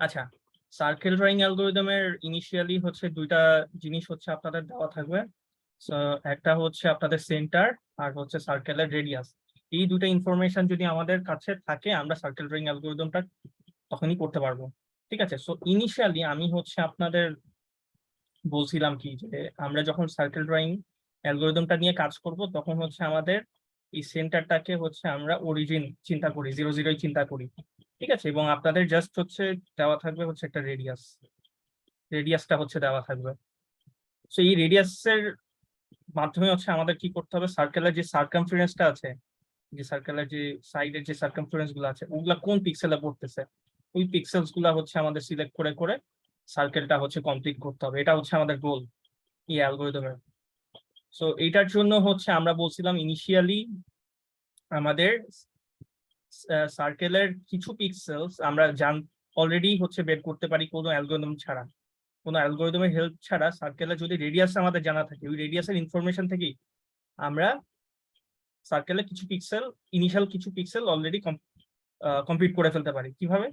আচ্ছা, circle drawing অ্যালগোরিদমের initially হচ্ছে দুইটা জিনিস হচ্ছে আপনাদের দেওয়া থাকবে। একটা হচ্ছে আপনাদের সেন্টার, আর হচ্ছে সার্কেলের রেডিয়াস। এই দুটো ইনফরমেশন যদি আমাদের কাছে থাকে, আমরা সার্কেল ড্রয়িং অ্যালগোরিদমটা তখনই করতে পারবো। ঠিক আছে, সো ইনিশিয়ালি আমি হচ্ছে আপনাদের বলছিলাম কি যে আমরা যখন সার্কেল ড্রয়িং অ্যালগোরিদমটা নিয়ে কাজ করব, তখন হচ্ছে আমাদের এই সেন্টারটাকে হচ্ছে আমরা অরিজিন চিন্তা করি, 0 0 চিন্তা করি। ঠিক আছে, এবং আপনাদের জাস্ট হচ্ছে দেওয়া থাকবে হচ্ছে একটা রেডিয়াস, রেডিয়াসটা হচ্ছে দেওয়া থাকবে। তো এই রেডিয়াসের মাধ্যমে হচ্ছে আমাদের কি করতে হবে, সার্কেলের যে সার্কামফারেন্সটা আছে, যে সার্কেলের যে সাইডের যে সার্কামফারেন্স গুলো আছে, ওগুলা কোন পিক্সেলে পড়তেছে, ওই পিক্সেলস গুলা হচ্ছে আমাদের সিলেক্ট করে করে সার্কেলটা হচ্ছে কমপ্লিট করতে হবে। এটা হচ্ছে আমাদের গোল এই অ্যালগোরিদমের। সো এইটার জন্য হচ্ছে আমরা বলছিলাম ইনিশিয়ালি আমাদের সার্কেলের কিছু পিক্সেলস আমরা অলরেডি হচ্ছে বের করতে পারি কোনো অ্যালগোরিদম ছাড়া। কোনো অ্যালগোরিদমের হেল্প ছাড়া সার্কেলের যদি রেডিয়াস আমাদের জানা থাকে, ওই রেডিয়াসের ইনফরমেশন থেকেই আমরা সার্কেলের কিছু পিক্সেল, ইনিশিয়াল কিছু পিক্সেল অলরেডি কমপ্লিট করে ফেলতে পারি। কিভাবে?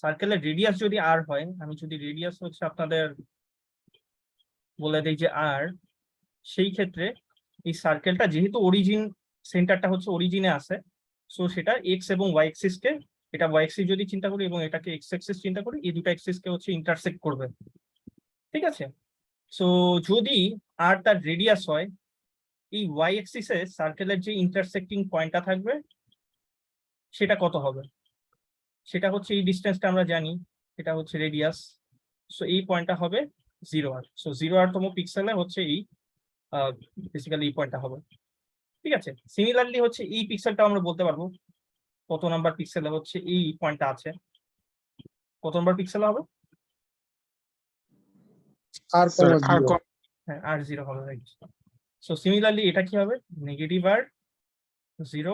সার্কেলের রেডিয়াস যদি আর হয়, আমি যদি রেডিয়াস হচ্ছে আপনাদের বলে দিই যে আর, সেই ক্ষেত্রে এই সার্কেলটা যেহেতু অরিজিন, সেন্টারটা হচ্ছে অরিজিনে আছে, সো সেটা এক্স এবং ওয়াই এক্সিস কে, এটা ওয়াই এক্সিস যদি চিন্তা করি এবং এটাকে এক্স এক্সিস চিন্তা করি, এই দুটো এক্সিস কে হচ্ছে ইন্টারসেক্ট করবে। ঠিক আছে, সো যদি আর তার রেডিয়াস হয়, এই ওয়াই এক্সিসে সার্কেলের যে ইন্টারসেক্টিং পয়েন্টটা থাকবে সেটা কত হবে, সেটা হচ্ছে এই ডিস্টেন্সটা আমরা জানি, এটা হচ্ছে রেডিয়াস। সো এই পয়েন্টটা হবে 0 r। সো 0 r তম পিক্সেলে হচ্ছে এই বেসিক্যালি এই পয়েন্টটা হবে। ঠিক আছে, সিমিলারলি হচ্ছে এই পিক্সেলটা আমরা বলতে পারবো কত নাম্বার পিক্সেলে হচ্ছে এই পয়েন্টটা আছে, কত নাম্বার পিক্সেল হবে, r, হ্যাঁ r0 হবে, রাইট। সো সিমিলারলি এটা কি হবে, নেগেটিভ r0,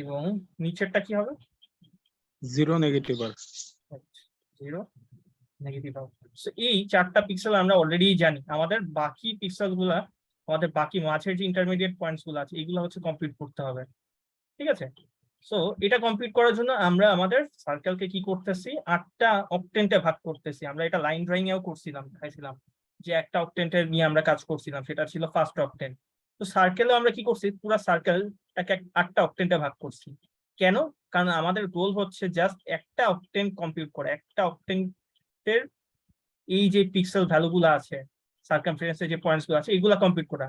এবং নিচেরটা কি হবে, 0 negative r। 0 negative r। So এই চারটা পিক্সেল আমরা অলরেডি জানি। আমাদের বাকি পিক্সেল গুলা, আমাদের বাকি মাঝের যে ইন্টারমিডিয়েট পয়েন্টস গুলো আছে, এগুলো হচ্ছে কমপ্লিট করতে হবে। ঠিক আছে, সো এটা কমপ্লিট করার জন্য আমরা আমাদের সার্কেলকে কি করতেছি, 8টা অক্টেন্টে ভাগ করতেছি। আমরা এটা লাইন ড্রয়িং এও করছিলাম, দেখাইছিলাম যে একটা অক্টেন্টের নিয়ে আমরা কাজ করছিলাম, সেটা ছিল ফার্স্ট অক্টেন্ট। তো সার্কেলে আমরা কি করছি, পুরো সার্কেলটাকে 8টা অক্টেন্টে ভাগ করছি। কেন? কারণ আমাদের গোল হচ্ছে জাস্ট একটা অক্টেন্ট কম্পিউট করা, একটা অক্টেন্টের এই যে পিক্সেল ভ্যালু গুলো আছে, সার্কামফারেন্সের যে পয়েন্টস গুলো আছে, এগুলা কম্পিউট করা।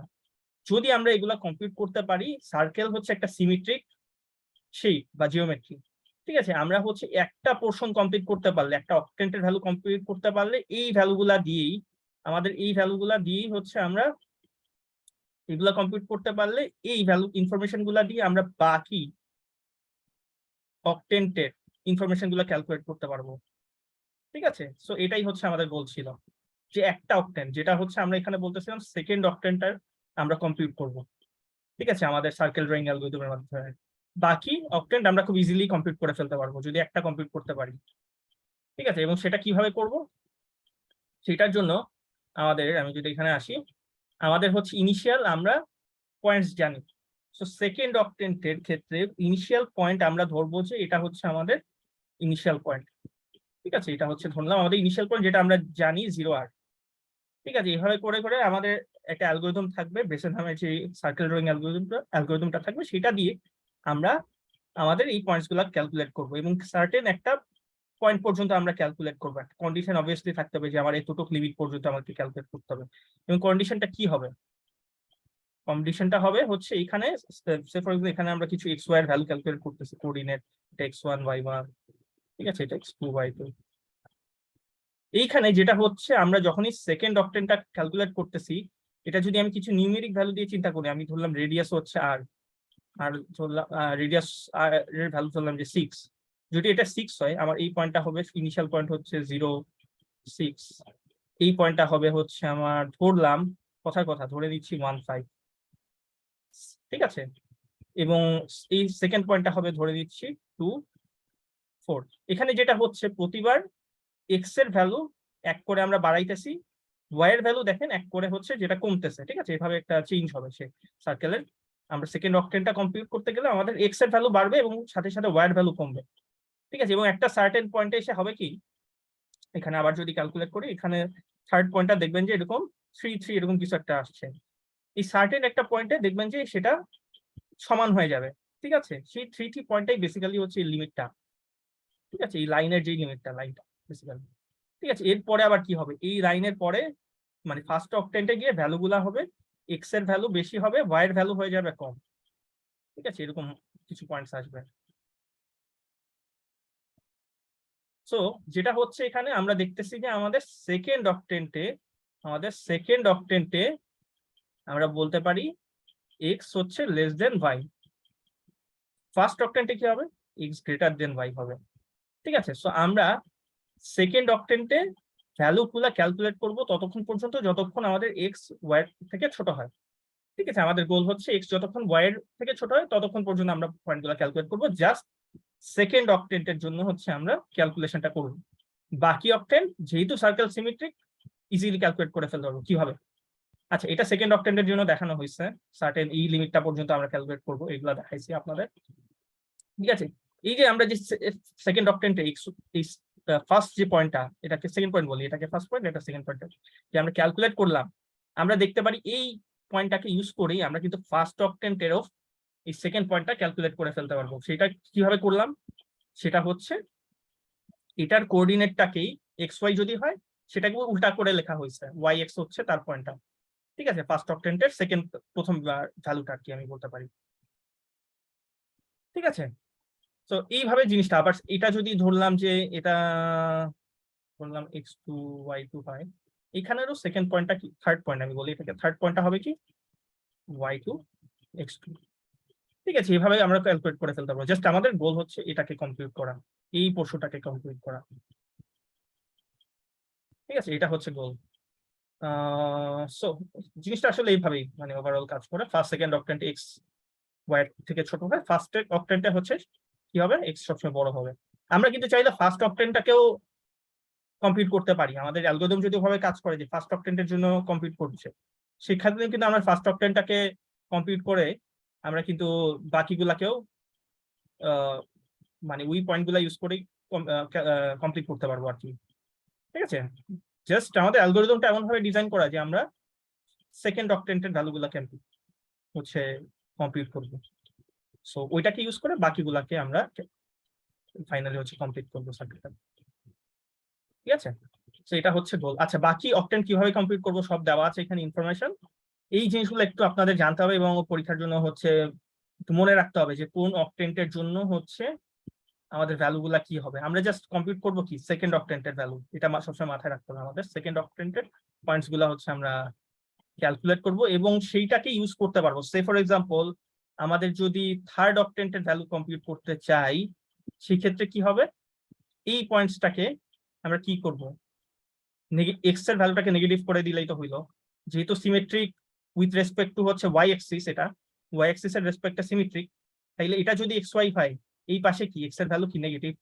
যদি আমরা এগুলা কম্পিউট করতে পারি, সার্কেল হচ্ছে একটা সিমেট্রিক শেপ বা জিওমেট্রি। ঠিক আছে, আমরা হচ্ছে একটা পোর্শন কমপ্লিট করতে পারলে, একটা অক্টেন্টের ভ্যালু কমপ্লিট করতে পারলে, এই ভ্যালুগুলা দিয়েই, আমাদের এই ভ্যালুগুলা দিয়েই হচ্ছে আমরা এগুলা কমপ্লিট করতে পারলে, এই ভ্যালু ইনফরমেশন গুলা দিয়ে আমরা বাকি অক্টেন্টের ইনফরমেশন গুলা ক্যালকুলেট করতে পারবো। ঠিক আছে, সো এটাই হচ্ছে আমাদের গোল ছিল, যে একটা অক্টেন্ট, যেটা হচ্ছে আমরা এখানে বলতেছিলাম সেকেন্ড অক্টেন্টটার আমরা কম্পিউট করব। ঠিক আছে, আমাদের সার্কেল ড্রয়িং অ্যালগরিদমের মাধ্যমে বাকি অক্টেন্ট আমরা খুব ইজিলি কমপ্লিট করে ফেলতে পারবো যদি একটা কমপ্লিট করতে পারি। ঠিক আছে, এবং সেটা কিভাবে করব, সেটার জন্য আমাদের, আমি যদি এখানে আসি, আমাদের হচ্ছে ইনিশিয়াল আমরা পয়েন্টস জানি। সো সেকেন্ড অক্টেন্টের ক্ষেত্রে ইনিশিয়াল পয়েন্ট আমরা ধরবো যে এটা হচ্ছে আমাদের ইনিশিয়াল পয়েন্ট। ঠিক আছে, এটা হচ্ছে ধরলাম আমাদের ইনিশিয়াল পয়েন্ট, যেটা আমরা জানি 0 r। ঠিক আছে, এইভাবে করে করে আমাদের একটা অ্যালগোরিদম থাকবে, বেসেল নামের যে সার্কেল ড্রয়িং অ্যালগোরিদমটা থাকবে, সেটা দিয়ে আমরা আমাদের এই পয়েন্টস গুলা ক্যালকুলেট করবো, এবং সার্টেন একটা পয়েন্ট পর্যন্ত আমরা ক্যালকুলেট করবো। একটা কন্ডিশন অবভিয়াসলি থাকতে হবে যে আমার এতটুকু লিমিট পর্যন্ত আমাকে ক্যালকুলেট করতে হবে। এবং কন্ডিশনটা কি হবে, কন্ডিশনটা হবে হচ্ছে এখানে, ফর এক্সাম্পল এখানে আমরা কিছু এক্স ওয়াই এর ভ্যালু ক্যালকুলেট করতেছি, কোঅর্ডিনেট, এটা x1 y1, ঠিক আছে, এটা x2 y2। এইখানে যেটা হচ্ছে, আমরা যখনই সেকেন্ড অক্টেনটা ক্যালকুলেট করতেছি, এটা যদি আমি কিছু নিউমেরিক ভ্যালু দিয়ে চিন্তা করি, আমি ধরলাম রেডিয়াস হচ্ছে আর, আর ধরলাম রেডিয়াস এর ভ্যালু ধরলাম যে 6। যদি এটা 6 হয়, আমার এই পয়েন্টটা হবে, ইনিশিয়াল পয়েন্ট হচ্ছে 0 6, এই পয়েন্টটা হবে হচ্ছে আমার, ধরলাম কথার কথা ধরে দিচ্ছি 1 5। ঠিক আছে, এবং এই সেকেন্ড পয়েন্টটা হবে ধরে দিচ্ছি 2 4। এখানে যেটা হচ্ছে, প্রতিবার এক্স এর ভ্যালু 1 করে আমরা বাড়াইতেছি, ওয়াই এর ভ্যালু দেখেন 1 করে হচ্ছে যেটা কমতেছে। ঠিক আছে, এভাবে একটা চেঞ্জ হবে সে সার্কেলের। আমরা সেকেন্ড অক্টেনটা কম্পিউট করতে গেলে আমাদের এক্স এর ভ্যালু বাড়বে এবং সাথে সাথে ওয়াই এর ভ্যালু কমবে। ঠিক আছে, এবং একটা সার্টেন পয়েন্টে এসে হবে কি, এখানে আবার যদি ক্যালকুলেট করি, এখানে থার্ড পয়েন্টটা দেখবেন যে এরকম 3 এরকম কিছু একটা আসছে। এই সার্টেন একটা পয়েন্টে দেখবেন যে সেটা সমান হয়ে যাবে, ঠিক আছে? সেই 3 পয়েন্টটাই বেসিক্যালি হচ্ছে লিমিটটা, ঠিক আছে? এই লাইনের যে লিমিটটা, লাইনটা বেসিক্যালি, ঠিক আছে? এরপরে আবার কি হবে, এই লাইনের পরে মানে ফার্স্ট অক্টেন্টে গিয়ে ভ্যালুগুলা হবে এক্স এর ভ্যালু বেশি হবে, ওয়াই এর ভ্যালু হয়ে যাবে কম, ঠিক আছে? এরকম কিছু পয়েন্টস আসবে। সো যেটা হচ্ছে এখানে আমরা দেখতেছি যে আমাদের সেকেন্ড অক্টেন্টে আমরা বলতে পারি এক্স হচ্ছে লেস দেন ওয়াই। ফার্স্ট অক্টেন্টে কি হবে, এক্স গ্রেটার দেন ওয়াই হবে, ঠিক আছে? সো আমরা সেকেন্ড অক্টেন্টে ভ্যালুগুলা ক্যালকুলেট করব ততক্ষণ পর্যন্ত যতক্ষণ আমাদের এক্স ওয়াই থেকে ছোট হয়, ঠিক আছে? আমাদের গোল হচ্ছে এক্স যতক্ষণ ওয়াই এর থেকে ছোট হয় ততক্ষণ পর্যন্ত আমরা পয়েন্টগুলো ক্যালকুলেট করব। জাস্ট সেকেন্ড অক্টেন্টের জন্য হচ্ছে আমরা ক্যালকুলেশনটা করব। বাকি অক্টেন্ট যেহেতু সার্কেল সিমেট্রিক, ইজিলি ক্যালকুলেট করে ফেলতে পারবো। কিভাবে? আচ্ছা, এটা সেকেন্ড অক্টেন্টের জন্য দেখানো হয়েছে, সার্টেন এই লিমিটটা পর্যন্ত আমরা ক্যালকুলেট করব, এগুলা দেখাইছি আপনাদের, ঠিক আছে? এই যে আমরা যে সেকেন্ড অক্টেন্টে ফার্স্ট যে পয়েন্টটা, এটাকে সেকেন্ড পয়েন্ট বলি, এটাকে ফার্স্ট পয়েন্ট, এটা সেকেন্ড পয়েন্ট, যে আমরা ক্যালকুলেট করলাম, আমরা দেখতে পারি এই পয়েন্টটাকে ইউজ করেই আমরা কিন্তু ফার্স্ট অক্টেন্টেরও এই সেকেন্ড পয়েন্টটা ক্যালকুলেট করে ফেলতে পারবো। সেটা কিভাবে করলাম, সেটা হচ্ছে এটার কোঅর্ডিনেটটাকেই এক্স ওয়াই যদি হয় সেটাকে উল্টা করে লেখা হয়েছে, ওয়াই এক্স হচ্ছে তার পয়েন্টটা, ঠিক আছে? ফার্স্ট অক্টেন্টের প্রথম ভ্যালুটা আর কি আমি বলতে পারি, ঠিক আছে? তো এইভাবে জিনিসটা আবার, এটা যদি ধরলাম যে এটা বললাম x2 y2 হয়, এখানেরও সেকেন্ড পয়েন্টটা কি, থার্ড পয়েন্ট আমি বলি এটাকে, থার্ড পয়েন্টটা হবে কি y2 x2, ঠিক আছে? এইভাবে আমরা ক্যালকুলেট করে ফেলতে পারবো। জাস্ট আমাদের গোল হচ্ছে এটাকে কমপ্লিট করা, এই পোর্শনটাকে কমপ্লিট করা, ঠিক আছে? এটা হচ্ছে গোল। সো জিনিসটা আসলে এইভাবেই মানে ওভারঅল কাজ করে। ফার্স্ট সেকেন্ড অক্টেন্ট এক্স ওয়াই থেকে ছোট হয়, ফার্স্ট অক্টেন্টে হচ্ছে কি হবে, এক্স সবসময় বড় হবে। আমরা কিন্তু চাইলে ফার্স্ট অক্টেন্টটাকেও কমপ্লিট করতে পারি, আমাদের অ্যালগরিদম যদি ওভাবে কাজ করে যে ফার্স্ট অক্টেন্টের জন্য কমপ্লিট করছে, সেক্ষেত্রে কিন্তু আমরা ফার্স্ট অক্টেন্টটাকে কমপ্লিট করে আমরা কিন্তু বাকিগুলাকেও মানে ওই পয়েন্টগুলো ইউজ করে কমপ্লিট করতে পারবো আর কি, ঠিক আছে? জাস্ট আমাদের অ্যালগরিদমটা এমন ভাবে ডিজাইন করা যে আমরা সেকেন্ড অক্টেন্টের ভ্যালুগুলোকে হচ্ছে কমপ্লিট করবো। সো ওইটাকে ইউজ করে বাকিগুলাকে আমরা ফাইনালি হচ্ছে কমপ্লিট করবো সার্কিটটা, ঠিক আছে? তো এটা হচ্ছে গোল। আচ্ছা, বাকি অক্টেন্ট কিভাবে কমপ্লিট করবো সব দেওয়া আছে এখানে ইনফরমেশন। এই জিনিসগুলো একটু আপনাদের জানতে হবে এবং পরীক্ষার জন্য হচ্ছে একটু মনে রাখতে হবে যে কোন অক্টেন্টের জন্য হচ্ছে আমাদের ভ্যালুগুলা কি হবে। আমরা জাস্ট কমপ্লিট করবো কি সেকেন্ড অক্টেন্টের ভ্যালু, এটা সবসময় মাথায় রাখতে হবে। আমাদের সেকেন্ড অক্টেন্টের পয়েন্টস গুলা হচ্ছে আমরা ক্যালকুলেট করব এবং সেইটাকে ইউজ করতে পারবো। সে ফর এক্সাম্পল আমাদের যদি থার্ড অক্টেন্টের ভ্যালু কমপ্লিট করতে চাই, সেক্ষেত্রে কি হবে, এই পয়েন্টসটাকে আমরা কি করব, এক্স এর ভ্যালুটাকে নেগেটিভ করে দিলেই তো হইলো। যেহেতু সিমেট্রিক উইথ রেসপেক্ট টু হচ্ছে ওয়াই অ্যাক্সিস, এটা ওয়াই অ্যাক্সিস এর রেসপেক্টে সিমেট্রিক, তাইলে এটা যদি এক্স ওয়াই হয়, এই পাশে কি এক্স এর ভ্যালু কি নেগেটিভ,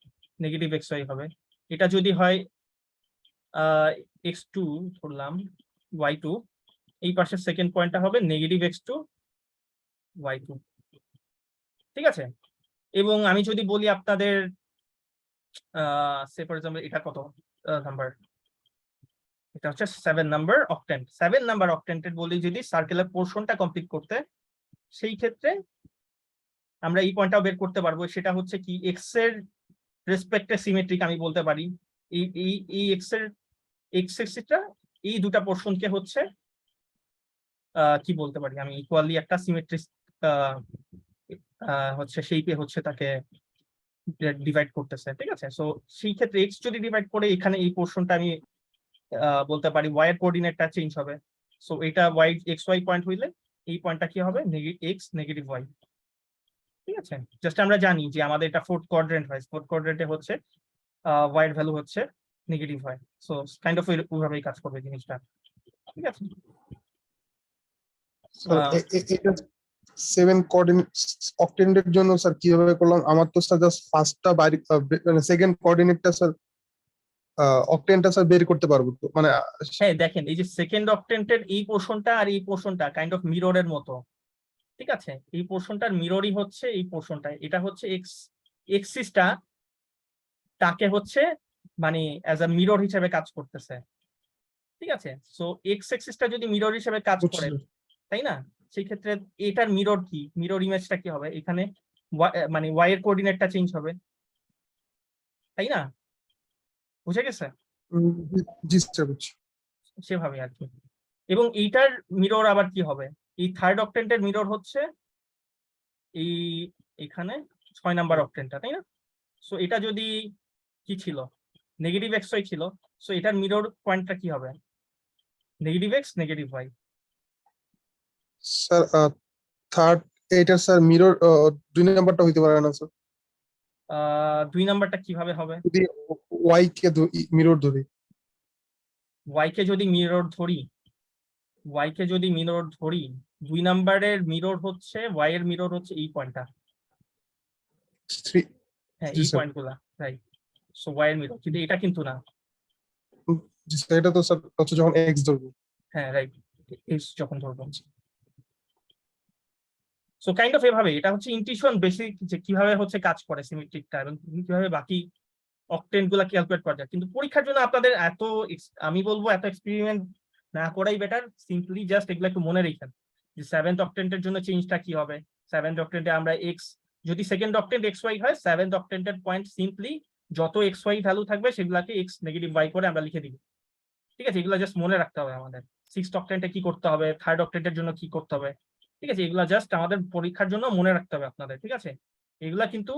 নেগেটিভ এক্স ওয়াই হবে। এটা যদি হয় এক্স টু ধরলাম ওয়াই টু, এই পাশের সেকেন্ড পয়েন্টটা হবে negative x two y two, ঠিক আছে? এবং আমি যদি বলি আপনাদের সে ফর এক্সাম্পল এটা কত নাম্বার, এটা হচ্ছে 7 নাম্বার অক্টেন্ট। 7 নাম্বার অক্টেন্টের বলি যদি সার্কেলের পোর্শনটা কমপ্লিট করতে, সেই ক্ষেত্রে আমরা এই পয়েন্টটাও বের করতে পারবো। সেটা হচ্ছে কি এক্স এর রেসপেক্টে সিমেট্রিক আমি বলতে পারি। এই এক্স এর এক্স এক্সিসটা এই দুটা পোর্শনকে হচ্ছে কি বলতে পারি আমি, ইকুয়ালি একটা সিমেট্রিক হচ্ছে সেইপে হচ্ছে তাকে ডিভাইড করতেছে, ঠিক আছে? সো সেই ক্ষেত্রে এক্স যদি ডিভাইড করে এখানে এই পোর্শনটা আমি বলতে পারি ওয়াই এর কোঅর্ডিনেটটা চেঞ্জ হবে। সো এটা ওয়াই এক্স ওয়াই পয়েন্ট হইলে এই পয়েন্টটা কি হবে, এক্স নেগেটিভ ওয়াই, ঠিক আছে? জাস্ট আমরা জানি যে আমাদের এটা ফোর্থ কোয়াড্রেন্ট হয়, ফোর্থ কোয়াড্রেন্টে হচ্ছে ওয়াই এর ভ্যালু হচ্ছে নেগেটিভ হয়। সো কাইন্ড অফ ওইভাবেই কাজ করবে জিনিসটা, ঠিক আছে? এটা 7 কোঅর্ডিনেট অক্টেন্টের জন্য স্যার কিভাবে করলাম? আমার তো স্যার জাস্ট ফার্স্টটা বাইরে মানে সেকেন্ড কোঅর্ডিনেটটা স্যার অক্টেনটা স্যার বের করতে পারবো তো মানে হ্যাঁ দেখেন, এই যে সেকেন্ড অক্টেন্টের এই পোর্শনটা আর এই পোর্শনটা কাইন্ড অফ মিররের মতো, ঠিক আছে? এই পোর্শনটার মিররই হচ্ছে এই পোর্শনটা, এটা হচ্ছে এক্স এক্সিসটা তাকে হচ্ছে মানে অ্যাজ আ মিরর হিসেবে কাজ করতেছে, ঠিক আছে? সো এক্স এক্সিসটা যদি মিরর হিসেবে কাজ বুঝছি করে, স্যার। তাই না? সেই ক্ষেত্রে এটার মিরর কি, মিরর ইমেজটা কি হবে, এখানে মানে ওয়াই এর কোঅর্ডিনেটটা চেঞ্জ হবে, তাই না? বুঝে গেছে? জি স্যার বুঝছি। সেভাবে আর কি। এবং এইটার মিরর আবার কি হবে, এই থার্ড অক্টেন্টের মিরর হচ্ছে এই এখানে 6 নাম্বার অক্টেন্টটা, তাই না? সো এটা যদি কি ছিল, নেগেটিভ এক্স ওয়াই ছিল, সো এটার মিরর পয়েন্টটা কি হবে, negative x negative y. Sir third এইটার স্যার মিরর 2 নাম্বারটা হইতে পারে না স্যার, 2 নাম্বারটা কিভাবে হবে? যদি ওয়াই কে মিরর ধরি। ওয়াই কে যদি মিরর ধরি, ওয়াই কে যদি মিরর ধরি, 2 নাম্বারের মিরর হচ্ছে ওয়াই এর মিরর হচ্ছে এই পয়েন্টটা, 3। হ্যাঁ জি এই স্যার। পয়েন্ট গুলা, রাইট। সো ওয়াই এর মিরর, কিন্তু এটা কিন্তু না। জি স্যার, এটা তো স্যার হচ্ছে যখন এক্স ধরবো। হ্যাঁ রাইট, এক্স যখন ধরবো। সো কাইন্ড অফ এভাবে এটা হচ্ছে ইনটিউশন বেসিক, যে কিভাবে হচ্ছে কাজ করে সিমেট্রিকটা এবং কিভাবে বাকি অক্টেন্ট গুলা ক্যালকুলেট করা যায়। কিন্তু পরীক্ষার জন্য আপনাদের এত আমি বলবো এত এক্সপেরিমেন্ট না করাই বেটার, সিম্পলি জাস্ট এগুলো একটু মনে রেখেন যে 7th অক্টেন্টের জন্য চেঞ্জটা কি হবে। 7th অক্টেন্টে আমরা এক্স, যদি সেকেন্ড অক্টেন্ট এক্স ওয়াই হয়, 7th অক্টেন্টের পয়েন্ট সিম্পলি যত এক্স ওয়াই ভ্যালু থাকবে সেগুলাকে এক্স নেগেটিভ ওয়াই করে আমরা লিখে দিব, ঠিক আছে? এগুলো জাস্ট মনে রাখতে হবে আমাদের। 6th অক্টেন্টে কি করতে হবে, থার্ড অক্টেন্টের জন্য কি করতে হবে, ঠিক আছে? এগুলা জাস্ট আমাদের পরীক্ষার জন্য মনে রাখতে হবে আপনাদের, ঠিক আছে? এগুলা কিন্তু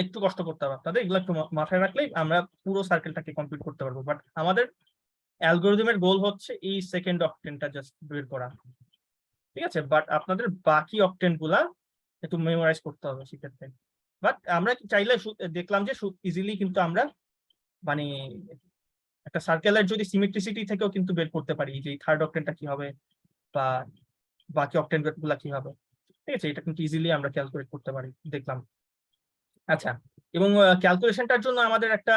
একটু কষ্ট করতে হবে আপনাদের, এগুলো একটু মাথায় রাখলেই আমরা পুরো সার্কেলটাকে কমপ্লিট করতে পারবো। বাট আমাদের অ্যালগোরিদমের গোল হচ্ছে এই সেকেন্ড অক্টেনটা জাস্ট বের করা, ঠিক আছে? বাট আপনাদের বাকি অক্টেন গুলা একটু মেমোরাইজ করতে হবে সেক্ষেত্রে। বাট আমরা চাইলে দেখলাম যে ইজিলি কিন্তু আমরা মানে একটা সার্কেলের যদি সিমেট্রিসিটি থেকেও কিন্তু বের করতে পারি যে থার্ড অক্টেনটা কি হবে বা বাকি অক্টেন গুলা কি হবে, ঠিক আছে? এটা কিন্তু ইজিলি আমরা ক্যালকুলেট করতে পারি দেখলাম। আচ্ছা, এবং ক্যালকুলেশনটার জন্য আমাদের একটা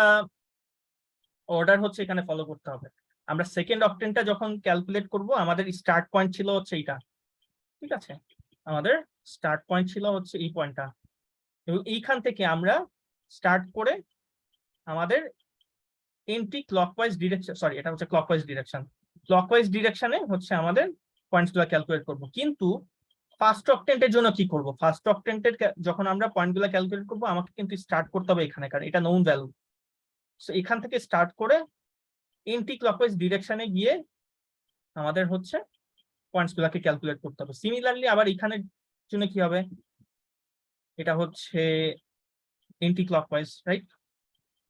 অর্ডার হচ্ছে এখানে ফলো করতে হবে। আমরা সেকেন্ড অক্টেনটা যখন ক্যালকুলেট করব, আমাদের স্টার্ট পয়েন্ট ছিল হচ্ছে এইটা, ঠিক আছে? আমাদের স্টার্ট পয়েন্ট ছিল হচ্ছে এই পয়েন্টটা, এবং এইখান থেকে আমরা স্টার্ট করে আমাদের এন্টি ক্লকওয়াইজ ডিরেকশন, সরি এটা হচ্ছে ক্লকওয়াইজ ডিরেকশন, ক্লকওয়াইজ ডিরেকশনে হচ্ছে আমাদের পয়েন্টস গুলো ক্যালকুলেট করব। কিন্তু ফার্স্ট অক্টেন্টের জন্য কি করব, ফার্স্ট অক্টেন্টের যখন আমরা পয়েন্ট গুলো ক্যালকুলেট করবো আমাকে কিন্তু স্টার্ট করতে হবে এখানে, কারণ এটা নোন ভ্যালু। সো এখান থেকে স্টার্ট করে এন্টি ক্লকওয়াইজ ডিরেকশনে গিয়ে আমাদের হচ্ছে পয়েন্টস গুলাকে ক্যালকুলেট করতে হবে। সিমিলারলি আবার এখানের জন্য কি হবে, এটা হচ্ছে এন্টি ক্লকওয়াইজ, রাইট?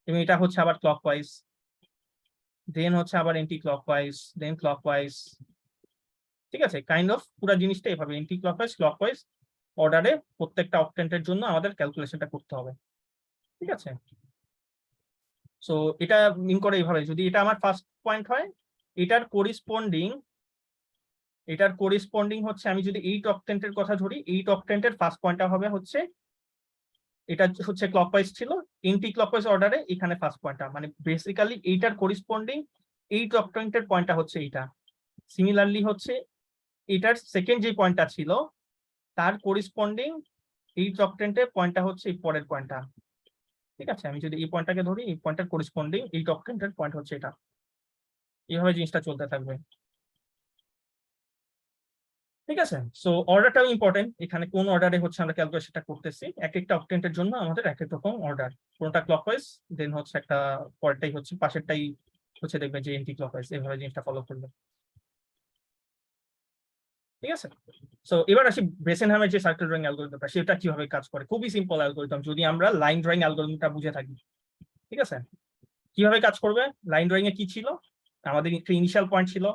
এবং এটা হচ্ছে আবার ক্লকওয়াইজ, দেন হচ্ছে আবার এন্টি ক্লকওয়াইজ, দেন ক্লকওয়াইজ, ঠিক আছে? কাইন্ড অফ পুরো জিনিসটা এভাবে এন্টি ক্লকওয়াইজ ক্লকওয়াইজ অর্ডারে প্রত্যেকটা অক্টেন্টের জন্য আমাদের ক্যালকুলেশনটা করতে হবে, ঠিক আছে? সো এটা মিন করে এইভাবে, যদি এটা আমার ফার্স্ট পয়েন্ট হয়, এটার করিসপন্ডিং হচ্ছে, আমি যদি 8 অক্টেন্টের কথা ধরি, 8 অক্টেন্টের ফার্স্ট পয়েন্টটা হবে হচ্ছে, এটা হচ্ছে ক্লকওয়াইজ ছিল, এন্টি ক্লকওয়াইজ অর্ডারে এখানে ফার্স্ট পয়েন্টটা, মানে বেসিক্যালি এইটার করিসপন্ডিং 8 অক্টেন্টের পয়েন্টটা হচ্ছে এইটা। সিমিলারলি হচ্ছে এটার সেকেন্ড যে পয়েন্টটা ছিল তার করিসপন্ডিং 8 অক্টেন্টের পয়েন্টটা হচ্ছে এই পরের পয়েন্টটা, ঠিক আছে? আমি যদি এই পয়েন্টটাকে ধরি, এই পয়েন্টটার করিসপন্ডিং 8 অক্টেন্টের পয়েন্ট হচ্ছে এটা। এইভাবে জিনিসটা চলতে থাকবে, ঠিক আছে? সো অর্ডারটাও ইম্পর্টেন্ট, এখানে কোন অর্ডারে হচ্ছে আমরা ক্যালকুলেশনটা করতেছি। এক একটা অক্টেন্টের জন্য আমাদের এক এক রকম অর্ডার, কোনটা ক্লকওয়াইজ, দেন হচ্ছে একটা পরেরটাই হচ্ছে পাশেরটাই হচ্ছে দেখবে যে এন্টি ক্লকওয়াইজ, এইভাবে জিনিসটা ফলো করবে, ঠিক আছে? সো এবার আসি ব্রেসেনহামের যে সার্কেল ড্রয়িং অ্যালগরিদমটা, সেটা কিভাবে কাজ করে। খুবই সিম্পল অ্যালগরিদম যদি আমরা লাইন ড্রয়িং অ্যালগরিদমটা বুঝে থাকি, ঠিক আছে? কিভাবে কাজ করবে, লাইন ড্রয়িং এ কি ছিল, আমাদের একটা ইনিশিয়াল পয়েন্ট ছিল,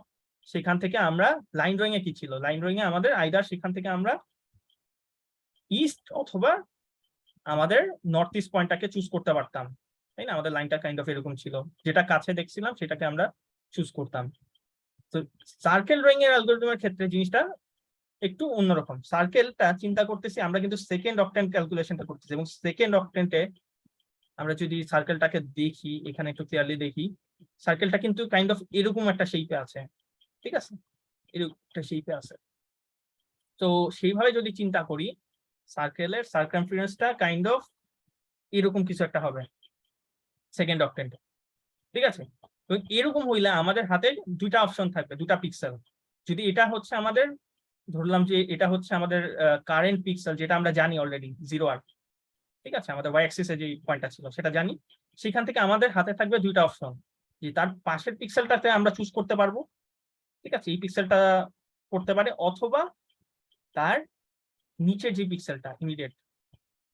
সেখান থেকে আমরা লাইন ড্রয়িং এ কি ছিল, লাইন ড্রয়িং এ আমাদের আইদার সেখান থেকে আমরা ইস্ট অথবা আমাদের নর্থ ইস্ট পয়েন্টটাকে চুজ করতে পারতাম, তাই না? আমাদের লাইনটা কাইন্ড অফ এরকম ছিল, যেটা কাছে দেখছিলাম সেটাকে আমরা চুজ করতাম। তো সার্কেল ড্রয়িং এর অ্যালগরিদমের ক্ষেত্রে জিনিসটা একটু অন্যরকম। সার্কেলটা চিন্তা করতেছি আমরা কিন্তু সেকেন্ড অক্টেন্ট ক্যালকুলেশনটা করতেছি, এবং সেকেন্ড অক্টেন্টে আমরা যদি সার্কেলটাকে দেখি, এখানে একটু ক্লিয়ারলি দেখি, সার্কেলটা কিন্তু কাইন্ড অফ এরকম একটা শেপে আছে, ঠিক আছে? এরকম একটা শেপে আছে। তো সেইভাবে যদি চিন্তা করি, সার্কেলের সার্কামফারেন্সটা কাইন্ড অফ এরকম কিছু একটা হবে। সেকেন্ড অক্টেন্টে, ঠিক আছে। তো এরকম হইলে আমাদের হাতে দুইটা অপশন থাকবে, দুটা পিক্সেল। যদি এটা হচ্ছে আমাদের, ধরলাম যে এটা হচ্ছে আমাদের কারেন্ট পিক্সেল, যেটা আমরা জানি অলরেডি 0R, ঠিক আছে, আমাদের ওয়াই অ্যাক্সিসে যে পয়েন্টটা ছিল সেটা জানি। সেখান থেকে আমাদের হাতে থাকবে দুইটা অপশন, যে তার পাশের পিক্সেলটাতে আমরা চুজ করতে পারবো, ঠিক আছে, এই পিক্সেলটা করতে পারে, অথবা তার নিচের যে পিক্সেলটা ইমিডিয়েট,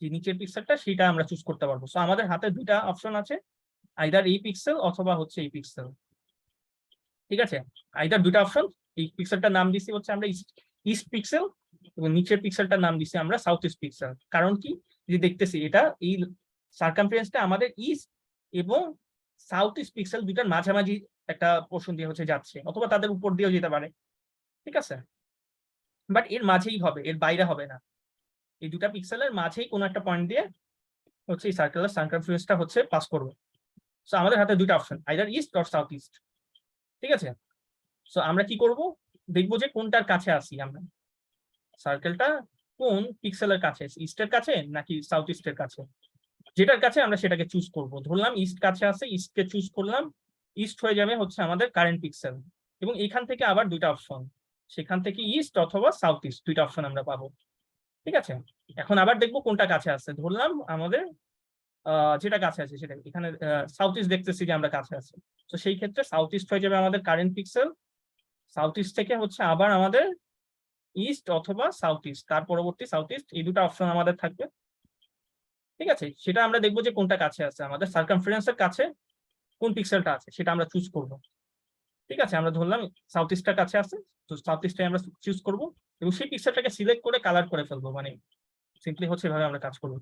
যে নিচের পিক্সেলটা সেটা আমরা চুজ করতে পারবো। সো আমাদের হাতে দুইটা অপশন আছে, আইদার এই পিক্সেল অথবা হচ্ছে এই পিক্সেল, ঠিক আছে, আইদার দুইটা অপশন। এই পিক্সেলটার নাম দিচ্ছি হচ্ছে আমরা ইস্ট পিক্সেল, এবং নিচের পিক্সেলটার নাম দিচ্ছি আমরা সাউথ ইস্ট পিক্সেল। কারণ কি, যে দেখতেছি এটা এই সার্কামফারেন্সটা আমাদের ইস্ট এবং সাউথ ইস্ট পিক্সেল দুইটার মাঝামাঝি একটা পোর্শন দিয়ে হচ্ছে যাচ্ছে, অথবা তাদের উপর দিয়েও যেতে পারে, ঠিক আছে, বাট এর মাঝেই হবে, এর বাইরে হবে না। এই দুটা পিক্সেলের মাঝেই কোনো একটা পয়েন্ট দিয়ে হচ্ছে এই সার্কেলের সার্কামফারেন্সটা হচ্ছে পাস করবে। সো আমাদের হাতে দুইটা option, either east or south east, ঠিক আছে। সো আমরা কি করব, দেখবো যে কোনটার কাছে আসি আমরা, সার্কেলটা কোন পিক্সেলের কাছে, ইস্টের কাছে নাকি সাউথ ইস্টের কাছে। যেটার কাছে আমরা সেটাকে চুজ করব। ধরলাম ইস্ট কাছে আছে, ইস্টকে চুজ করলাম, ইস্ট হয়ে যাবে হচ্ছে আমাদের কারেন্ট পিক্সেল। এবং এখান থেকে আবার দুইটা অপশন, সেখান থেকে ইস্ট অথবা সাউথ ইস্ট দুইটা অপশন আমরা পাবো, ঠিক আছে। এখন আবার দেখবো কোনটা কাছে আছে, ধরলাম আমাদের যেটা কাছে আছে সেটা, এখানে সাউথ ইস্ট দেখতেছি যে আমরা কাছে আছে, তো সেই ক্ষেত্রে সাউথ ইস্ট হয়ে যাবে আমাদের কারেন্ট পিক্সেল। সাউথ ইস্ট থেকে হচ্ছে আবার আমাদের ইস্ট অথবা সাউথ ইস্ট, তার পরবর্তী সাউথ ইস্ট, এই দুটো অপশন আমাদের থাকবে, ঠিক আছে। সেটা আমরা দেখবো যে কোনটা কাছে আছে, আমাদের সার্কামফারেন্সের কাছে কোন পিক্সেলটা আছে সেটা আমরা চুজ করব, ঠিক আছে। আমরা ধরলাম সাউথ ইস্টটার কাছে আছে, তো সাউথ ইস্টে আমরা চুজ করব, এবং সেই পিক্সেলটাকে সিলেক্ট করে কালার করে ফেলবো, মানে সিম্পলি হচ্ছে এভাবে আমরা কাজ করবো,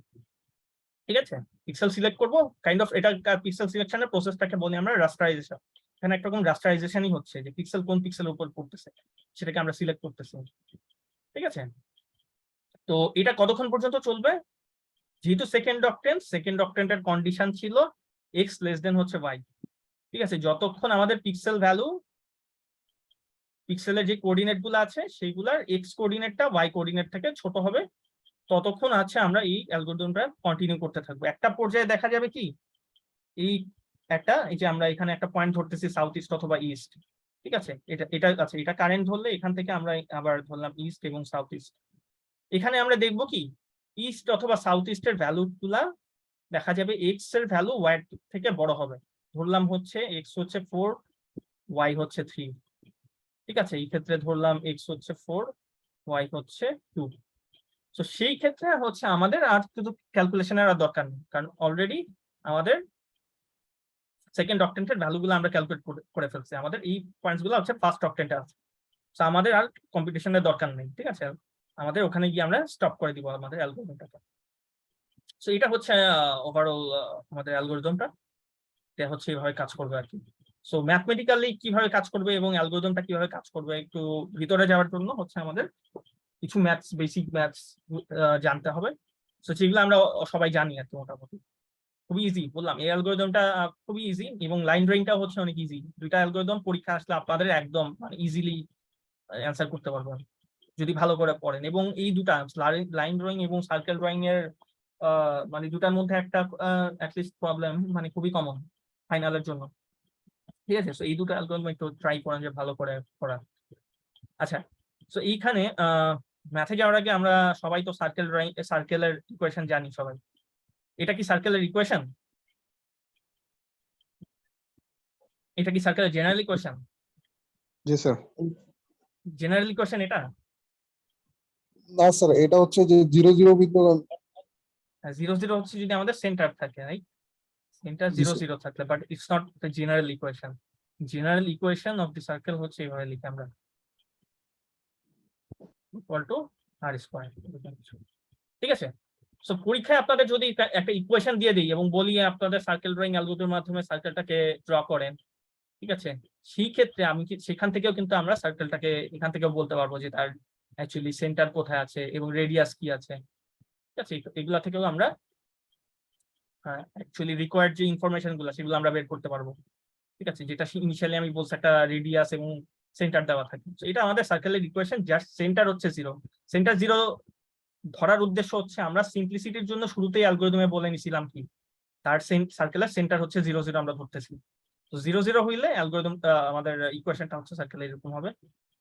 ঠিক আছে। পিক্সেল সিলেক্ট করব, কাইন্ড অফ এটা পিক্সেল সিলেকশনের প্রসেসটাকে বলি আমরা রাস্টারাইজেশন। এখানে একটা রকম রাস্টারাইজেশনই হচ্ছে, যে পিক্সেল কোন পিক্সেলের উপর পড়তেছে সেটাকে আমরা সিলেক্ট করতেছি, ঠিক আছে। তো এটা কতক্ষণ পর্যন্ত চলবে, যেহেতু সেকেন্ড অক্টেন্টের কন্ডিশন ছিল এক্স লেস দেন হচ্ছে ওয়াই, ঠিক আছে, যতক্ষণ আমাদের পিক্সেল ভ্যালু, পিক্সেলের যে কোঅর্ডিনেট গুলো আছে সেইগুলার এক্স কোঅর্ডিনেটটা ওয়াই কোঅর্ডিনেট থেকে ছোট হবে, ততক্ষণ আছে আমরা এই অ্যালগরিদমটা কন্টিনিউ করতে থাকবো। একটা পর্যায়ে দেখা যাবে কি, এই এই যে আমরা এখানে একটা পয়েন্ট ধরতেছি সাউথ ইস্ট অথবা ইস্ট, ঠিক আছে, এটা আছে, এটা কারেন্ট ধরলে এখান থেকে আমরা আবার ধরলাম ইস্ট এবং সাউথ ইস্ট। এখানে আমরা দেখবো কি, ইস্ট অথবা সাউথ ইস্টের ভ্যালু গুলা দেখা যাবে এক্স এর ভ্যালু ওয়াই থেকে বড় হবে। ধরলাম হচ্ছে এক্স হচ্ছে 4, ওয়াই হচ্ছে 3, ঠিক আছে। এই ক্ষেত্রে ধরলাম এক্স হচ্ছে 4, ওয়াই হচ্ছে 2। তো সেই ক্ষেত্রে হচ্ছে আমাদের আর শুধু ক্যালকুলেশনের আর দরকার নেই, কারণ অলরেডি আমাদের সেকেন্ড অক্টেন্টের ভ্যালুগুলো আমরা ক্যালকুলেট করে ফেলছি, আমাদের এই পয়েন্টস গুলো হচ্ছে ফার্স্ট অক্টেন্টে আছে। তো আমাদের আর কম্পিটিশনের দরকার নেই, ঠিক আছে, আমাদের ওখানে গিয়ে আমরা স্টপ করে দিব আমাদের অ্যালগরিদমটাকে। তো এটা হচ্ছে ওভারঅল আমাদের অ্যালগরিদমটা, এটা হচ্ছে এইভাবে কাজ করবে আর কি। সো ম্যাথমেটিক্যালি কিভাবে কাজ করবে এবং অ্যালগরিদমটা কিভাবে কাজ করবে একটু ভিতরে যাওয়ার জন্য হচ্ছে আমাদের কিছু বেসিক ম্যাথস জানতে হবে। তো সেগুলো আমরা সবাই জানি আর কি মোটামুটি, খুবই ইজি বললাম। এই অ্যালগরিদমটা খুবই ইজি, এবং লাইন ড্রয়িংটা হচ্ছে অনেক ইজি। দুইটা অ্যালগরিদম পরীক্ষা আসলে আপনাদের একদম মানে ইজিলি অ্যান্সার করতে পারবেন যদি ভালো করে পড়েন। এবং এই দুটা লাইন ড্রয়িং এবং সার্কেল ড্রয়িং এর মানে দুটার মধ্যে একটা অ্যাটলিস্ট প্রবলেম মানে খুবই কমন ফাইনালের জন্য, ঠিক আছে। তো এই দুটো অ্যালগরিদম একটু ট্রাই করেন যে ভালো করে পড়ার। আচ্ছা, তো এইখানে ম্যাথে যাওয়ার আগে আমরা সবাই তো সার্কেলের ইকুয়েশন জানি সবাই। এটা কি সার্কেলের ইকুয়েশন? এটা কি সার্কেলের জেনারেল ইকুয়েশন? জি স্যার। জেনারেল ইকুয়েশন এটা না স্যার, এটা হচ্ছে যে 0 0 বিদ্যমান। 0 0 হচ্ছে যদি আমাদের সেন্টার থাকে, রাইট, সেন্টার জি 0 স্যার। 0 থাকলে, but it's not the general equation. General equation of the circle হচ্ছে এইভাবে লিখি আমরা, ইকুয়াল টু আর স্কয়ার, ঠিক আছে। সো পরীক্ষায় আপনাদের যদি একটা ইকুয়েশন দিয়ে দিই এবং বলি আপনাদের সার্কেল ড্রয়িং অ্যালগরিদমের মাধ্যমে সার্কেলটাকে ড্র করেন, ঠিক আছে, সেই ক্ষেত্রে আমি সেখান থেকেও কিন্তু আমরা সার্কেলটাকে এখান থেকেও বলতে পারবো যে তার অ্যাকচুয়ালি সেন্টার কোথায় আছে এবং রেডিয়াস কি আছে, ঠিক আছে। এগুলা থেকেও আমরা অ্যাকচুয়ালি রিকোয়ার্ড যে ইনফরমেশন গুলো সেগুলো আমরা বের করতে পারবো, ঠিক আছে। যেটা ইনিশিয়ালি আমি বলছি একটা রেডিয়াস এবং সেন্টার দেওয়া থাকে, তো এটা আমাদের সার্কেলের ইকুয়েশন। জাস্ট সেন্টার হচ্ছে 0, সেন্টার 0 ধরার উদ্দেশ্য হচ্ছে আমরা সিম্পলিসিটির জন্য শুরুতেই অ্যালগরিদমে বলে নিছিলাম কি, তার সার্কেলের সেন্টার হচ্ছে 0 0 আমরা ধরতেছি। তো 0 0 হইলে অ্যালগরিদম আমাদের ইকুয়েশনটা হচ্ছে সার্কেল এরকম হবে।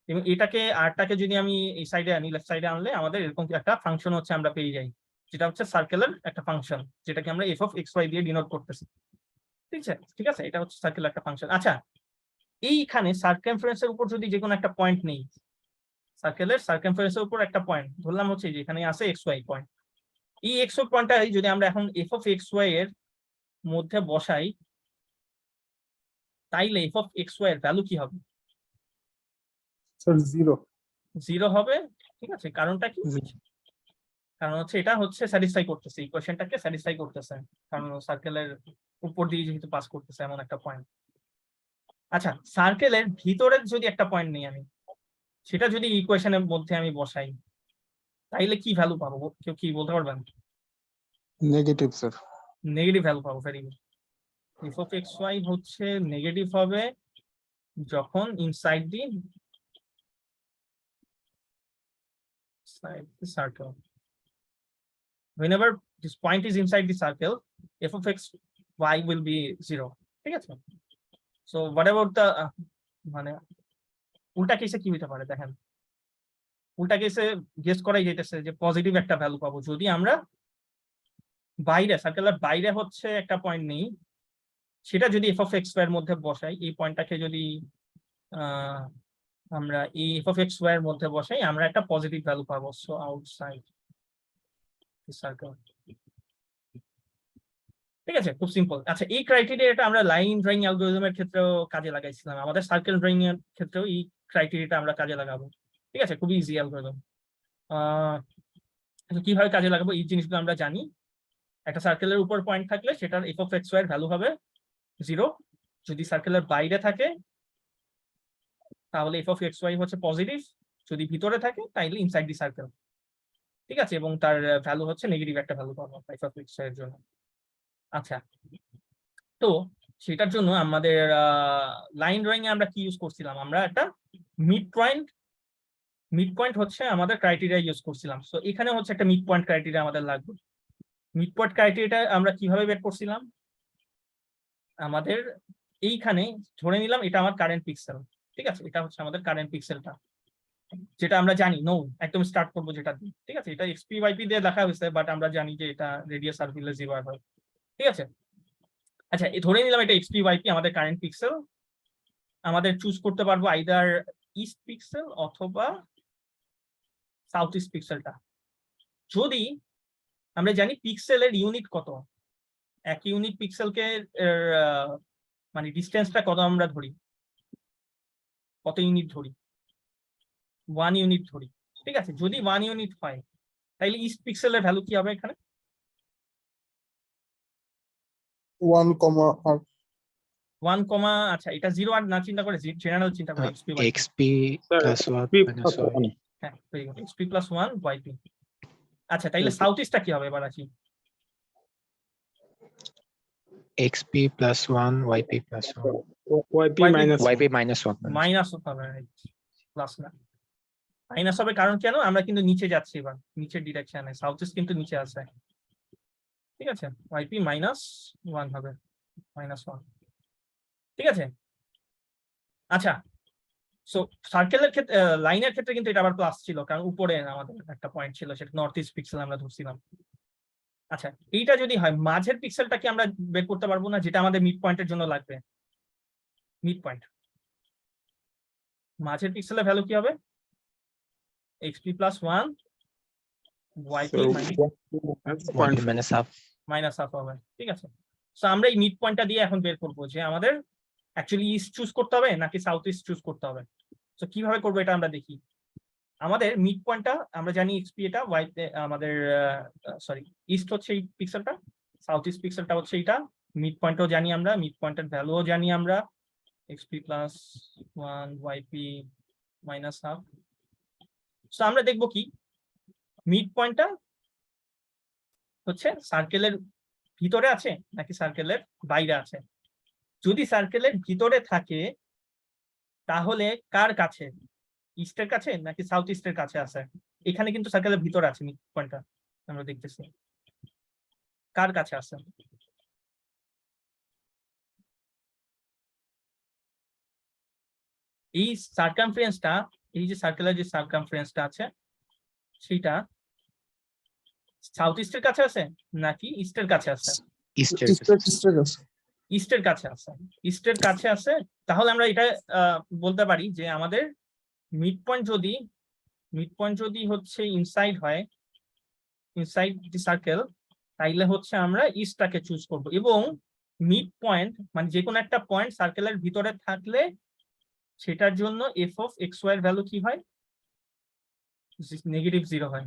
এবং এটাকে আরটাকে যদি আমি এই সাইডে আনি, লেফট সাইডে আনলে আমাদের এরকম একটা ফাংশন হচ্ছে আমরা পেয়ে যাই, যেটা হচ্ছে সার্কেলের একটা ফাংশন, যেটাকে আমরা এফ অফ এক্স ওয়াই দিয়ে ডিনোট করতেছি। ঠিক আছে, এটা হচ্ছে সার্কেলের একটা ফাংশন। আচ্ছা, এইখানে সার্কামফারেন্সের উপর যদি যে কোনো একটা পয়েন্ট নেই, সার্কেলের সার্কামফারেন্সের উপর একটা পয়েন্ট ধরলাম হচ্ছে যে এখানে আছে এক্স ওয়াই পয়েন্ট, এই এক্স ওয়াই পয়েন্টটা যদি আমরা এখন এফ অফ এক্স ওয়াই এর মধ্যে বসাই, তাইলে এফ অফ এক্স ওয়াই এর ভ্যালু কি হবে? স্যার 0। 0 হবে। ঠিক আছে, কারণটা কি? কারণ হচ্ছে এটা হচ্ছে স্যাটিসফাই করতেছে, ইকুয়েশনটাকে স্যাটিসফাই করতেছে, কারণ সার্কেলের উপর দিয়ে যেহেতু পাস করতেছে এমন একটা পয়েন্ট। আচ্ছা, সার্কেলের ভিতরের যদি একটা পয়েন্ট নেই আমি, সেটা যদি ইকুয়েশনের মধ্যে আমি বসাই, তাইলে কি ভ্যালু পাবো? কেউ কি বলতে পারবেন? Negative sir. নেগেটিভ ভ্যালু পাবো। Very good. F of x y হচ্ছে নেগেটিভ হবে যখন inside the circle, whenever this point is inside the circle, f of x y will be 0. ঠিক আছে, so what about the মানে উল্টা কেসে কি হতে পারে দেখেন, উল্টা কেসে গেস করাই যাইতেছে যে পজিটিভ একটা ভ্যালু পাবো যদি আমরা বাইরে, সার্কেলের বাইরে হচ্ছে একটা পয়েন্ট নেই, সেটা যদি এফ অফ এক্স ওয়াই এর মধ্যে বসাই, এই পয়েন্টটাকে যদি আমরা এই এফ অফ এক্স ওয়াই এর মধ্যে বসাই, আমরা একটা পজিটিভ ভ্যালু পাবো। So outside the circle. ঠিক আছে, খুব সিম্পল। আচ্ছা, এই ক্রাইটেরিয়াটা আমরা লাইন ড্রয়িং অ্যালগরিদমের ক্ষেত্রেও কাজে লাগাইছিলাম, আমাদের সার্কেল ড্রয়িং এর ক্ষেত্রেও এই ক্রাইটেরিয়াটা আমরা কাজে লাগাবো। ঠিক আছে, খুবই ইজি অ্যালগরিদম। কিভাবে কাজে লাগাবো এই জিনিসগুলো আমরা জানি। একটা সার্কেলের উপর পয়েন্ট থাকলে সেটার এফ অফ এক্স ওয়াই এর ভ্যালু হবে 0, যদি সার্কেলের বাইরে থাকে তাহলে এফ অফ এক্স ওয়াই হচ্ছে পজিটিভ, যদি ভিতরে থাকে তাইলে ইনসাইড দি সার্কেল। ঠিক আছে, এবং তার ভ্যালু হচ্ছে নেগেটিভ একটা ভ্যালু পাবো এফ অফ এক্স ওয়াই এর জন্য। আচ্ছা, তো সেটার জন্য আমাদের লাইন ড্রয়িং এ আমরা কি ইউজ করছিলাম, আমরা একটা মিড পয়েন্ট হচ্ছে আমাদের ক্রাইটেরিয়া ইউজ করছিলাম। সো এখানে হচ্ছে একটা মিড পয়েন্ট ক্রাইটেরিয়া আমাদের লাগবে। মিড পয়েন্ট ক্রাইটেরিয়াটা আমরা কিভাবে বের করছিলাম, আমাদের এইখানে ধরে নিলাম এটা আমার কারেন্ট পিক্সেল। ঠিক আছে, এটা হচ্ছে আমাদের কারেন্ট পিক্সেলটা, যেটা আমরা জানি নো একদম স্টার্ট করবো যেটা দিয়ে। ঠিক আছে, এটা এক্সপি ওয়াইপি দিয়ে লেখা হয়েছে, বাট আমরা জানি যে এটা রেডিয়াস সার্কেলে 0 হয়। ঠিক আছে, আচ্ছা ধরে নিলাম এটা এক্সপি ওয়াইপি আমাদের কারেন্ট পিক্সেল। আমাদের চুজ করতে পারবো আইদার ইস্ট পিক্সেল অথবা সাউথ ইস্ট পিক্সেলটা। যদি আমরা জানি পিক্সেলের ইউনিট কত, এক ইউনিট পিক্সেলকে মানে ডিস্টেন্সটা কত আমরা ধরি, কত ইউনিট ধরি, 1 ইউনিট ধরি। ঠিক আছে, যদি 1 ইউনিট হয় তাহলে ইস্ট পিক্সেলের ভ্যালু কি হবে এখানে? 1, আর 1, আচ্ছা এটা 0 আর না চিন্তা করে জেনারেল চিন্তা করে XP YP. XP plus 1 minus y। হ্যাঁ, very good, XP plus 1 YP. আচ্ছা, তাইলে সাউথ ইস্টটা কি হবে এবার আসি? xp plus 1 yp plus 1 YP minus yp minus 1 minus হবে, প্লাস না, মাইনাস হবে। কারণ কেন? আমরা কিন্তু নিচে যাচ্ছি, এবার নিচের ডিরেকশনে, সাউথ ইস্ট কিন্তু নিচে আছে। ঠিক আছে, ওয়াইপি মাইনাস 1 হবে, -1। ঠিক আছে, আচ্ছা, সো সার্কেলের ক্ষেত্রে, লাইনের ক্ষেত্রে কিন্তু এটা আবার প্লাস ছিল, কারণ উপরে আমাদের একটা পয়েন্ট ছিল, সেটা নর্থ ইস্ট পিক্সেল আমরা ধরছিলাম। আচ্ছা, এইটা যদি হয় মাঝের পিক্সেলটা কি আমরা বের করতে পারবো না, যেটা আমাদের মিড পয়েন্টের জন্য লাগবে? মিড পয়েন্ট, মাঝের পিক্সেলের ভ্যালু কি হবে? XP plus 1 YP minus half minus half হবে। ঠিক আছে, সো আমরা এই মিড পয়েন্টটা দিয়ে এখন বের করবো যে আমাদের অ্যাকচুয়ালি ইস্ট চুজ করতে হবে নাকি সাউথ ইস্ট চুজ করতে হবে। তো কিভাবে করবো এটা আমরা দেখি। আমাদের মিড পয়েন্টটা আমরা জানি এক্সপি, এটা ওয়াই আমাদের সরি ইস্ট হচ্ছে এই পিক্সেলটা, সাউথ ইস্ট পিক্সেলটা হচ্ছে এইটা। মিড পয়েন্টও জানি আমরা, মিড পয়েন্টের ভ্যালুও জানি আমরা, XP plus 1 y p minus half. So আমরা দেখবো কি মিড পয়েন্টটা হচ্ছে সার্কেলের ভিতরে আছে নাকি সার্কেলের বাইরে আছে। যদি সার্কেলের ভিতরে থাকে তাহলে কার কাছে, ইস্টের কাছে নাকি সাউথ ইস্টের কাছে আছে? এখানে কিন্তু সার্কেলের ভিতরে আছে মিড পয়েন্টটা, আমরা দেখতেছি কার কাছে আছে। এই সার্কামফারেন্সটা, এই যে সার্কেলের যে সার্কামফারেন্সটা আছে সেটা সাউথ ইস্টের কাছে আছে নাকি ইস্টের কাছে আছে? Easter. ইস্টের আছে। ইস্টের কাছে আছে। ইস্টের কাছে আছে, তাহলে আমরা এটা বলতে পারি যে আমাদের মিড পয়েন্ট যদি হচ্ছে ইনসাইড হয়, ইনসাইড দি সার্কেল, তাইলে হচ্ছে আমরা ইস্টটাকে চুজ করব। এবং মিড পয়েন্ট মানে যে কোনো একটা পয়েন্ট সার্কেলের ভিতরে থাকলে সেটার জন্য এফ অফ এক্স ওয়াই এর ভ্যালু কি হয়? নেগেটিভ 0 হয়,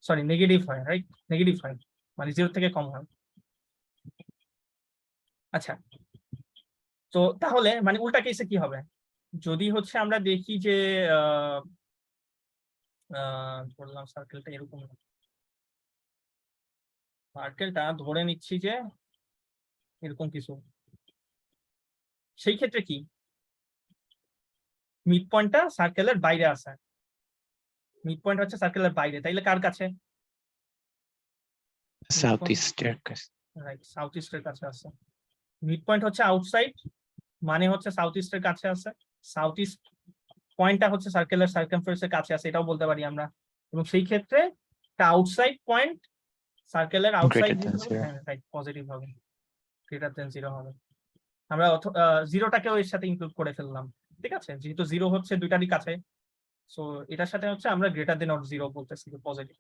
সরি নেগেটিভ হয়, রাইট? নেগেটিভ হয় মানে 0 থেকে কম হয়। আচ্ছা, তো তাহলে মানে উল্টা কেসে কি হবে? যদি হচ্ছে আমরা দেখি যে ধরলাম সার্কেলটা এরকম, সার্কেলটা ধরে নিচ্ছি যে এরকম কিছু, সেই ক্ষেত্রে কি মিড পয়েন্টটা সার্কেলের বাইরে আছে, মিড পয়েন্ট হচ্ছে সার্কেলের বাইরে, তাইলে কার কাছে? Southeaster. রাইট, সাউথ ইস্টের কাছে আছে। মিড পয়েন্ট হচ্ছে আউটসাইড, মানে হচ্ছে সাউথ ইস্টের কাছে আছে। সাউথ ইস্ট পয়েন্টটা হচ্ছে সার্কেলের সার্কামফারেন্সের কাছে আছে, এটাও বলতে পারি আমরা। এবং সেই ক্ষেত্রে একটা আউটসাইড পয়েন্ট সার্কেলের outside Greater than 0. Right, positive হবে, গ্রেটার দেন 0 হবে। আমরা জিরোটাকেও এর সাথে ইনক্লুড করে ফেললাম, ঠিক আছে? যেহেতু 0 হচ্ছে দুইটারই কাছে, সো এটার সাথে হচ্ছে আমরা গ্রেটার দেন অর 0 বলতেছি, পজিটিভ।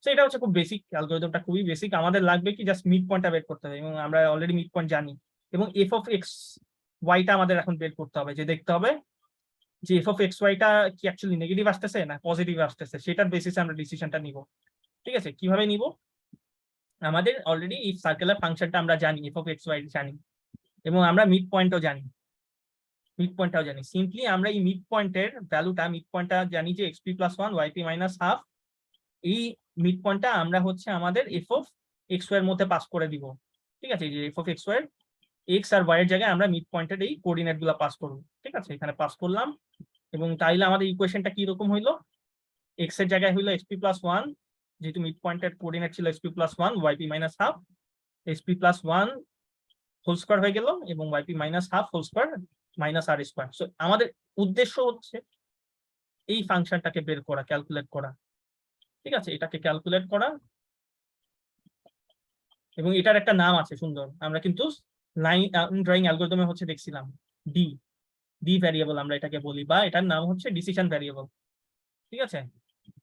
তো এটা হচ্ছে খুব বেসিক, অ্যালগরিদমটা খুবই বেসিক। আমাদের লাগবে কি জাস্ট মিড পয়েন্টটা বের করতে হবে, এবং আমরা অলরেডি মিড পয়েন্ট জানি। এবং এফ অফ এক্স ওয়াইটা আমাদের এখন বের করতে হবে, যে দেখতে হবে যে এফ অফ এক্স ওয়াইটা কি অ্যাকচুয়ালি নেগেটিভ আসতেছে না পজিটিভ আসতেছে, সেটার বেসিসে আমরা ডিসিশনটা নিব। ঠিক আছে, কিভাবে নিব? আমাদের অলরেডি এই সার্কেলার ফাংশনটা আমরা জানি, এফ অফ এক্স ওয়াই জানি, এবং আমরা মিড পয়েন্টও জানি, সিম্পলি আমরা এই মিড পয়েন্টটা জানি যে x p plus 1 y p minus half. এই মিড পয়েন্টটা আমরা হচ্ছে আমাদের এফ অফ এক্স ওয়াই এর মধ্যে পাস করে দিব। ঠিক আছে, যে f of x y x আর ওয়াই এর জায়গায় আমরা মিড পয়েন্টের এই কোঅর্ডিনেট গুলো পাস করব। ঠিক আছে, এখানে পাস করলাম, এবং তাইলে আমাদের ইকুয়েশনটা কি রকম হইলো? এক্স এর জায়গায় হইলো এক্স পি প্লাস 1, যেহেতু মিড পয়েন্টের কোঅর্ডিনেট ছিল x p plus 1 y p minus half, x p plus 1 whole square হয়ে গেল, এবং y p minus half whole square minus r square. So আমাদের উদ্দেশ্য হচ্ছে এই ফাংশনটাকে বের করা, ক্যালকুলেট করা। ঠিক আছে, এটাকে ক্যালকুলেট করা, এবং এটার একটা নাম আছে সুন্দর, আমরা কিন্তু লাইন ড্রয়িং অ্যালগরিদমে হচ্ছে দেখছিলাম, ডি ভ্যারিয়েবল আমরা এটাকে বলি, বা এটার নাম হচ্ছে ডিসিশন ভ্যারিয়েবল। ঠিক আছে,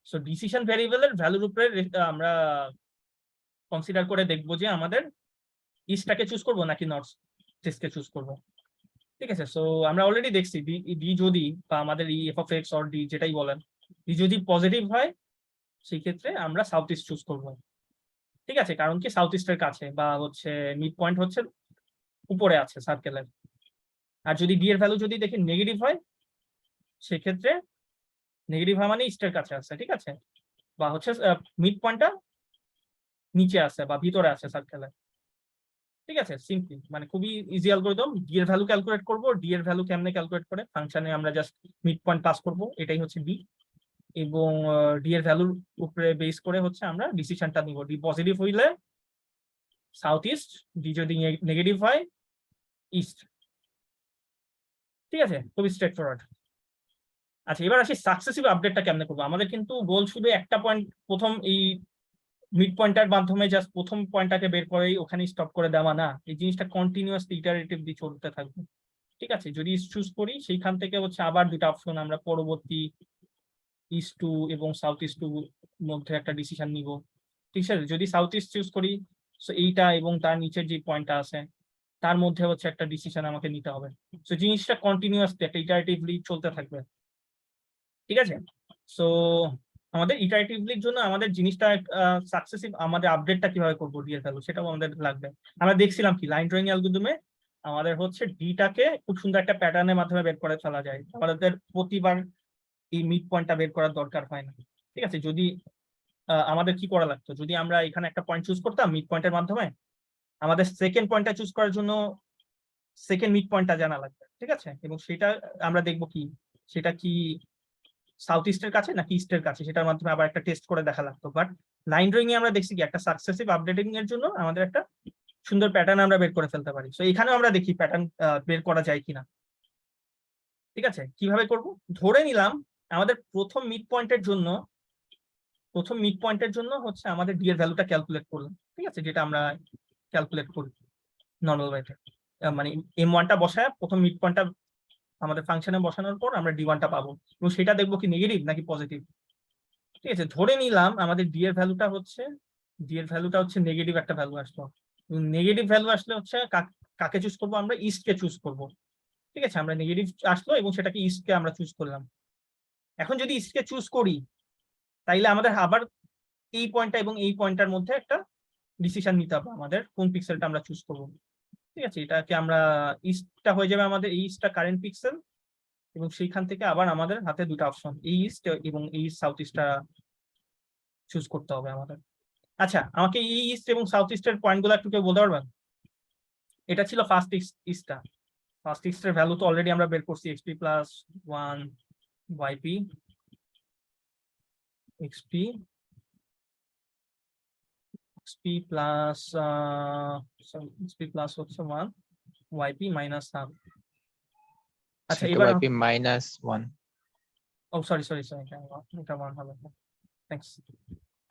সো ডিসিশন ভ্যারিয়েবলের ভ্যালুর উপরে আমরা কনসিডার করে দেখবো যে আমাদের ইস্টটাকে চুজ করবো নাকি নর্থ ইস্টকে চুজ করবো। ঠিক আছে, সো আমরা অলরেডি দেখছি ডি যদি, বা আমাদের E F of x or D যেটাই বলেন, ডি যদি পজিটিভ হয় সেই ক্ষেত্রে আমরা সাউথ ইস্ট চুজ করবো। ঠিক আছে, কারণ কি সাউথ ইস্টের কাছে, বা হচ্ছে মিড পয়েন্ট হচ্ছে উপরে আছে সার্কেলের। আর যদি ডি এর ভ্যালু যদি দেখি নেগেটিভ হয়, সেক্ষেত্রে নেগেটিভ হয় মানে ইস্টের কাছে আছে। ঠিক আছে, বা হচ্ছে মিড পয়েন্টটা নিচে আছে বা ভিতরে আছে সার্কেলের। ঠিক আছে, সিম্পলি মানে খুবই ইজি অ্যালগরিদম। ডি এর ভ্যালু ক্যালকুলেট করব, ডি এর ভ্যালু কেমনে ক্যালকুলেট করে ফাংশনে আমরা জাস্ট মিড পয়েন্ট পাস করব, এটাই হচ্ছে ডি। এবং ডি এর ভ্যালুর উপরে বেস করে হচ্ছে আমরা ডিসিশনটা নিব। ডি পজিটিভ হইলে সাউথ ইস্ট, ডি যদি নেগেটিভ হয় ইস্ট। ঠিক আছে, খুবই স্ট্রেট ফরওয়ার্ড। আচ্ছা, এবার আসি সাকসেসিভ আপডেটটা কেমনে করবো। আমাদের কিন্তু গোল শুধু একটা পয়েন্ট, প্রথম এই মিড পয়েন্টার মাধ্যমে জাস্ট প্রথম পয়েন্টটাকে বের করেই ওখানে স্টপ করে দেওয়া না, এই জিনিসটা কন্টিনিউয়াসলি ইটারেটিভলি চলতে থাকবে। ঠিক আছে, যদি চুজ করি সেইখান থেকে হচ্ছে আবার দুটো অপশন আমরা পরবর্তী ইস্ট টু এবং সাউথ ইস্ট টু মধ্যে একটা ডিসিশন নিব। ঠিক আছে, যদি সাউথ ইস্ট চুজ করি, সো এইটা এবং তার নিচের যে পয়েন্টটা আছে তার মধ্যে হচ্ছে একটা ডিসিশন আমাকে নিতে হবে। সো জিনিসটা কন্টিনিউয়াসলি একটা ইটারেটিভলি চলতে থাকবে। ঠিক আছে, সো আমাদের ইটারেটিভলির জন্য আমাদের জিনিসটা সাকসেসিভ, আমাদের আপডেটটা কিভাবে করবো ডি এর ভ্যালু, সেটাও আমাদের লাগবে। আমরা দেখছিলাম কি লাইন ড্রয়িং অ্যালগরিদমে আমাদের হচ্ছে ডিটাকে খুব সুন্দর একটা প্যাটার্নের মাধ্যমে বের করে ফেলা যায়, আমাদের প্রতিবার এই মিড পয়েন্টটা বের করার দরকার হয় না। ঠিক আছে, যদি আমাদের কি করা লাগতো, যদি আমরা এখানে একটা পয়েন্ট চুজ করতাম মিড পয়েন্টের মাধ্যমে, আমাদের সেকেন্ড পয়েন্টটা চুজ করার জন্য সেকেন্ড মিড পয়েন্টটা জানা লাগবে। ঠিক আছে, এবং সেটা আমরা দেখবো কি সেটা কি সাউথ ইস্টের কাছে নাকি ইস্টের কাছে, সেটার মাধ্যমে আবার একটা টেস্ট করে দেখা লাগতো। বাট লাইন ড্রয়িং এ আমরা দেখছি কি একটা সাকসেসিভ আপডেটিং এর জন্য আমাদের একটা সুন্দর প্যাটার্ন আমরা বের করে ফেলতে পারি। সো এখানেও আমরা দেখি প্যাটার্ন বের করা যায় কিনা। ঠিক আছে, কিভাবে করব? ধরে নিলাম আমাদের প্রথম মিড পয়েন্টের জন্য হচ্ছে আমাদের ডি এর ভ্যালুটা ক্যালকুলেট করলাম, ঠিক আছে, যেটা আমরা ক্যালকুলেট করি নর্মাল ওয়েতে, মানে m1টা বসায় প্রথম মিড পয়েন্টটা আমাদের ফাংশনে বসানোর পর আমরা d1টা পাবো, এবং সেটা দেখবো কি নেগেটিভ নাকি পজিটিভ। ঠিক আছে, ধরে নিলাম আমাদের ডি এর ভ্যালুটা হচ্ছে নেগেটিভ একটা ভ্যালু আসলো। নেগেটিভ ভ্যালু আসলে হচ্ছে কাকে চুজ করবো? আমরা ইস্টকে চুজ করবো। ঠিক আছে, আমরা নেগেটিভ আসলো এবং সেটাকে ইস্টকে আমরা চুজ করলাম। এখন যদি ইস্টকে চুজ করি তাইলে আমাদের আবার এই পয়েন্টটা এবং এই পয়েন্টটার মধ্যে একটা ডিসিশন নিতে হবে আমাদের, কোন পিক্সেলটা আমরা চুজ করবো। ঠিক আছে, এটাকে আমরা ইস্টটা হয়ে যাবে আমাদের, এই ইস্টটা কারেন্ট পিক্সেল, এবং সেইখান থেকে আবার আমাদের হাতে দুটো অপশন, এই ইস্ট এবং এই সাউথ ইস্টটা চুজ করতে হবে আমাদের। আচ্ছা, আমাকে এই ইস্ট এবং সাউথ ইস্টের পয়েন্টগুলো একটু কেউ বলতে পারবেন? এটা ছিল ফার্স্ট ইস্টটা। ফার্স্ট ইস্টের ভ্যালু তো অলরেডি আমরা বের করছি, xp plus 1 yp, xp plus হচ্ছে 1 yp মাইনাস হাফ। আচ্ছা, So এবার yp minus 1. ও সরি, এটা 1 হবে। থ্যাঙ্কস।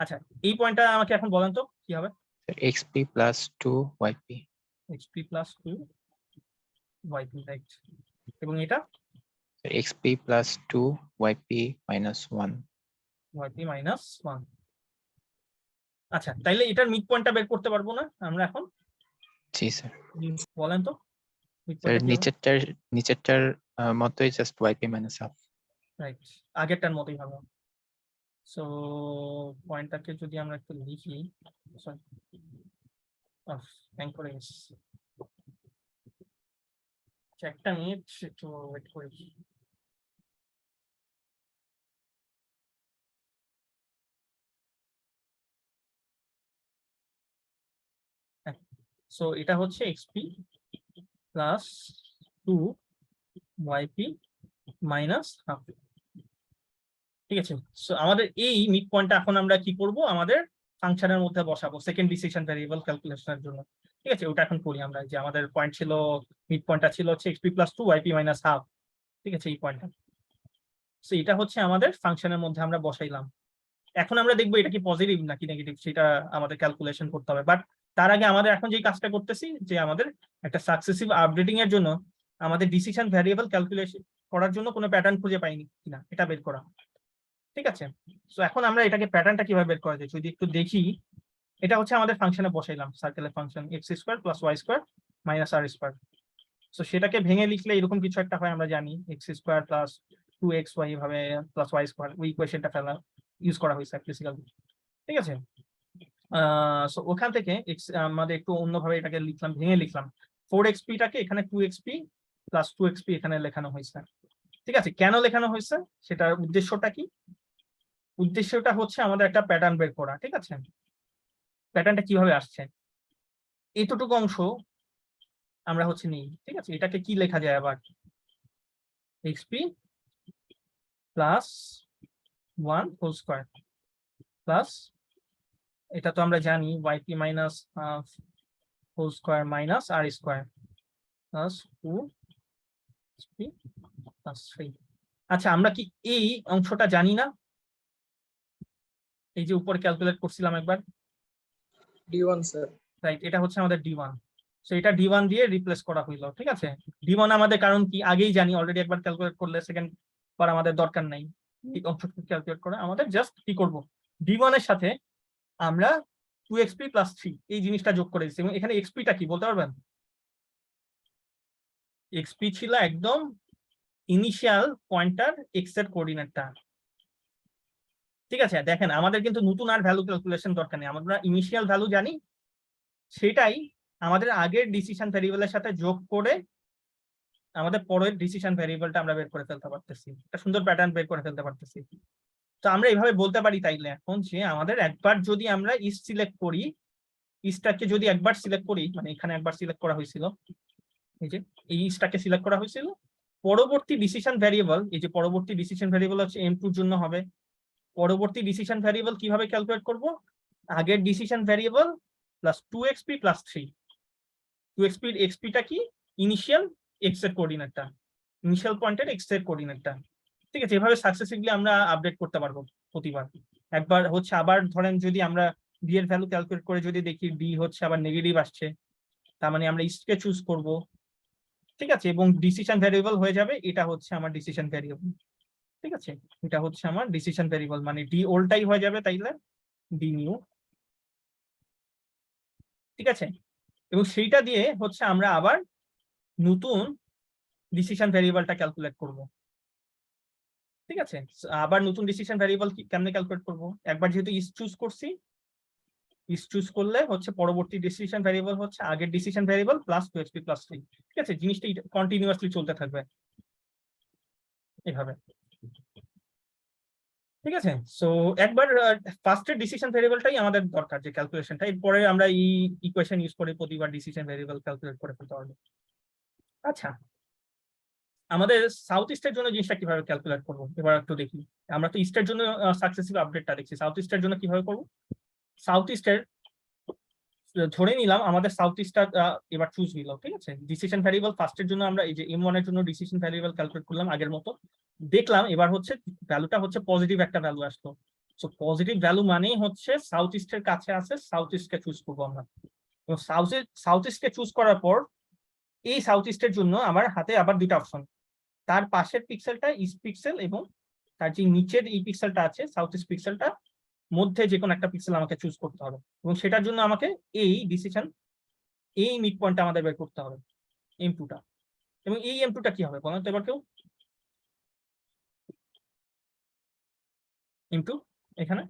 আচ্ছা, এই পয়েন্টটা আমাকে এখন বলেন তো কি হবে? So xp plus 2 yp. xp plus 2 yp, right. এবং এটা So xp plus 2 yp minus 1. yp minus 1। আচ্ছা, তাইলে এটার মিড পয়েন্টটা বের করতে পারবো না আমরা এখন? জি স্যার। বলেন তো মিড স্যার পয়েন্টটা নিচেরটার মতোই just yp minus half. Right, আগেরটার মতোই হবে। সো পয়েন্টটাকে যদি আমরা একটু লিখি, সরি থ্যাংক করে একটা মিনিট একটু ওয়েট করি। সো এটা হচ্ছে xp plus 2 yp minus half. ঠিক আছে, সো আমাদের এই মিড পয়েন্টটা এখন আমরা কি করব? আমাদের ফাংশনের মধ্যে বসাবো সেকেন্ড ডিসিশন ভ্যারিয়েবল ক্যালকুলেশনের জন্য। ঠিক আছে, ওটা এখন করি আমরা। যে আমাদের পয়েন্ট ছিল, মিড পয়েন্টটা ছিল হচ্ছে xp plus 2 yp minus half. ঠিক আছে, এই পয়েন্টটা, সো এটা হচ্ছে আমাদের ফাংশনের মধ্যে আমরা বসাইলাম। এখন আমরা দেখবো এটা কি পজিটিভ নাকি নেগেটিভ, সেটা আমাদের ক্যালকুলেশন করতে হবে। বাট তার আগে আমাদের এখন যে কাজটা করতেছি, যে আমাদের একটা সাকসেসিভ আপডেটিং এর জন্য আমাদের ডিসিশন ভ্যারিয়েবল ক্যালকুলেশন করার জন্য কোনো প্যাটার্ন খুঁজে পাইনি কিনা এটা বের করা। ঠিক আছে, সো এখন আমরা এটাকে প্যাটার্নটা কিভাবে বের করা যায় যদি একটু দেখি। এটা হচ্ছে আমাদের ফাংশনে বসাইলাম, সার্কেলের function x square plus y square minus r square. So সেটাকে ভেঙে লিখলে এরকম কিছু একটা হয়, আমরা জানি x স্কয়ার প্লাস 2xy এভাবে প্লাস y স্কয়ার, ওই ইকুয়েশনটা ফেলা ইউজ করা হয়েছে ফিজিক্যালি। ঠিক আছে, সো ওখান থেকে আমাদের একটু অন্যভাবে এটাকে লিখলাম, ভেঙে লিখলাম। 4xp টাকে এখানে 2xp প্লাস 2xp এখানে লেখানো হয়েছে। ঠিক আছে, কেন লেখানো হয়েছে সেটার উদ্দেশ্যটা কি? উদ্দেশ্যটা হচ্ছে আমাদের একটা প্যাটার্ন বের করা। ঠিক আছে, প্যাটার্নটা কিভাবে আসছে, এতটুকু অংশ আমরা হচ্ছে নিই। ঠিক আছে, এটাকে কি লেখা যায় আবার? xp plus 1 whole square plus, এটা তো আমরা জানি yp minus half whole square minus r square plus 2xp plus 3। আচ্ছা, আমরা কি এই অংশটা জানি না? এই যে উপরে ক্যালকুলেট করছিলাম একবার, D1 স্যার। রাইট, এটা হচ্ছে আমাদের d1। সো এটা d1 দিয়ে রিপ্লেস করা হইলো। ঠিক আছে, d1 আমাদের কারণ কি আগেই জানি, অলরেডি একবার ক্যালকুলেট করলে সেকেন্ড বার আমাদের দরকার নাই এই অংশটুকু ক্যালকুলেট করা। আমাদের জাস্ট কি করব, d1 এর সাথে আমরা 2xp প্লাস 3 এই জিনিসটা যোগ করে দিচ্ছি। এবং এখানে xp টা কি বলতে পারবেন? xp ছিল একদম ইনিশিয়াল পয়েন্টার x এর কোঅর্ডিনেটটা। ঠিক আছে, দেখেন আমাদের কিন্তু নতুন আর ভ্যালু ক্যালকুলেশন দরকার নেই, আমরা ইনিশিয়াল ভ্যালু জানি, সেটাই আমাদের আগের ডিসিশন ভ্যারিয়েবলের সাথে যোগ করে আমাদের পরের ডিসিশন ভ্যারিয়েবলটা আমরা বের করে ফেলতে পারতেছি, একটা সুন্দর প্যাটার্ন বের করে ফেলতে পারতেছি। তো আমরা এইভাবে বলতে পারি তাইলে এখন, যে আমাদের একবার যদি আমরা ইস্ট সিলেক্ট করি, ইস্টটাকে যদি একবার সিলেক্ট করি, মানে এখানে একবার সিলেক্ট করা হয়েছিল, এই যে এই ইস্টটাকে সিলেক্ট করা হয়েছিল, পরবর্তী ডিসিশন ভ্যারিয়েবল, এই যে পরবর্তী ডিসিশন ভ্যারিয়েবল হচ্ছে m2 এর জন্য হবে। পরবর্তী ডিসিশন ভ্যারিয়েবল কিভাবে ক্যালকুলেট করব? আগের decision variable plus 2xp plus 3। 2xp xp টা কি? ইনিশিয়াল x এর কোঅর্ডিনেটটা। ইনিশিয়াল পয়েন্টের এক্স এর কোঅর্ডিনেটটা। ঠিক আছে, এভাবে সাকসেসিভলি আমরা আপডেট করতে পারবো প্রতিবার। একবার হচ্ছে আবার ধরেন যদি আমরা ডি এর ভ্যালু ক্যালকুলেট করে যদি দেখি ডি হচ্ছে আবার নেগেটিভ আসছে, তার মানে আমরা ইস্টকে চুজ করব। ঠিক আছে, এবং ডিসিশন ভ্যারিয়েবল হয়ে যাবে, এটা হচ্ছে আমার ডিসিশন ভ্যারিয়েবল। ঠিক আছে, এটা হচ্ছে আমার ডিসিশন ভ্যারিয়েবল, মানে ডি ওল্ডটাই হয়ে যাবে তাইলে ডি নিউ। ঠিক আছে, এবং সেইটা দিয়ে হচ্ছে আমরা আবার নতুন ডিসিশন ভ্যারিয়েবলটা ক্যালকুলেট করব। ঠিক আছে, আবার নতুন ডিসিশন ভ্যারিয়েবল কেমনে ক্যালকুলেট করব? একবার যেহেতু ইস চুজ করছি, ইস চুজ করলে হচ্ছে পরবর্তী ডিসিশন ভ্যারিয়েবল হচ্ছে আগের decision variable plus 2xp plus 3। ঠিক আছে, জিনিসটা কন্টিনিউয়াসলি চলতে থাকবে এভাবে। ঠিক আছে, সো একবার ফার্স্টের ডিসিশন ভ্যারিয়েবলটাই আমাদের দরকার, যে ক্যালকুলেশনটা, এরপরে আমরা এই ইকুয়েশন ইউজ করে প্রতিবার ডিসিশন ভ্যারিয়েবল ক্যালকুলেট করে ফেলতে পারবো। আচ্ছা, আমাদের সাউথ ইস্টের জন্য জিনিসটা কিভাবে ক্যালকুলেট করবো এবার একটু দেখি। আমরা তো ইস্টের জন্য সাকসেসিভ আপডেটটা দেখছি, সাউথ ইস্টের জন্য কিভাবে করবো? সাউথ ইস্টের ধরে নিলাম আমাদের সাউথ ইস্টটা এবার চুজ নিল। ঠিক আছে, ডিসিশন ভ্যারিয়েবল ফার্স্টের জন্য আমরা এই যে M1 এর জন্য ডিসিশন ভ্যারিয়েবল ক্যালকুলেট করলাম আগের মতো, দেখলাম এবার হচ্ছে ভ্যালুটা হচ্ছে পজিটিভ একটা ভ্যালু আসলো। সো পজিটিভ ভ্যালু মানেই হচ্ছে সাউথ ইস্টের কাছে আছে, সাউথ ইস্টকে চুজ করবো আমরা। এবং সাউথ ইস্টকে চুজ করার পর এই সাউথ ইস্টের জন্য আমার হাতে আবার দুইটা অপশন, তার পাশের পিক্সেলটা ইস্ট পিক্সেল এবং তার যে নিচের এই পিক্সেলটা আছে সাউথ ইস্ট পিক্সেলটা, মধ্যে যে কোনো একটা পিক্সেল আমাকে চুজ করতে হবে। এবং সেটার জন্য আমাকে এই ডিসিশন, এই মিড পয়েন্টটা আমাদের বের করতে হবে, M2টা। এবং এই M2টা কি হবে বলেন তো এবার কেউ? M2 এখানে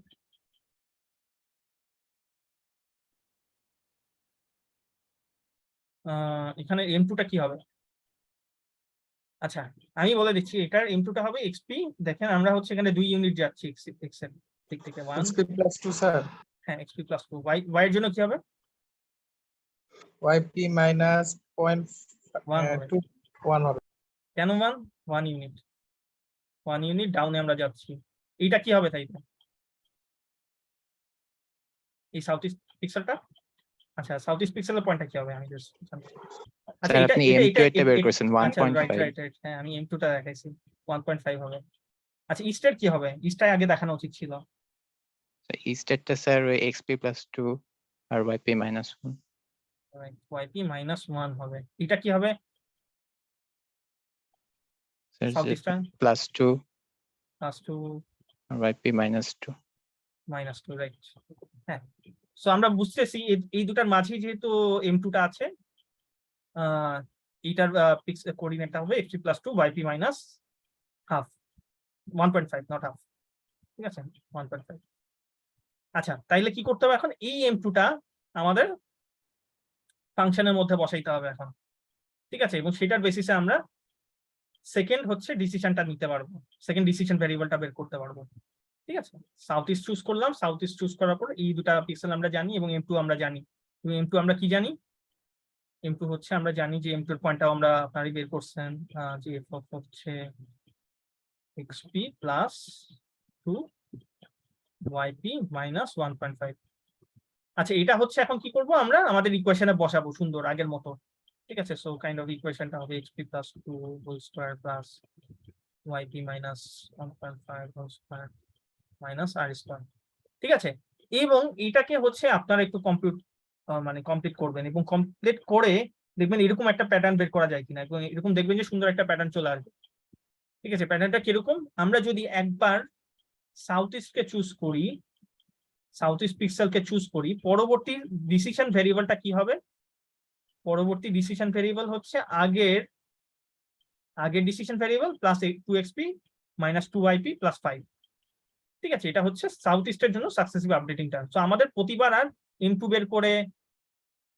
এখানে M2টা কি হবে? আচ্ছা, আমি বলে দিচ্ছি, এটার M2টা হবে XP। দেখেন আমরা হচ্ছে এখানে 2 ইউনিট যাচ্ছি x এর দিক থেকে 1। XP plus 2 sir. হ্যাঁ, XP প্লাস 2। y এর জন্য কি হবে? YP minus 1 হবে। 0.2 1 হবে। কেন 1 ইউনিট? 1 ইউনিট ডাউনে আমরা যাচ্ছি। এইটা কি হবে তাই? এই সাউথ ইস্ট পিক্সেলটা, আচ্ছা সাউথ ইস্ট পিক্সেলের পয়েন্টটা কি হবে আমি জাস্ট আচ্ছা স্যার এটা আপনি এটা M2 এটা এটা বের করেছেন আচ্ছা রাইট 1.5 রাইট রাইট, হ্যাঁ আমি M2টা দেখাইছি 1.5 হবে। আচ্ছা ইস্টের কি হবে? ইস্টটাই আগে দেখানো উচিত ছিল। ইস্টেরটা স্যার ওই XP plus 2 আর YP minus 1 রাইট, YP -1 হবে। এটা কি হবে স্যার সাউথ ইস্টার্ন? plus 2 +2 আর YP minus 2 -2 রাইট। হ্যাঁ, সো আমরা বুঝতেছি এই দুটার মাঝে যেহেতু M2টা আছে, এইটার পিক্সেল কোঅর্ডিনেটটা হবে XP + 2 YP -1/2, 1.5 নট হাফ। ঠিক আছে, 1.5। আচ্ছা, তাইলে কি করতে হবে এখন? এই M2টা আমাদের ফাংশনের মধ্যে বসাইতে হবে এখন। ঠিক আছে, এবং সেটার বেসিসে আমরা সেকেন্ড হচ্ছে ডিসিশনটা নিতে পারবো, সেকেন্ড ডিসিশন ভ্যারিয়েবলটা বের করতে পারবো। ঠিক আছে, সাউথ ইস্ট চুজ করলাম, সাউথ ইস্ট চুজ করার পর এই দুটা পিক্সেল আমরা জানি এবং M2 আমরা জানি। এবং M2 আমরা কি জানি? M2 হচ্ছে আমরা জানি যে M2 এর পয়েন্টটাও আমরা আপনারই বের করছেন, যে f হচ্ছে XP + 2 YP -1.5। আচ্ছা, এটা হচ্ছে এখন কি করব আমরা আমাদের ইকুয়েশনে বসাবো সুন্দর আগের মতো। ঠিক আছে, সো কাইন্ড অফ ইকুয়েশনটা হবে XP + 2 whole square plus YP -1.5 whole square minus R square. ঠিক আছে, এবং এটাকে হচ্ছে আপনারা একটু কমপ্লিট করবেন এবং কমপ্লিট করে দেখবেন এরকম একটা প্যাটার্ন বের করা যায় কিনা, এবং এরকম দেখবেন যে সুন্দর একটা প্যাটার্ন চলে আসবে। ঠিক আছে, প্যাটার্নটা কিরকম? আমরা যদি একবার সাউথ ইস্টকে চুজ করি, সাউথ ইস্ট পিক্সেলকে চুজ করি, পরবর্তী ডিসিশন ভ্যারিয়েবলটা কি হবে? পরবর্তী ডিসিশন ভ্যারিয়েবল হচ্ছে আগের decision variable plus 2xp - 2yp + 5। ঠিক আছে, এটা হচ্ছে সাউথ ইস্টের জন্য সাকসেসিভ আপডেটিং টার্ম। তো আমাদের প্রতিবার আর M2 বের করে,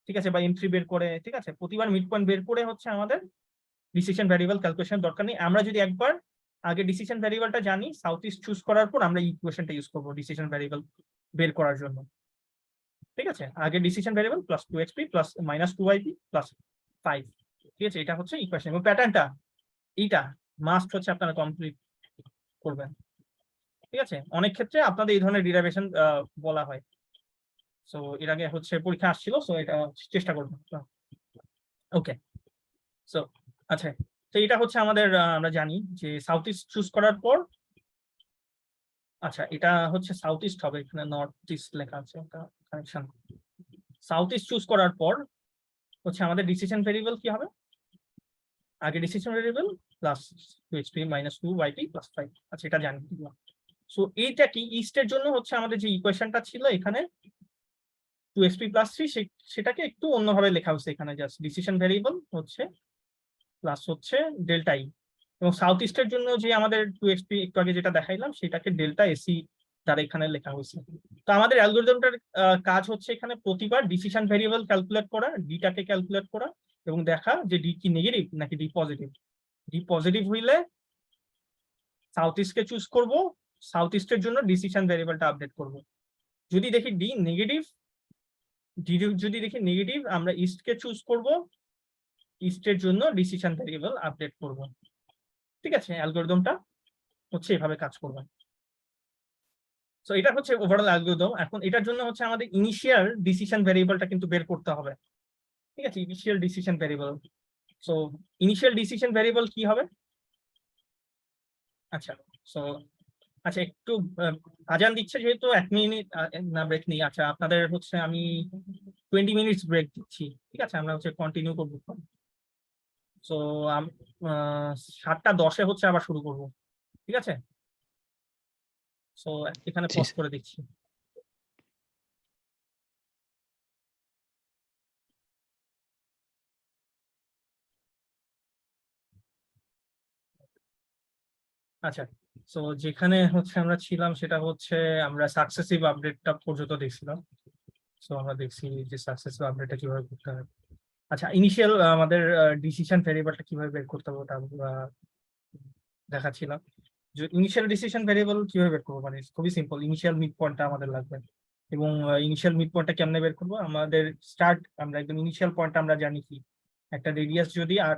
ঠিক আছে, বা M3 বের করে, ঠিক আছে, প্রতিবার মিড পয়েন্ট বের করে হচ্ছে আমাদের ডিসিশন ভ্যারিয়েবল ক্যালকুলেশন দরকার নেই। আমরা যদি একবার আগে ডিসিশন ভ্যারিয়েবলটা জানি, সাউথ ইস্ট চুজ করার পর আমরা ইকুয়েশনটা ইউজ করব ডিসিশন ভ্যারিয়েবল বের করার জন্য। ঠিক আছে, আগে decision variable plus 2xp plus -2yp plus 5। ঠিক আছে, এটা হচ্ছে ইকুয়েশন এবং প্যাটার্নটা এইটা মাস্ট হচ্ছে আপনারা কমপ্লিট করবেন। ঠিক আছে, অনেক ক্ষেত্রে আপনাদের এই ধরনের ডিরাইভেশন বলা হয়, সো এর আগে হচ্ছে পরীক্ষা আসছিল, সো এটা চেষ্টা করবেন। ওকে, সো আচ্ছা তো এটা হচ্ছে আমাদের আমরা জানি যে সাউথ ইস্ট চুজ করার পর, আচ্ছা এটা হচ্ছে সাউথ ইস্ট হবে, এখানে নর্থ ইস্ট লেখা আছে, একটা কানেকশন। সাউথ ইস্ট চুজ করার পর হচ্ছে আমাদের ডিসিশন ভেরিয়েবল কি হবে, আগে decision variable plus 2xp minus 2yp plus 5। আচ্ছা এটা জানি। সো এইটা কি ইস্টের জন্য হচ্ছে আমাদের যে ইকুয়েশনটা ছিল এখানে 2xp প্লাস 3, সেটাকে একটু অন্যভাবে লেখা হয়েছে এখানে, জাস্ট ডিসিশন ভেরিয়েবল হচ্ছে প্লাস হচ্ছে ডেল্টা ই। এবং সাউথ ইস্টের জন্য যে আমাদের 2xp একটু আগে যেটা দেখাইলাম সেটাকে ডেল্টা এসি দ্বারা এখানে লেখা হয়েছে। তো আমাদের অ্যালগরিদমটার কাজ হচ্ছে এখানে প্রতিবার ডিসিশন ভেরিয়েবল ক্যালকুলেট করা, ডিটাকে ক্যালকুলেট করা এবং দেখা যে ডি কি নেগেটিভ নাকি ডি পজিটিভ। ডি পজিটিভ হইলে সাউথ ইস্টকে চুজ করব, সাউথ ইস্টের জন্য ডিসিশন ভেরিয়েবলটা আপডেট করব। যদি দেখি ডি নেগেটিভ, যদি দেখি নেগেটিভ, আমরা ইস্টকে চুজ করব, ইস্টের জন্য ডিসিশন ভেরিয়েবল আপডেট করব। ঠিক আছে, অ্যালগরিদমটা হচ্ছে এভাবে কাজ করবে। সো এটা হচ্ছে ওভারঅল অ্যালগরিদম। এখন এটার জন্য হচ্ছে আমাদের ইনিশিয়াল ডিসিশন ভেরিয়েবলটা কিন্তু বের করতে হবে। ঠিক আছে, initial decision variable. So initial decision variable কি হবে? আচ্ছা সো আচ্ছা একটু আজান দিচ্ছে যেহেতু 1 মিনিট না ব্রেক নেই। আচ্ছা আপনাদের হচ্ছে আমি 20 মিনিটস ব্রেক দিচ্ছি। ঠিক আছে, আমরা হচ্ছে কন্টিনিউ করবো। সো 7:10 হচ্ছে আবার শুরু করব। ঠিক আছে, সো এখানে জি পজ স্যার। করে দিচ্ছি। আচ্ছা সো যেখানে হচ্ছে আমরা ছিলাম সেটা হচ্ছে আমরা সাকসেসিভ আপডেটটা পর্যন্ত দেখছিলাম। সো আমরা দেখছি যে সাকসেসিভ আপডেটটা কিভাবে করতে হবে। আচ্ছা ইনিশিয়াল আমাদের ডিসিশন ভেরিয়েবলটা কিভাবে বের করতে হবে ওটা আমরা দেখাচ্ছিলাম। যে ইনিশিয়াল ডিসিশন ভেরিয়েবল কিভাবে বের করবো, মানে খুবই সিম্পল। ইনিশিয়াল মিড পয়েন্টটা আমাদের লাগবে এবং ইনিশিয়াল মিড পয়েন্টটা কেমনে বের করবো, আমাদের স্টার্ট, আমরা একদম ইনিশিয়াল পয়েন্টটা আমরা জানি কি, একটা রেডিয়াস যদি আর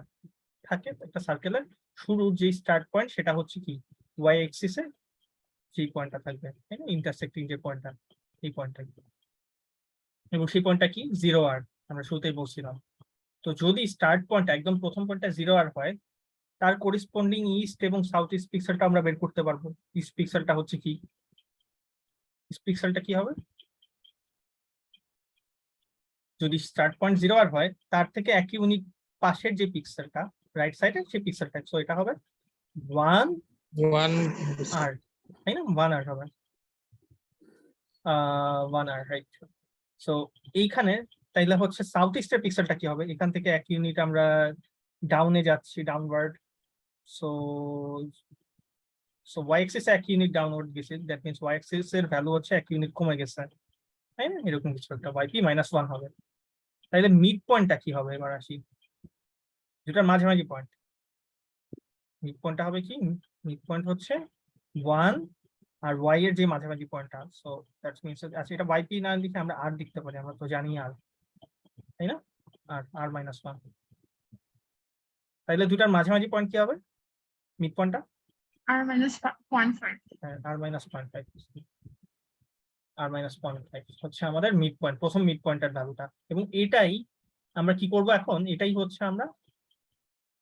থাকে একটা সার্কেলের শুরুর যে স্টার্ট পয়েন্ট সেটা হচ্ছে কি ওয়াই এক্সিসে সেই পয়েন্টটা থাকবে, তাই না, ইন্টারসেক্টিং যে পয়েন্টটা, এই পয়েন্টটা। এবং সেই পয়েন্টটা কি 0r, আমরা শুরুতেই বলছিলাম। তো যদি স্টার্ট পয়েন্ট একদম প্রথম পয়েন্টটা 0r হয়, তার করিসপন্ডিং ইস্ট এবং সাউথ ইস্ট পিক্সেলটা আমরা বের করতে পারবো। ইস্ট পিক্সেলটা হচ্ছে কি, ইস্ট পিক্সেলটা কি হবে, যদি স্টার্ট পয়েন্ট 0r হয় তার থেকে 1 ইউনিট পাশের যে পিক্সেলটা রাইট সাইডে সেই পিক্সেলটা, সো এটা হবে 1r, তাই না, 1r হবে 1r, রাইট। সো এইখানে তাইলে হচ্ছে সাউথ ইস্টের পিক্সেলটা কি হবে, এখান থেকে 1 ইউনিট আমরা ডাউনে যাচ্ছি, downward. So so y axis 1 unit downward গেছে, দ্যাট মিন্স ওয়াই এক্সিস এর ভ্যালু হচ্ছে 1 ইউনিট কমে গেছে, তাই না, এরকম কিছু একটা ওয়াইপি -1 হবে। তাইলে মিড পয়েন্টটা কি হবে, এবার আসি যেটার মাঝামাঝি পয়েন্ট। মিড পয়েন্টটা হবে কি, মিড পয়েন্ট হচ্ছে 1 আর ওয়াই এর যে মাঝামাঝি পয়েন্টটা, সো দ্যাটস মিন্স আচ্ছা এটা ওয়াইপি না লিখে আমরা আর লিখতে পারি, আমরা তো জানি আর, তাই না, আর -1। তাইলে দুটার মাঝামাঝি পয়েন্ট কি হবে, মিড পয়েন্টটা R minus 0.5. আর -0.5, আর -0.5 হচ্ছে আমাদের মিড পয়েন্ট, প্রথম মিড পয়েন্টের ভ্যালুটা। এবং এটাই আমরা কি করব এখন, এটাই হচ্ছে আমরা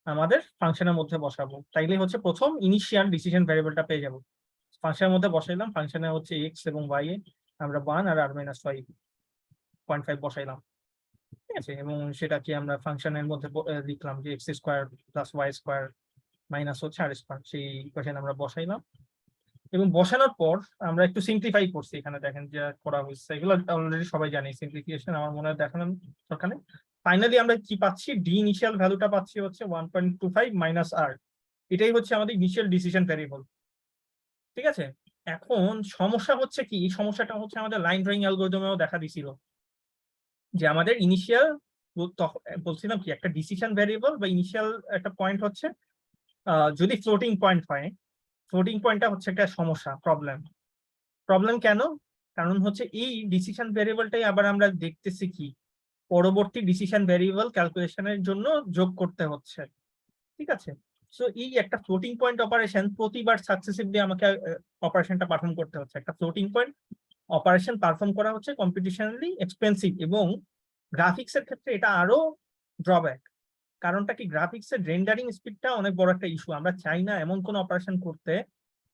আমাদের ফাংশনের মধ্যে বসাবো। তাইলে হচ্ছে প্রথম ইনিশিয়াল ডিসিশন ভ্যারিয়েবলটা পেয়ে যাব। ফাংশনের মধ্যে বসাইলাম, ফাংশনে হচ্ছে এক্স এবং ওয়াই এ আমরা 1 আর -5 বসাইলাম। ঠিক আছে, এবং সেটা কি আমরা ফাংশনের মধ্যে লিখলাম যে x² + y² মাইনাস হচ্ছে r², সেই ইকুয়েশন আমরা বসাইলাম। এবং বসানোর পর আমরা একটু সিম্পলিফাই করছি, এখানে দেখেন যে করা হয়েছে, এগুলো অলরেডি সবাই জানে, সিম্পলিফিকেশন আমার মনে হয় দেখানোর দরকার নেই। ফাইনালি আমরা কি পাচ্ছি, ডি ইনিশিয়াল ভ্যালুটা পাচ্ছি হচ্ছে 1.25 - r, এটাই হচ্ছে আমাদের ইনিশিয়াল ডিসিশন ভ্যারিয়েবল। ঠিক আছে, এখন সমস্যা হচ্ছে কি, এই সমস্যাটা হচ্ছে আমাদের লাইন ড্রয়িং অ্যালগরিদমেও দেখা দিছিল, যে আমাদের ইনিশিয়াল বলছিলাম কি একটা ডিসিশন ভ্যারিয়েবল বা ইনিশিয়াল একটা পয়েন্ট হচ্ছে যদি ফ্লোটিং পয়েন্ট হয়, ফ্লোটিং পয়েন্টটা হচ্ছে একটা সমস্যা, প্রবলেম কেন, কারণ হচ্ছে এই ডিসিশন ভ্যারিয়েবলটাই আবার আমরা দেখতেছি কি পরবর্তী ডিসিশন ভ্যারিয়েবল ক্যালকুলেশনের জন্য যোগ করতে হচ্ছে। ঠিক আছে, সো এই একটা ফ্লোটিং পয়েন্ট অপারেশন প্রতিবার সাকসেসিভলি আমাকে অপারেশনটা পারফর্ম করতে হচ্ছে। একটা ফ্লোটিং পয়েন্ট অপারেশন পারফর্ম করা হচ্ছে কম্পিটিশনালি এক্সপেন্সিভ, এবং গ্রাফিক্স এর ক্ষেত্রে এটা আরো ড্রব্যাক, কারণটা কি, গ্রাফিক্সের রেন্ডারিং স্পিডটা অনেক বড় একটা ইস্যু। আমরা চাই না এমন কোন অপারেশন করতে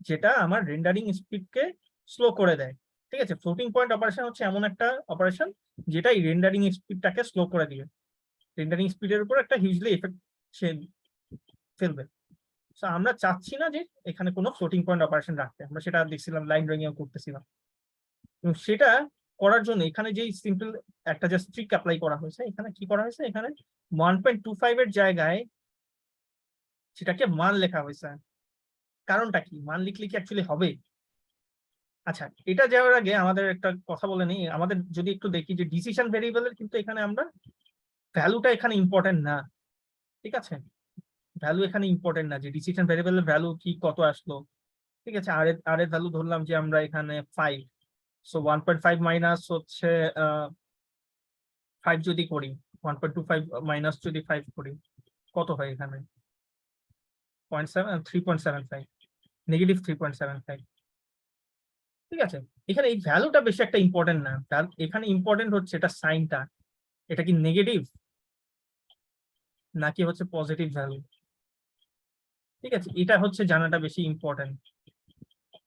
যেটা আমার রেন্ডারিং স্পিডকে স্লো করে দেয়। ঠিক আছে, ফ্লোটিং পয়েন্ট অপারেশন হচ্ছে এমন একটা অপারেশন যেটা এই রেন্ডারিং স্পিডটাকে স্লো করে দিবে, রেন্ডারিং স্পিডের উপর একটা হিউজলি এফেক্ট সে ফেলবে। তো আমরা চাচ্ছি না যে এখানে কোনো ফ্লোটিং পয়েন্ট অপারেশন রাখতে, আমরা সেটা দেখছিলাম লাইন ড্রয়িং করতেছিলাম। এবং সেটা করার জন্য এখানে যেই সিম্পল একটা জাস্ট ট্রিক অ্যাপ্লাই করা হয়েছে, এখানে কি করা হয়েছে, এখানে 1.25 এর জায়গায় সেটাকে মান লেখা হয়েছে। কারণটা কি, মান লিখলে কি অ্যাকচুয়ালি হবে? আচ্ছা, এটা যাওয়ার আগে আমাদের একটা কথা বলে নিই, আমাদের যদি একটু দেখি যে ডিসিশন ভেরিয়েবলের কিন্তু এখানে আমরা ভ্যালুটা এখানে ইম্পর্টেন্ট না। ঠিক আছে, ভ্যালু এখানে ইম্পর্টেন্ট না, যে ডিসিশন ভেরিয়েবলের ভ্যালু কি কত আসলো। ঠিক আছে, আর এর ভ্যালু ধরলাম যে আমরা এখানে 5, সো 1.5 মাইনাস হচ্ছে 5 যদি করি, 1.25 মাইনাস যদি 5 করি কত হয় এখানে, 3.75, নেগেটিভ 3.75। ঠিক আছে, এখানে এই ভ্যালুটা বেশি একটা ইম্পর্টেন্ট না, এখানে ইম্পর্টেন্ট হচ্ছে এটা সাইনটা, এটা কি নেগেটিভ নাকি হচ্ছে পজিটিভ ভ্যালু। ঠিক আছে, এটা হচ্ছে জানাটা বেশি ইম্পর্টেন্ট।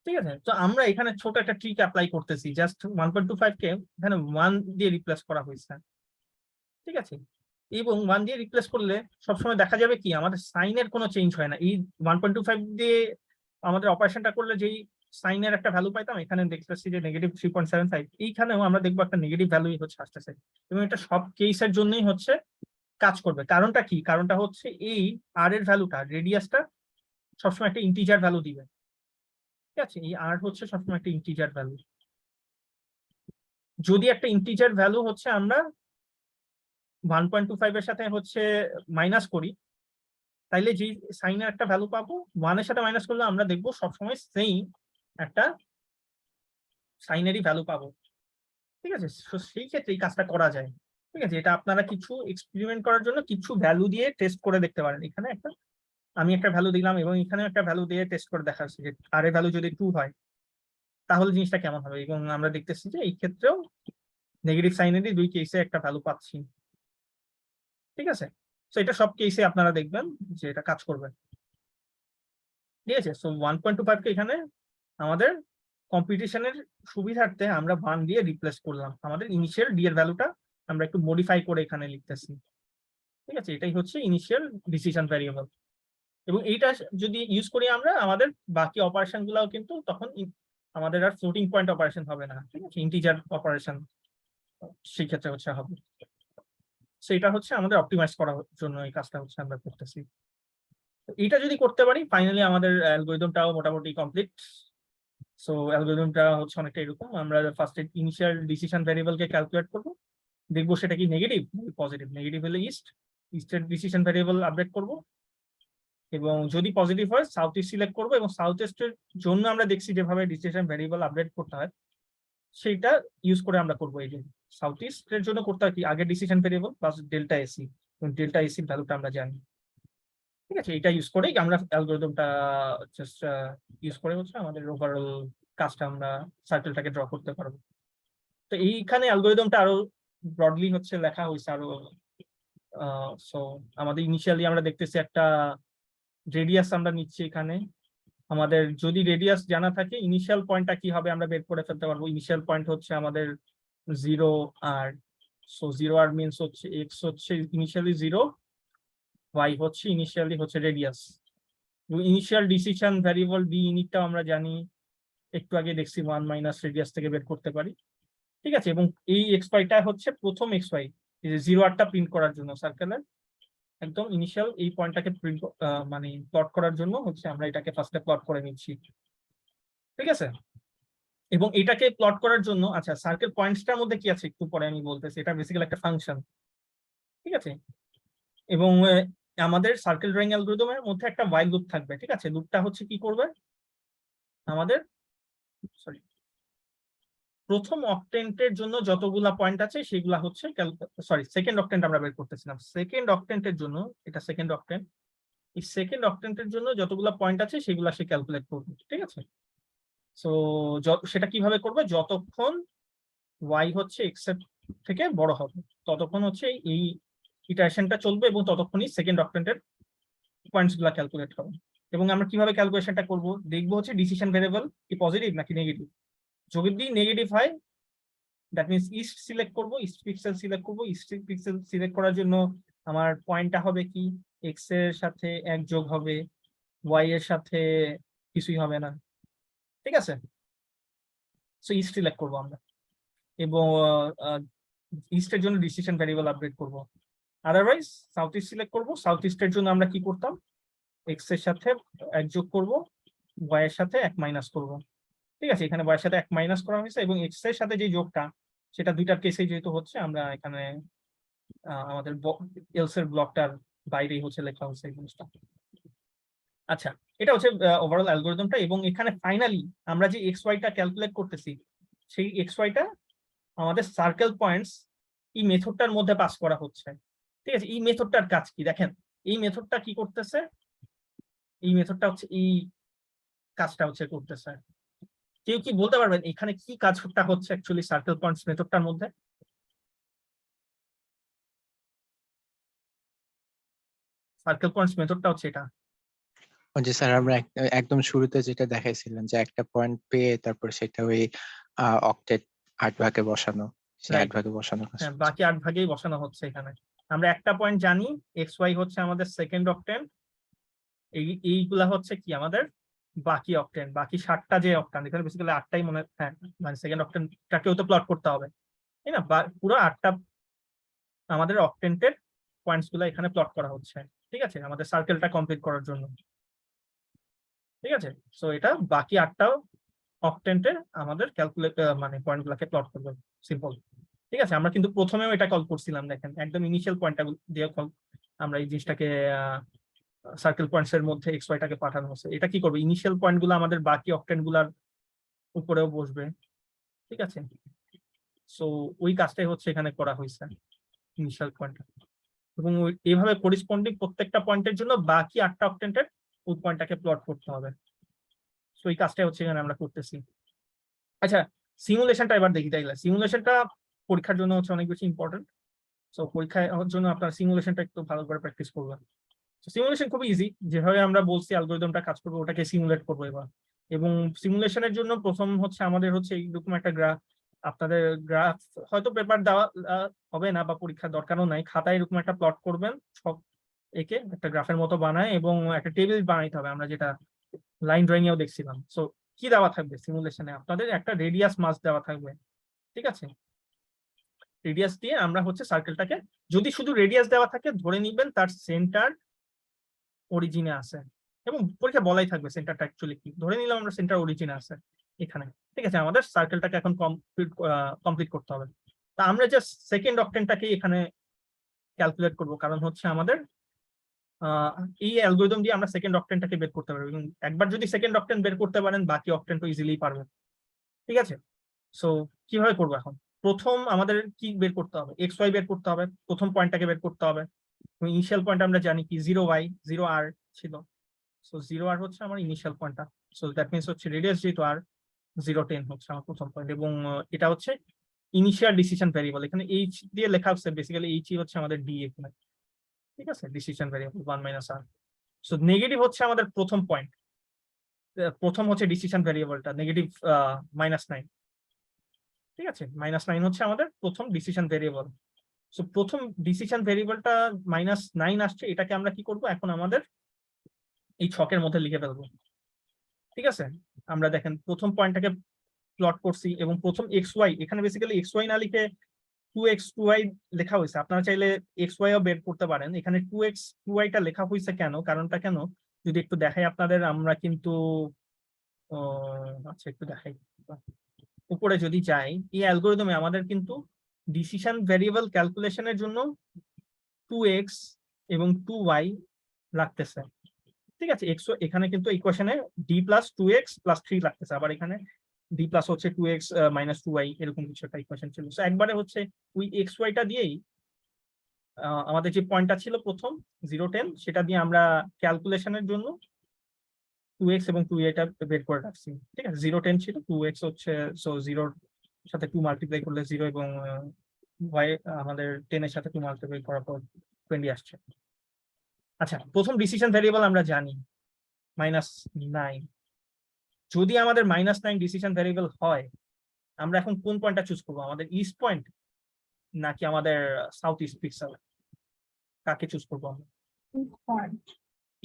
ঠিক আছে, তো আমরা এখানে ছোট একটা ট্রিক অ্যাপ্লাই করতেছি, জাস্ট 1.25 কে এখানে 1 দিয়ে রিপ্লেস করা হয়েছে। ঠিক আছে, এবং 1 দিয়ে রিপ্লেস করলে সবসময় দেখা যাবে কি, আমাদের সাইনের কোনো চেঞ্জ হয় না। এই 1.25 দিয়ে আমাদের অপারেশনটা করলে যেই সাইনের একটা ভ্যালু পাইতাম, এখানে দেখতেছি যে নেগেটিভ 3.75, এইখানেও আমরা দেখবো একটা নেগেটিভ ভ্যালুই হচ্ছে আসতেছে। এবং এটা সব কেসের জন্যই হচ্ছে কাজ করবে। কারণটা কি, কারণটা হচ্ছে এই আর এর ভ্যালুটা, রেডিয়াসটা সবসময় একটা ইন্টিজার ভ্যালু দিবে। ঠিক আছে, এই আর হচ্ছে সবসময় একটা ইন্টিজার ভ্যালু। যদি একটা ইন্টিজার ভ্যালু হচ্ছে আমরা 1.25 এর সাথে হচ্ছে মাইনাস করি, তাইলে যে সাইনের একটা ভ্যালু পাবো 1 এর সাথে মাইনাস করলে আমরা দেখবো সবসময় সেম একটা সাইনেরই ভ্যালু পাবো। ঠিক আছে, সেই ক্ষেত্রে এই কাজটা করা যায়। ঠিক আছে, এটা আপনারা কিছু এক্সপেরিমেন্ট করার জন্য কিছু ভ্যালু দিয়ে টেস্ট করে দেখতে পারেন। এখানে আমি একটা ভ্যালু দিলাম এবং এখানে একটা ভ্যালু দিয়ে টেস্ট করে দেখা যাচ্ছে যে আর এর ভ্যালু যদি 2 হয় তাহলে জিনিসটা কেমন হবে। এবং আমরা দেখতেছি যে এই ক্ষেত্রেও নেগেটিভ সাইনেরই দুই কেসে একটা ভ্যালু পাচ্ছি। ঠিক আছে, তো এটা সব কেসে আপনারা দেখবেন যে এটা কাজ করবে। ঠিক আছে, সো 1.25 কে এখানে আমাদের কম্পিটিশনের সুবিধার্থে আমরা 1 দিয়ে রিপ্লেস করলাম, আমাদের ইনিশিয়াল ডি এর ভ্যালুটা আমরা একটু মডিফাই করে এখানে লিখতেছি। ঠিক আছে, এটাই হচ্ছে ইনিশিয়াল ডিসিশন ভ্যারিয়েবল। এবং এইটা যদি ইউজ করি আমরা, আমাদের বাকি অপারেশন গুলাও কিন্তু তখন আমাদের আর ফ্লোটিং পয়েন্ট অপারেশন হবে না। ঠিক আছে, ইন্টিজার অপারেশন সেই ক্ষেত্রে হচ্ছে হবে। সেটা হচ্ছে আমাদের অপটিমাইজ করার জন্য এই কাজটা হচ্ছে আমরা করতেছি। এটা যদি করতে পারি ফাইনালি আমাদের অ্যালগরিদমটাও মোটামুটি কমপ্লিট। সো অ্যালগরিদমটা হচ্ছে অনেকটা এরকম, আমরা ফার্স্টে ইনিশিয়াল ডিসিশন ভ্যারিয়েবলকে ক্যালকুলেট করব, দেখবো সেটা কি নেগেটিভ পজিটিভ, নেগেটিভ হলে ইস্টের ডিসিশন ভ্যারিয়েবল আপডেট করব, এবং যদি পজিটিভ হয় সাউথ ইস্ট সিলেক্ট করবো। এবং সাউথ ইস্টের জন্য আমরা দেখছি যেভাবে ডিসিশন ভ্যারিয়েবল আপডেট করতে হয় সেইটা ইউজ করে আমরা করবো। এই জন্য সাউথ ইস্টের জন্য করতে হয় কি, আগে decision variable plus delta AC, এবং ডেল্টা এসির ভ্যালুটা আমরা জানি। ঠিক আছে, এটা ইউজ করেই আমরা অ্যালগরিদমটা জাস্ট ইউজ করে হচ্ছে আমাদের ওভারঅল কাজটা আমরা সার্কেলটাকে ড্র করতে পারবো। তো এইখানে অ্যালগরিদমটা আরো ব্রডলি হচ্ছে লেখা হয়েছে আরো। সো আমাদের ইনিশিয়ালি আমরা দেখতেছি একটা রেডিয়াস আমরা নিচ্ছি এখানে। আমাদের যদি রেডিয়াস জানা থাকে, ইনিশিয়াল পয়েন্টটা কি হবে আমরা বের করে ফেলতে পারবো। ইনিশিয়াল পয়েন্ট হচ্ছে আমাদের 0 আর, সো 0 আর মিনস হচ্ছে এক্স হচ্ছে ইনিশিয়ালি 0, ওয়াই হচ্ছে ইনিশিয়ালি হচ্ছে radius. Initial decision variable d ইনিটটাও আমরা জানি, একটু আগে দেখছি 1 মাইনাস রেডিয়াস থেকে বের করতে পারি। ঠিক আছে, এবং এই এক্স ওয়াইটা হচ্ছে প্রথম এক্স ওয়াই, এই যে 0 আরটা প্রিন্ট করার জন্য সার্কেলের একদম ইনিশিয়াল এই পয়েন্টটাকে প্রিন্ট মানে প্লট করার জন্য হচ্ছে আমরা এটাকে ফার্স্টে প্লট করে নিচ্ছি। ঠিক আছে, এবং এটাকে প্লট করার জন্য, আচ্ছা সার্কেল পয়েন্টসটার মধ্যে কি আছে একটু পরে আমি বলতেছি, এটা বেসিক্যালি একটা ফাংশন। ঠিক আছে, এবং আমাদের সার্কেল ড্রয়িং অ্যালগরিদমের মধ্যে একটা while লুপ থাকবে। ঠিক আছে, লুপটা হচ্ছে কি করবে, আমাদের সরি প্রথম অক্টেন্টের জন্য যতগুলা পয়েন্ট আছে সেগুলা হচ্ছে সেকেন্ড অক্টেন্ট আমরা বের করতেছিলাম, সেকেন্ড অক্টেন্টের জন্য, এটা সেকেন্ড অক্টেন্ট, এই সেকেন্ড অক্টেন্টের জন্য যতগুলা পয়েন্ট আছে সেগুলা সে ক্যালকুলেট করবে। ঠিক আছে, সো সেটা কিভাবে করবে, যতক্ষণ y হচ্ছে x এর থেকে বড় হবে ততক্ষণ হচ্ছে এই ইটারেশনটা চলবে এবং ততক্ষণই সেকেন্ড অক্টেন্টের পয়েন্টস গুলা ক্যালকুলেট হবে। এবং আমরা কিভাবে ক্যালকুলেশনটা করব দেখবো হচ্ছে ডিসিশন ভেরিয়েবল কি পজিটিভ নাকি নেগেটিভ। যদি নেগেটিভ হয় দ্যাট মিনস ইস্ট সিলেক্ট করবো, ইস্ট পিক্সেল সিলেক্ট করবো। ইস্ট পিক্সেল সিলেক্ট করার জন্য আমার পয়েন্টটা হবে কি এক্স এর সাথে 1 যোগ হবে, ওয়াই এর সাথে কিছুই হবে না, ঠিক আছে। সো ইস্ট সিলেক্ট করবো আমরা এবং ইস্টের জন্য ডিসিশন ভেরিয়েবল আপডেট করব। আদারওয়াইজ সাউথ ইস্ট সিলেক্ট করবো। সাউথ ইস্টের জন্য আমরা কি করতাম, এক্স এর সাথে 1 যোগ করবো, ওয়াই এর সাথে 1 মাইনাস করবো, ঠিক আছে। এখানে ওয়াই এর সাথে 1 মাইনাস করা হয়েছে এবং এক্স এর সাথে যে যোগটা সেটা দুইটার কেসেই যেহেতু হচ্ছে আমরা এখানে আমাদের এলস এর ব্লকটার বাইরেই হচ্ছে লেখা হচ্ছে এই জিনিসটা। আচ্ছা, এটা হচ্ছে ওভারঅল অ্যালগরিদমটা। এবং এখানে ফাইনালি আমরা যে এক্স ওয়াইটা ক্যালকুলেট করতেছি সেই এক্স ওয়াইটা আমাদের সার্কেল পয়েন্টস এই মেথডটার মধ্যে পাস করা হচ্ছে, ঠিক আছে। এই মেথডটার কাজ কি দেখেন, এই মেথডটা কি করতেছে, এই মেথডটা হচ্ছে এই কাজটা হচ্ছে করতেছে। কেউ কি বলতে পারবেন এখানে কি কাজটা হচ্ছে অ্যাকচুয়ালি সার্কেল পয়েন্টস মেথডটার মধ্যে? সার্কেল পয়েন্টস মেথডটা হচ্ছে এটা। যে স্যার আমরা একদম শুরুতে যেটা দেখাইছিলেন যে একটা পয়েন্ট পেয়ে তারপর সেটা ওই অক্টেট 8 ভাগে বসানো, সেই 8 ভাগে বসানো। হ্যাঁ, বাকি 8 ভাগেই বসানো হচ্ছে এখানে। আমরা একটা পয়েন্ট জানি এক্স ওয়াই হচ্ছে আমাদের সেকেন্ড অক্টেন্ট, এইগুলা হচ্ছে কি আমাদের বাকি অক্টেন্ট, বাকি 7টা যে অক্টেন্ট, এখানে বেসিক্যালি 8টাই মনে, হ্যাঁ মানে সেকেন্ড অক্টেন্টটাকেও তো প্লট করতে হবে, তাই না। পুরো 8টা আমাদের অক্টেন্টের পয়েন্টস গুলো এখানে প্লট করা হচ্ছে, ঠিক আছে, আমাদের সার্কেলটা কমপ্লিট করার জন্য, ঠিক আছে। সো এটা বাকি 8টাও অক্টেন্টের আমাদের ক্যালকুলেট মানে পয়েন্ট গুলাকে প্লট করবে, সিম্পল, ঠিক আছে। আমরা কিন্তু প্রথমেও এটা কল করছিলাম, দেখেন একদম ইনিশিয়াল পয়েন্টটা দিয়ে কল আমরা এই জিনিসটাকে সার্কেল পয়েন্টস এর মধ্যে এক্স ওয়াইটাকে পাঠানো হচ্ছে। এটা কি করবে, ইনিশিয়াল পয়েন্ট গুলো আমাদের বাকি অক্টেন্ট গুলার উপরেও বসবে, ঠিক আছে। সো ওই কাজটাই হচ্ছে এখানে করা হয়েছে ইনিশিয়াল পয়েন্ট, এবং এইভাবে করিসপন্ডিং প্রত্যেকটা পয়েন্টের জন্য বাকি 8টা অক্টেন্টের ওই পয়েন্টটাকে প্লট করতে হবে। সো এই কাজটাই হচ্ছে এখানে আমরা করতেছি। আচ্ছা, সিমুলেশনটা এবার দেখি তাইলে। সিমুলেশনটা পরীক্ষার জন্য হচ্ছে অনেক বেশি ইম্পর্টেন্ট। সো পরীক্ষার জন্য আপনার সিমুলেশনটা একটু ভালো করে প্র্যাকটিস করবেন। সিমুলেশন খুব ইজি, যেভাবে আমরা বলছি অ্যালগরিদমটা কাজ করবে ওটাকে সিমুলেট করবো এবার। এবং সিমুলেশনের জন্য প্রথম হচ্ছে আমাদের হচ্ছে এইরকম একটা গ্রাফ, আপনাদের গ্রাফ হয়তো পেপার দেওয়া হবে না বা পরীক্ষার দরকারও নাই, খাতায় এরকম একটা প্লট করবেন, সব একে একটা গ্রাফের মতো বানায় এবং একটা টেবিল বানাইতে হবে, আমরা যেটা লাইন ড্রয়িং এও দেখছিলাম। সো কি দেওয়া থাকবে সিমুলেশনে, আপনাদের একটা রেডিয়াস মাস দেওয়া থাকবে, ঠিক আছে। রেডিয়াস দিয়ে আমরা হচ্ছে সার্কেলটাকে, যদি শুধু রেডিয়াস দেওয়া থাকে ধরে নিবেন তার সেন্টার অরিজিনে আছে, এবং পরীক্ষা বলাই থাকবে সেন্টারটা অ্যাকচুয়ালি কি, ধরে নিলাম আমরা সেন্টার অরিজিনে আছে এখানে, ঠিক আছে। আমাদের সার্কেলটাকে এখন কমপ্লিট করতে হবে। তা আমরা জাস্ট সেকেন্ড অক্টেন্টটাকে এখানে ক্যালকুলেট করব, কারণ হচ্ছে আমাদের এই অ্যালগরিদম দিয়ে আমরা সেকেন্ড অক্টেন্টটাকে বের করতে পারবো, এবং একবার যদি সেকেন্ড অক্টেন্ট বের করতে পারেন বাকি অক্টেন্টও ইজিলি পারবেন, ঠিক আছে। সো কিভাবে করবো এখন, প্রথম আমাদের কি বের করতে হবে, এক্স ওয়াই বের করতে হবে, প্রথম পয়েন্টটাকে বের করতে হবে। ইনিশিয়াল পয়েন্ট আমরা জানি কি 0y 0r ছিল। সো 0r হচ্ছে আমার ইনিশিয়াল পয়েন্টটা। সো দ্যাট মিনস হচ্ছে রেডিয়াস যেহেতু আর 010 হচ্ছে আমার প্রথম পয়েন্ট, এবং এটা হচ্ছে ইনিশিয়াল ডিসিশন ভ্যারিয়েবল, এখানে এইচ দিয়ে লেখা হচ্ছে, বেসিক্যালি এইচ হচ্ছে আমাদের ডি এখানে, ঠিক আছে, decision variable 1 - r। So negative হচ্ছে আমাদের প্রথম পয়েন্ট, প্রথম হচ্ছে ডিসিশন ভ্যারিয়েবলটা নেগেটিভ -9, ঠিক আছে। -9 হচ্ছে আমাদের প্রথম ডিসিশন ভ্যারিয়েবল। সো প্রথম ডিসিশন ভ্যারিয়েবলটা -9 আসছে, এটাকে আমরা কি করব এখন আমাদের এই ছকের মধ্যে লিখে ফেলবো, ঠিক আছে। আমরা দেখেন প্রথম পয়েন্টটাকে প্লট করছি এবং প্রথম এক্স ওয়াই, এখানে বেসিক্যালি এক্স ওয়াই না লিখে 2x 2y লেখা হয়েছে, আপনারা চাইলে এক্স ওয়াই ও বের করতে পারেন। এখানে 2x 2y টা লেখা হয়েছে কেন, কারণটা কেন যদি একটু দেখাই আপনাদের, আমরা কিন্তু আচ্ছা একটু দেখাই, উপরে যদি যাই এই অ্যালগরিদমে আমাদের কিন্তু ডিসিশন ভ্যারিয়েবল ক্যালকুলেশনের জন্য 2x এবং 2y লাগতেছে, ঠিক আছে। এখানে কিন্তু ইকুয়েশনে d + 2x + 3 লাগতেছে, আবার এখানে d প্লাস হচ্ছে 2x - 2y এরকম কিছু একটা ইকুয়েশন ছিল। সো একবারে হচ্ছে ওই এক্স ওয়াইটা দিয়েই আমাদের যে পয়েন্টটা ছিল প্রথম 010, সেটা দিয়ে আমরা ক্যালকুলেশনের জন্য 2x এবং 2y টা বের করে রাখছি, ঠিক আছে। 010 ছিল, 2x হচ্ছে, সো 0 সাথে 2 মাল্টিপ্লাই করলে 0 এবং y আমাদের 10 এর সাথে 2 মাল্টিপ্লাই করার পর 20 আসছে। আচ্ছা, প্রথম ডিসিশন ভ্যারিয়েবল আমরা জানি -9। যদি আমাদের -9 ডিসিশন ভ্যারিয়েবল হয়, আমরা এখন কোন পয়েন্টটা চুজ করবো? আমাদের ইস্ট পয়েন্ট নাকি আমাদের সাউথ ইস্ট পিক্সেল? কাকে চুজ করবো আমরা? Point.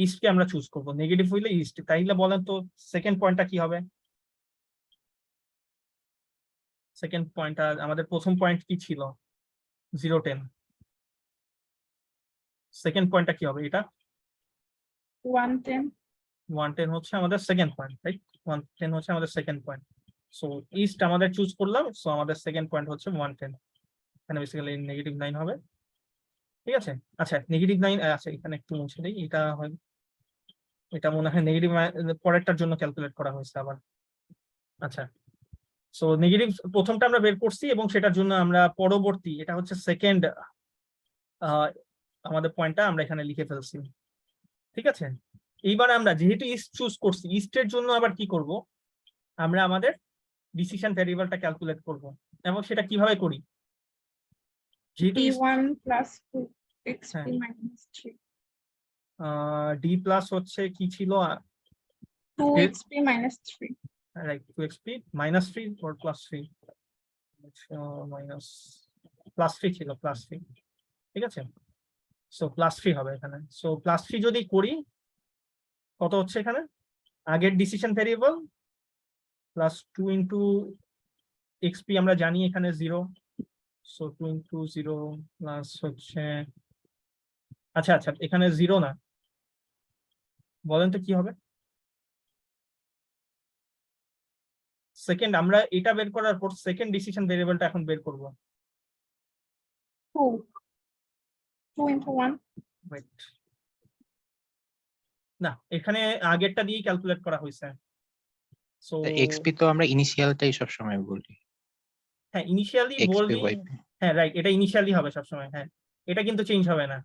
ইস্টকে আমরা চুজ করবো। নেগেটিভ হইলে ইস্ট। তাইলে বলেন তো সেকেন্ড পয়েন্টটা কি হবে? সেকেন্ড পয়েন্টটা আমাদের প্রথম পয়েন্ট কি ছিল? 0, 10। সেকেন্ড পয়েন্টটা কি হবে? এটা 110. 110 হচ্ছে আমাদের সেকেন্ড পয়েন্ট, রাইট? 110 হচ্ছে আমাদের সেকেন্ড পয়েন্ট। সো ইস্ট আমাদের চুজ করলাম, সো আমাদের সেকেন্ড পয়েন্ট হচ্ছে 110। এখানে বেসিক্যালি -9 হবে, ঠিক আছে? আচ্ছা, -9, আচ্ছা এখানে একটু মুছে দিই, এটা হয়, এটা মনে হয় নেগেটিভ পরেরটার জন্য ক্যালকুলেট করা হয়েছে আবার। আচ্ছা, সো নেগেটিভ প্রথমটা আমরা বের করছি এবং সেটার জন্য আমরা পরবর্তী, এটা হচ্ছে সেকেন্ড আমাদের পয়েন্টটা আমরা এখানে লিখে ফেলছি, ঠিক আছে? এইবার আমরা যেহেতু ইস্ট চুজ করছি, ইস্টের জন্য আবার কি করব? আমরা আমাদের ডিসিশন ভ্যারিয়েবলটা ক্যালকুলেট করব, এবং সেটা কিভাবে করি? যেহেতু D1 plus 2 XP হ্যাঁ। minus 3. ডি প্লাস হচ্ছে কি ছিল? 2 It- XP minus 3. Right, 2xp -3 or +3? Minus +3 ছিল, +3, ঠিক আছে? সো +3 হবে এখানে। সো +3 যদি করি, কত হচ্ছে এখানে? আগের ডিসিশন ভ্যারিয়েবল +2 ইন্টু xp আমরা জানি এখানে 0, সো 2 ইন্টু 0 প্লাস হচ্ছে, আচ্ছা আচ্ছা এখানে 0 না, বলেন তো কি হবে? সেকেন্ড, আমরা এটা বের করার পর সেকেন্ড ডিসিশন ভ্যারিয়েবলটা এখন বের করব। 2. 2 into 1. Wait. না, এখানে আগেরটা দিয়ে ক্যালকুলেট করা হয়েছে। সো এক্সপি তো আমরা ইনিশিয়ালটাই সবসময় বলি, হ্যাঁ, ইনিশিয়ালি এক্সপি বললি, ওয়াইপ। হ্যাঁ রাইট, এটা ইনিশিয়ালি হবে সবসময়। হ্যাঁ, এটা কিন্তু চেঞ্জ হবে না।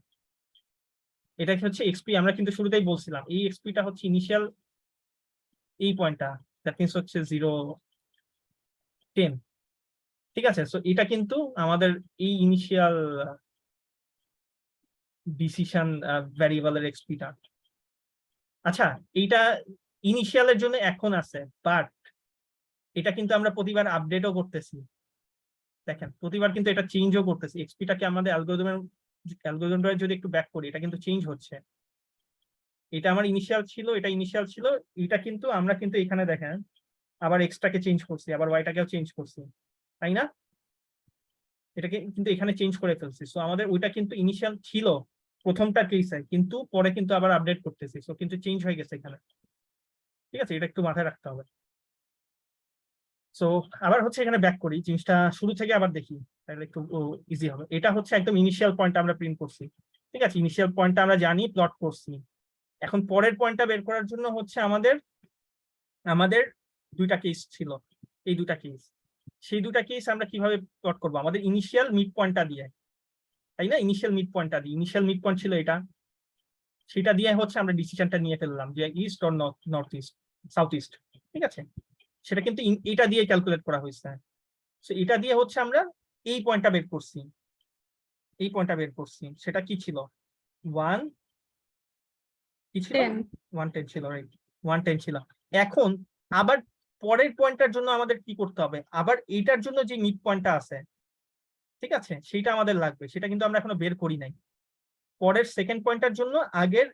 এটা কি হচ্ছে এক্সপি, আমরা কিন্তু শুরুতেই বলছিলাম এই এক্সপিটা হচ্ছে ইনিশিয়াল, এই পয়েন্টটা, দ্যাট মিন্স হচ্ছে 0, 10, ঠিক আছে? সো এটা কিন্তু আমাদের এই ইনিশিয়াল ডিসিশন ভ্যারিয়েবলের এক্সপিটা। আচ্ছা, এইটা ইনিশিয়ালের জন্য এখন আছে, বাট এটা কিন্তু আমরা প্রতিবার আপডেটও করতেছি। দেখেন, প্রতিবার কিন্তু এটা চেঞ্জও করতেছি। এক্সপিটাকে আমাদের অ্যালগরিদমটা যদি একটু ব্যাক করি, এটা কিন্তু চেঞ্জ হচ্ছে। এটা আমার ইনিশিয়াল ছিল, এটা ইনিশিয়াল ছিল, এটা কিন্তু আমরা কিন্তু এখানে দেখেন আবার এক্সটাকে চেঞ্জ করছি, আবার ওয়াইটাকেও চেঞ্জ করছি, তাই না? এটাকে কিন্তু এখানে চেঞ্জ করে ফেলছি। সো আমাদের ওইটা কিন্তু ইনিশিয়াল ছিল প্রথমটা কেসে, কিন্তু পরে কিন্তু আবার আপডেট করতেছি, সো কিন্তু চেঞ্জ হয়ে গেছে এখানে, ঠিক আছে? এটা একটু মাথায় রাখতে হবে। সো আবার হচ্ছে এখানে ব্যাক করি, জিনিসটা শুরু থেকে আবার দেখি, তাহলে একটু ইজি হবে। এটা হচ্ছে একদম ইনিশিয়াল পয়েন্ট আমরা প্রিন্ট করছি, ঠিক আছে? ইনিশিয়াল পয়েন্টটা আমরা জানি, প্লট করছি। এখন পরের পয়েন্টটা বের করার জন্য হচ্ছে আমাদের দুইটা কেস ছিল, এই দুটা কেস, সেই দুটা কেস আমরা কিভাবে প্লট করবো? আমাদের ইনিশিয়াল মিড পয়েন্টটা দিয়ে, তাই না? ইনিশিয়াল মিড পয়েন্টটা দিয়ে, ইনিশিয়াল মিড পয়েন্ট ছিল এটা, সেটা দিয়ে হচ্ছে আমরা ডিসিশনটা নিয়ে ফেললাম যে east or north east, south east, ঠিক আছে? সেটা কিন্তু এটা দিয়ে ক্যালকুলেট করা হয়েছে। সো এটা দিয়ে হচ্ছে আমরা এই পয়েন্টটা বের করছি, এই পয়েন্টটা বের করছি। সেটা কি ছিল? 1 কি ছিল? 10. 110 ছিল, রাইট? 110 ছিল। এখন আবার পরের পয়েন্টটার জন্য আমাদের কি করতে হবে? আবার এইটার জন্য যে মিড পয়েন্টটা আছে, ঠিক আছে, সেটা আমাদের লাগবে। সেটা কিন্তু আমরা এখনো বের করি নাই। পরের সেকেন্ড পয়েন্টটার জন্য আগের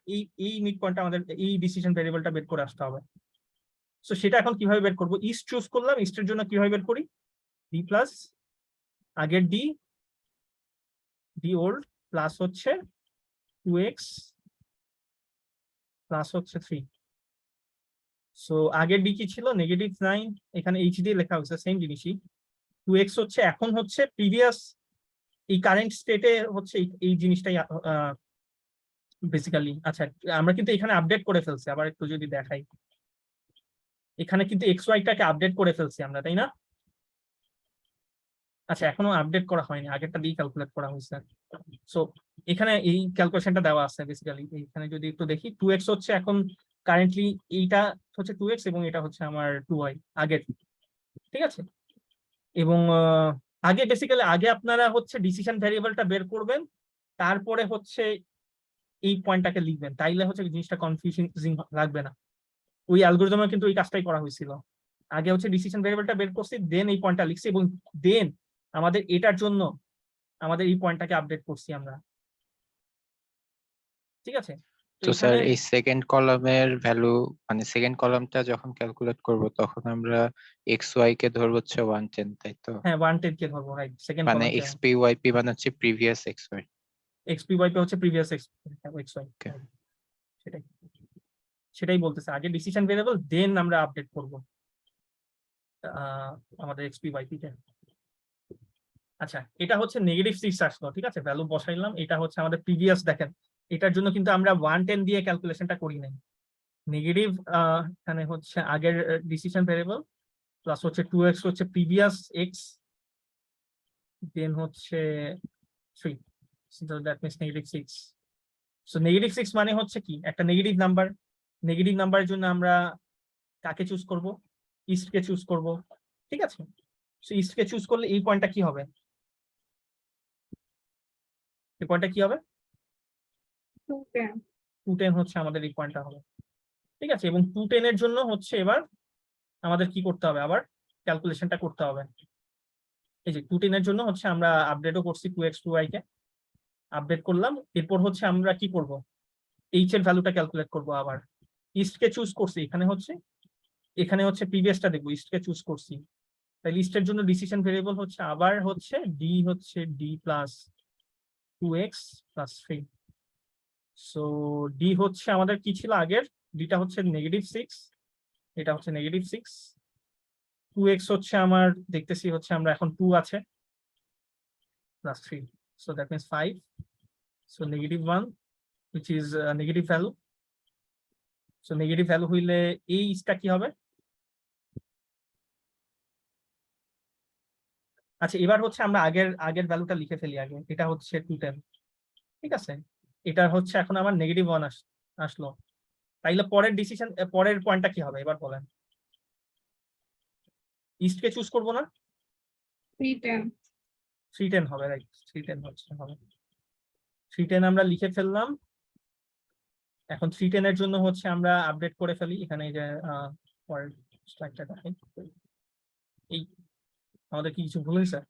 এই মিড পয়েন্টটা, আমাদের এই ডিসিশন ভ্যারিয়েবলটা বের করে আসতে হবে। সো সেটা এখন কিভাবে বের করবো? ইস্ট চুজ করলাম, ইস্টের জন্য কিভাবে বের করি? ডি প্লাস আগের ডি ওল্ড প্লাস হচ্ছে 2x প্লাস হচ্ছে 3। সো আগের ডি কি ছিল? -9, এখানে এইচ দিয়ে লেখা হয়েছে, সেম জিনিসই। 2x হচ্ছে এখন হচ্ছে প্রিভিয়াস, এই কারেন্ট স্টেটে হচ্ছে এই জিনিসটাই বেসিক্যালি। আচ্ছা, আমরা কিন্তু এখানে আপডেট করে ফেলছি, আবার একটু যদি দেখাই, এখানে কিন্তু এক্স ওয়াইটাকে আপডেট করে ফেলছি আমরা, তাই না? আচ্ছা, এখনো আপডেট করা হয়নি, আগেরটা দিয়ে ক্যালকুলেট করা হয়েছে। সো এখানে এই ক্যালকুলেশনটা দেওয়া আছে বেসিক্যালি। এখানে যদি একটু দেখি, 2x হচ্ছে এখন কারেন্টলি, এইটা হচ্ছে 2x এবং এটা হচ্ছে আমার 2y আগের, ঠিক আছে? এবং আগে বেসিক্যালি আগে আপনারা হচ্ছে ডিসিশন ভ্যারিয়েবলটা বের করবেন, তারপরে হচ্ছে এই পয়েন্টটাকে লিখবেন, তাইলে হচ্ছে জিনিসটা কনফিউজিং লাগবে না। ওই অ্যালগরিদমে কিন্তু এই কাজটাই করা হয়েছিল। আগে হচ্ছে ডিসিশন ভেরিয়েবলটা বের করছি, দেন এই পয়েন্টটা লিখছি, এবং দেন আমাদের এটার জন্য আমাদের এই পয়েন্টটাকে আপডেট করছি আমরা। ঠিক আছে, তো তো স্যার এখানে এই সেকেন্ড কলামের ভ্যালু মানে সেকেন্ড কলামটা যখন ক্যালকুলেট করব তখন আমরা এক্স ওয়াই কে ধরবো হচ্ছে 110, তাই তো? হ্যাঁ 110 কে ধরবো, রাইট। সেকেন্ড মানে কলামকে এক্সপি ওয়াইপি মানে হচ্ছে previous x y. X p y p হচ্ছে প্রিভিয়াস এক্স ওয়াই। Okay. সেটাই সেটাই বলতেছে, আগে ডিসিশন ভেরিয়েবল দেন আমরা আপডেট করব আমাদের এক্সপি ওয়াইপি তে। আচ্ছা, এটা হচ্ছে নেগেটিভ 6 আসলো, ঠিক আছে, ভ্যালু বসাইলাম। এটা হচ্ছে আমাদের প্রিভিয়াস, দেখেন এটার জন্য কিন্তু আমরা 110 দিয়ে ক্যালকুলেশনটা করি নাই। নেগেটিভ এখানে হচ্ছে আগের ডিসিশন ভেরিয়েবল, প্লাস হচ্ছে 2x হচ্ছে প্রিভিয়াস এক্স, দেন হচ্ছে 3, so that means negative 6। So negative 6 মানে হচ্ছে কি, একটা নেগেটিভ নাম্বার। নেগেটিভ নাম্বারের জন্য আমরা কাকে চুজ করব? ইস্ট কে চুজ করব, ঠিক আছে। সো ইস্ট কে চুজ করলে এই পয়েন্টটা কি হবে? এই পয়েন্টটা কি হবে? 210. 210 হচ্ছে আমাদের এই পয়েন্টটা হবে, ঠিক আছে। এবং 210 এর জন্য হচ্ছে এবার আমাদের কি করতে হবে, আবার ক্যালকুলেশনটা করতে হবে। এই যে 210 এর জন্য হচ্ছে আমরা আপডেটও করছি 2x 2y কে আপডেট করলাম। এরপর হচ্ছে আমরা কি করব, এইচ এর ভ্যালুটা ক্যালকুলেট করব। আবার ইস্ট কে চুজ করছি, এখানে হচ্ছে প্রিভিয়াসটা দেখবো, ইস্ট কে চুজ করছি, তাই লিস্টের জন্য ডিসিশন ভেরিয়েবল হচ্ছে আবার হচ্ছে D plus 2x plus 3। So D হচ্ছে আমাদের কি ছিল আগের, ডিটা হচ্ছে নেগেটিভ 6, এটা হচ্ছে নেগেটিভ 6। 2x হচ্ছে আমার দেখতেছি হচ্ছে আমরা এখন 2 আছে, plus 3, so that means 5। So negative 1 which is negative value. So negative value হইলে এই ইসটা কি হবে? আচ্ছা, এবার হচ্ছে আমরা আগের ভ্যালুটা লিখে ফেলি আগে। এটা হচ্ছে 210, ঠিক আছে। এটা হচ্ছে এখন আমার নেগেটিভ 1 আসলো, তাইলে পরের পয়েন্টটা কি হবে এবার বলেন? ইস্ট কে চুজ করবো না? 310. 310 হবে, রাইট। 310 হবে। 310 আমরা লিখে ফেললাম। এখন 310 এর জন্য হচ্ছে আমরা আপডেট করে ফেলি। এখানে এই যে পরের স্লাইডটা দেখাই, এই আমাদের কি কিছু ভুল হয়েছে?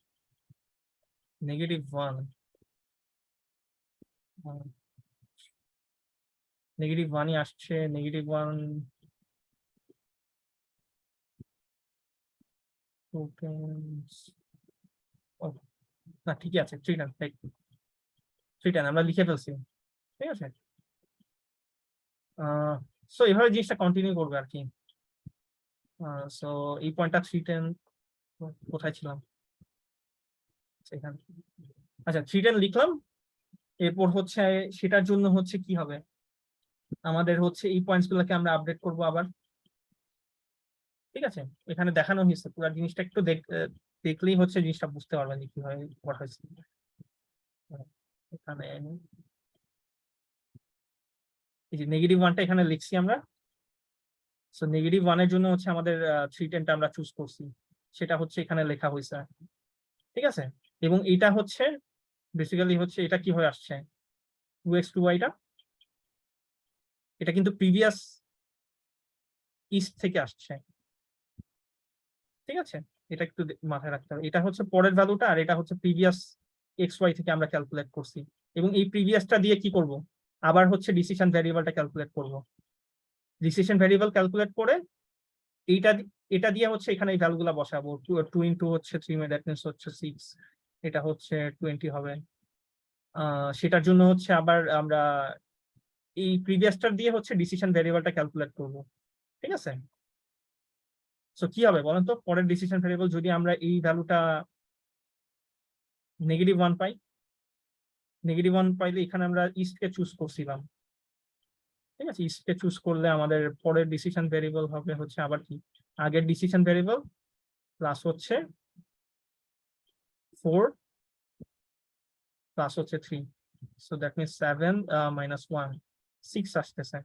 নেগেটিভ 1, নেগেটিভ 1ই আসছে। নেগেটিভ 1 না, ঠিকই আছে। 310 আমরা লিখে ফেলছি, ঠিক আছে। সো এভাবে জিনিসটা কন্টিনিউ করবে আর কি। সো এই পয়েন্টটা 310 কোথায় ছিলাম? এখানে। আচ্ছা, 310 লিখলাম। এরপর হচ্ছে সেটার জন্য হচ্ছে কি হবে, আমাদের হচ্ছে এই পয়েন্টস গুলোকে আমরা আপডেট করব আবার, ঠিক আছে। এখানে দেখানো হয়েছে পুরো জিনিসটা, একটু দেখলেই হচ্ছে জিনিসটা বুঝতে পারবেন যে কিভাবে করা হয়েছে। এখানে এই যে নেগেটিভ 1টা এখানে লিখছি আমরা। সো নেগেটিভ 1 এর জন্য হচ্ছে আমাদের 310টা আমরা চুজ করছি, সেটা হচ্ছে এখানে লেখা হয়েছে, ঠিক আছে। এবং এটা হচ্ছে বেসিক্যালি হচ্ছে এটা কি হয়ে আসছে, 2x 2y টা, এটা কিন্তু প্রিভিয়াস ইস্ট থেকে আসছে, ঠিক আছে। এটা একটু মাথায় রাখতে হবে। এটা হচ্ছে পরের ভ্যালুটা, আর এটা হচ্ছে প্রিভিয়াস এক্স ওয়াই থেকে আমরা ক্যালকুলেট করছি। এবং এই প্রিভিয়াসটা দিয়ে কি করব, আবার হচ্ছে ডিসিশন ভ্যারিয়েবলটা ক্যালকুলেট করব। ডিসিশন ভ্যারিয়েবল ক্যালকুলেট করে এটা দিয়ে হচ্ছে এখানে এই ভ্যালুগুলো বসাবো। 2 ইন্টু হচ্ছে 3, দ্যাট মিনস হচ্ছে 6, এটা হচ্ছে 20 হবে। সেটার জন্য হচ্ছে আবার আমরা এই প্রিভিয়াসটার দিয়ে হচ্ছে ডিসিশন ভ্যারিয়েবলটা ক্যালকুলেট করব, ঠিক আছে। সো কি হবে বলেন তো, পরের ডিসিশন ভ্যারিয়েবল যদি আমরা এই ভ্যালুটা নেগেটিভ 1 পাই, নেগেটিভ 1 পাইলে এখানে আমরা ইস্ট কে চুজ করছিলাম, ঠিক আছে। ইস্ট কে চুজ করলে আমাদের পরের ডিসিশন ভ্যারিয়েবল হবে হচ্ছে আবার কি, আগের ডিসিশন ভ্যারিয়েবল প্লাস হচ্ছে 4 প্লাস হচ্ছে 3, সো দ্যাট মিনস 7 মাইনাস 1, 6 আসতেছে,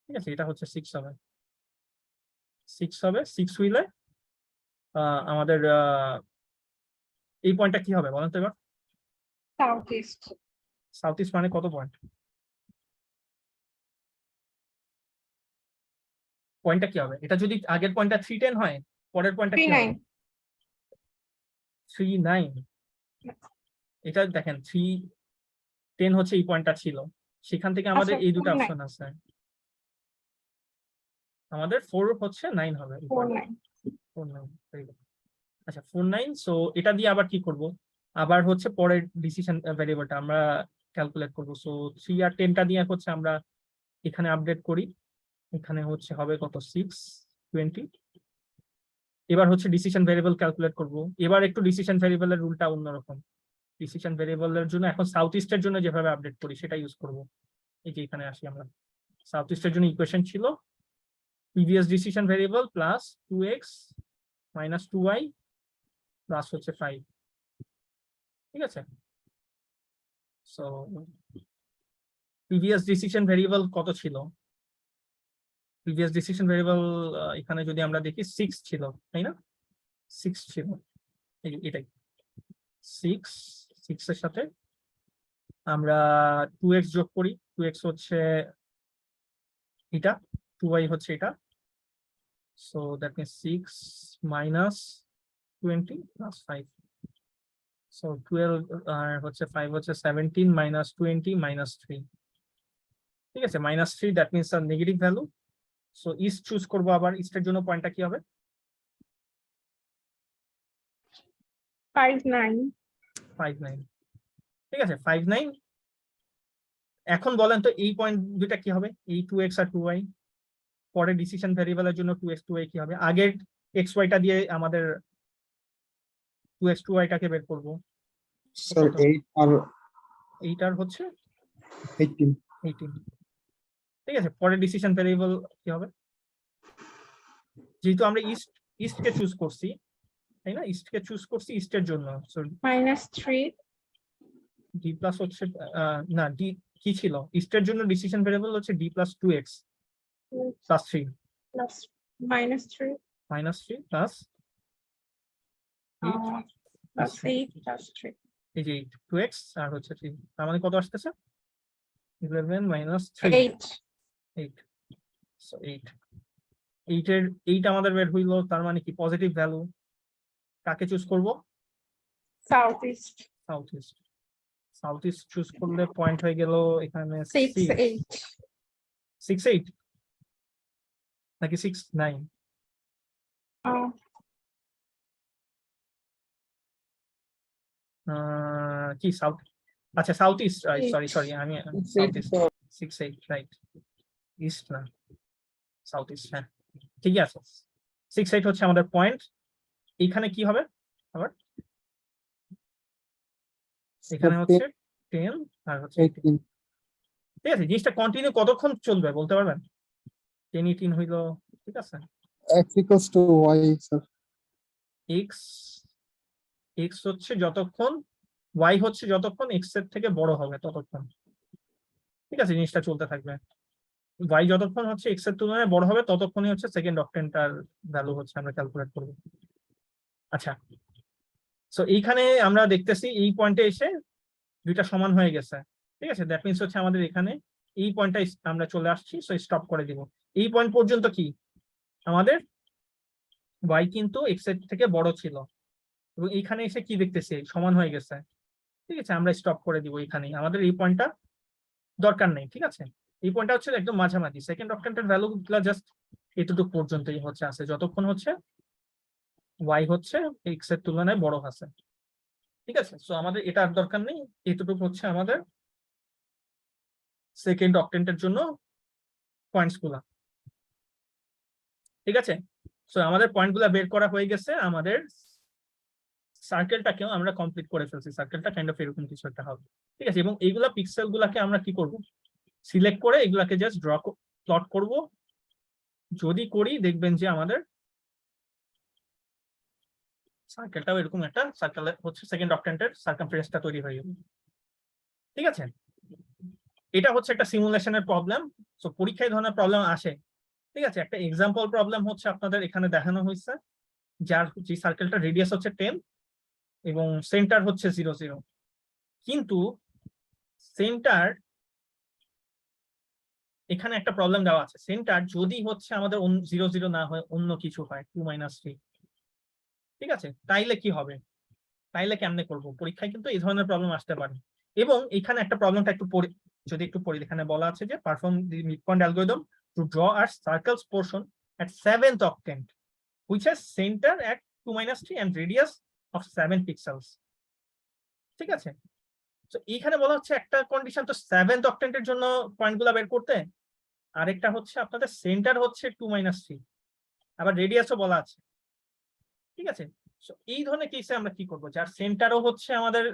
ঠিক আছে। এটা হচ্ছে 6 হবে, 6 হইলে আমাদের এই পয়েন্টটা কি হবে বলেন তো এবার? Southeast. সাউথ ইস্ট মানে কত পয়েন্ট? পয়েন্টটা কি হবে? এটা যদি আগের পয়েন্টটা 310 হয়, পরের পয়েন্টটা কি হবে? 39 39। এটা দেখেন 310 হচ্ছে এই পয়েন্টটা ছিল, সেখান থেকে আমাদের আচ্ছা, এই দুটো 49 অপশন আছে, আমাদের 4 হচ্ছে 9 হবে। 49 49, very good. আচ্ছা 49, সো এটা দিয়ে আবার কি করব? আবার হচ্ছে পরের ডিসিশন ভ্যারিয়েবলটা আমরা ক্যালকুলেট করব। সো 3 আর 10টা দিয়ে হচ্ছে আমরা এখানে আপডেট করি, এখানে হচ্ছে হবে কত 6 20। এবার হচ্ছে ডিসিশন ভ্যারিয়েবল ক্যালকুলেট করব। এবার একটু ডিসিশন ভ্যারিয়েবলের রুলটা অন্যরকম। ডিসিশন ভ্যারিয়েবলের জন্য এখন সাউথ ইস্টের জন্য যেভাবে আপডেট করি সেটা ইউজ করব। এই যে এখানে আসি আমরা, সাউথ ইস্টের জন্য ইকুয়েশন ছিল previous decision variable plus 2x minus 2y plus হচ্ছে 5, ঠিক আছে? সো প্রিভিয়াস ডিসিশন ভ্যারিয়েবল কত ছিল? প্রিভিয়াস ডিসিশন ভ্যারিয়েবল এখানে যদি আমরা দেখি 6 ছিল, তাই না? 6 ছিল, এটাই 6 এর সাথে আমরা 2x যোগ করি, 2x হচ্ছে এটা, 2y হচ্ছে এটা, so that means 6 minus 20 plus 5, so 12 আর হচ্ছে 5 হচ্ছে 17 মাইনাস 20 মাইনাস 3, ঠিক আছে? Minus 3 that means a negative value. So east choose করবো, আবার ইস্টের জন্য পয়েন্টটা কি হবে? 59 59, ঠিক আছে 59। এখন বলেন তো এই পয়েন্ট দুটা কি হবে? এই 2x আর 2y, পরে ডিসিশন ভ্যারিয়েবলের জন্য 2x 2y কি হবে? আগের xy টা দিয়ে আমাদের 2x 2y টাকে বের করব। স্যার 8 আর এইটার হচ্ছে 18 18, ঠিক আছে? পরে ডিসিশন ভ্যারিয়েবল কি হবে? যেহেতু আমরা ইস্টকে চুজ করছি, তাই না? ইস্টকে চুজ করছি ইস্টের জন্য, সো -3 ডি প্লাস হচ্ছে না ডি কি ছিল ইস্টের জন্য? ডিসিশন ভ্যারিয়েবল হচ্ছে D plus 2x plus 3 plus -3 minus 3 plus plus 8 plus 3 এই যে 2x আর হচ্ছে 3, তার মানে কত আসতেছে? 11 মাইনাস 3 8 8, সো 8 এর 8 আমাদের বের হইলো, তার মানে কি পজিটিভ ভ্যালু। কাকে চুজ করব? southeast south east. South east choose করলে পয়েন্ট হয়ে গেল এখানে 6 8 6 8 নাকি 6 9? কি সাউথ, আচ্ছা সাউথ ইস্ট, সরি আমি সাউথ ইস্ট 6 8, রাইট? ইস্ট না, সাউথ ইস্ট, হ্যাঁ ঠিকই আছে। 6 8 হচ্ছে আমাদের পয়েন্ট। এইখানে কি হবে আবার? এখানে হচ্ছে 10 আর হচ্ছে 18 ঠিক আছে? জিনিসটা কন্টিনিউ কতক্ষণ চলবে বলতে পারবেন? 10 18 হইলো, ঠিক আছে? x equals to y sir. x x হচ্ছে যতক্ষণ, y হচ্ছে যতক্ষণ x এর থেকে বড় হবে ততক্ষণ, ঠিক আছে? জিনিসটা চলতে থাকবে। y যতক্ষণ হচ্ছে x এর তুলনায় বড় হবে ততক্ষণই হচ্ছে সেকেন্ড অক্টেন্টার ভ্যালু হচ্ছে আমরা ক্যালকুলেট করব। আচ্ছা, সো এইখানে আমরা দেখতেছি এই পয়েন্টে এসে দুইটা সমান হয়ে গেছে, ঠিক আছে? দ্যাট মিনস হচ্ছে আমাদের এখানে এই পয়েন্টটা আমরা চলে আসছি, সো স্টপ করে দিব। এই পয়েন্ট পর্যন্ত কি আমাদের y কিন্তু x এর থেকে বড় ছিল, এবং এইখানে এসে কি দেখতেছি সমান হয়ে গেছে, ঠিক আছে? আমরা স্টপ করে দিব এখানেই, আমাদের এই পয়েন্টটা দরকার নেই, ঠিক আছে? এই পয়েন্টটা হচ্ছে একদম মাঝামাঝি, সেকেন্ড অক্টেন্টের ভ্যালু গুলা জাস্ট এতটুকু পর্যন্তই হচ্ছে আছে, যতক্ষণ হচ্ছে y হচ্ছে x এর তুলনায় বড় আছে, ঠিক আছে? সো আমাদের এটা আর দরকার নেই, এতটুকু হচ্ছে আমাদের সেকেন্ড অক্টেন্টের জন্য পয়েন্টস গুলা, ঠিক আছে? সো আমাদের পয়েন্ট গুলা বের করা হয়ে গেছে, আমাদের সার্কেলটাকেও আমরা কমপ্লিট করে ফেলছি। সার্কেলটা কাইন্ড অফ এরকম কিছু একটা হবে, ঠিক আছে? এবং এইগুলা পিক্সেল গুলাকে আমরা কি করব? সিলেক্ট করে এগুলাকে জাস্ট প্লট করব। যদি করি দেখবেন যে আমাদের সার্কেলটাও এরকম একটা সার্কেল হচ্ছে সেকেন্ড অক্টেন্টের সার্কামফারেন্সটা তৈরি হয়ে যাবে, ঠিক আছে? এটা হচ্ছে একটা সিমুলেশনের প্রবলেম। সো পরীক্ষায় ধরনের প্রবলেম আসে, ঠিক আছে? একটা এক্সাম্পল প্রবলেম হচ্ছে আপনাদের এখানে দেখানো হয়েছে, যার যে সার্কেলটা রেডিয়াস হচ্ছে 10 এবং সেন্টার হচ্ছে 0 0, কিন্তু সেন্টার এখানে একটা প্রবলেম দেওয়া আছে, সেন্টার যদি হচ্ছে আমাদের 0 0 না হয় অন্য কিছু হয় 2 - 3, ঠিক আছে, তাইলে কি হবে, তাইলে কেমনে করব, পরীক্ষায় কিন্তু এই ধরনের প্রবলেম আসতে পারে। এবং এখানে একটা প্রবলেমটা একটু যদি একটু পড়ি, এখানে বলা আছে যে perform the midpoint algorithm two draw a circles portion at 7th octant which has center at 2 - 3 and radius of 7 pixels, ঠিক আছে। তো এইখানে বলা হচ্ছে একটা কন্ডিশন তো 7th octant এর জন্য পয়েন্টগুলো বের করতে, আরেকটা হচ্ছে আপনাদের সেন্টার হচ্ছে 2 - 3, আবার রেডিয়াসও বলা আছে, ঠিক আছে। সো এই ধরনের কেসে আমরা কি করব, যার সেন্টারও হচ্ছে আমাদের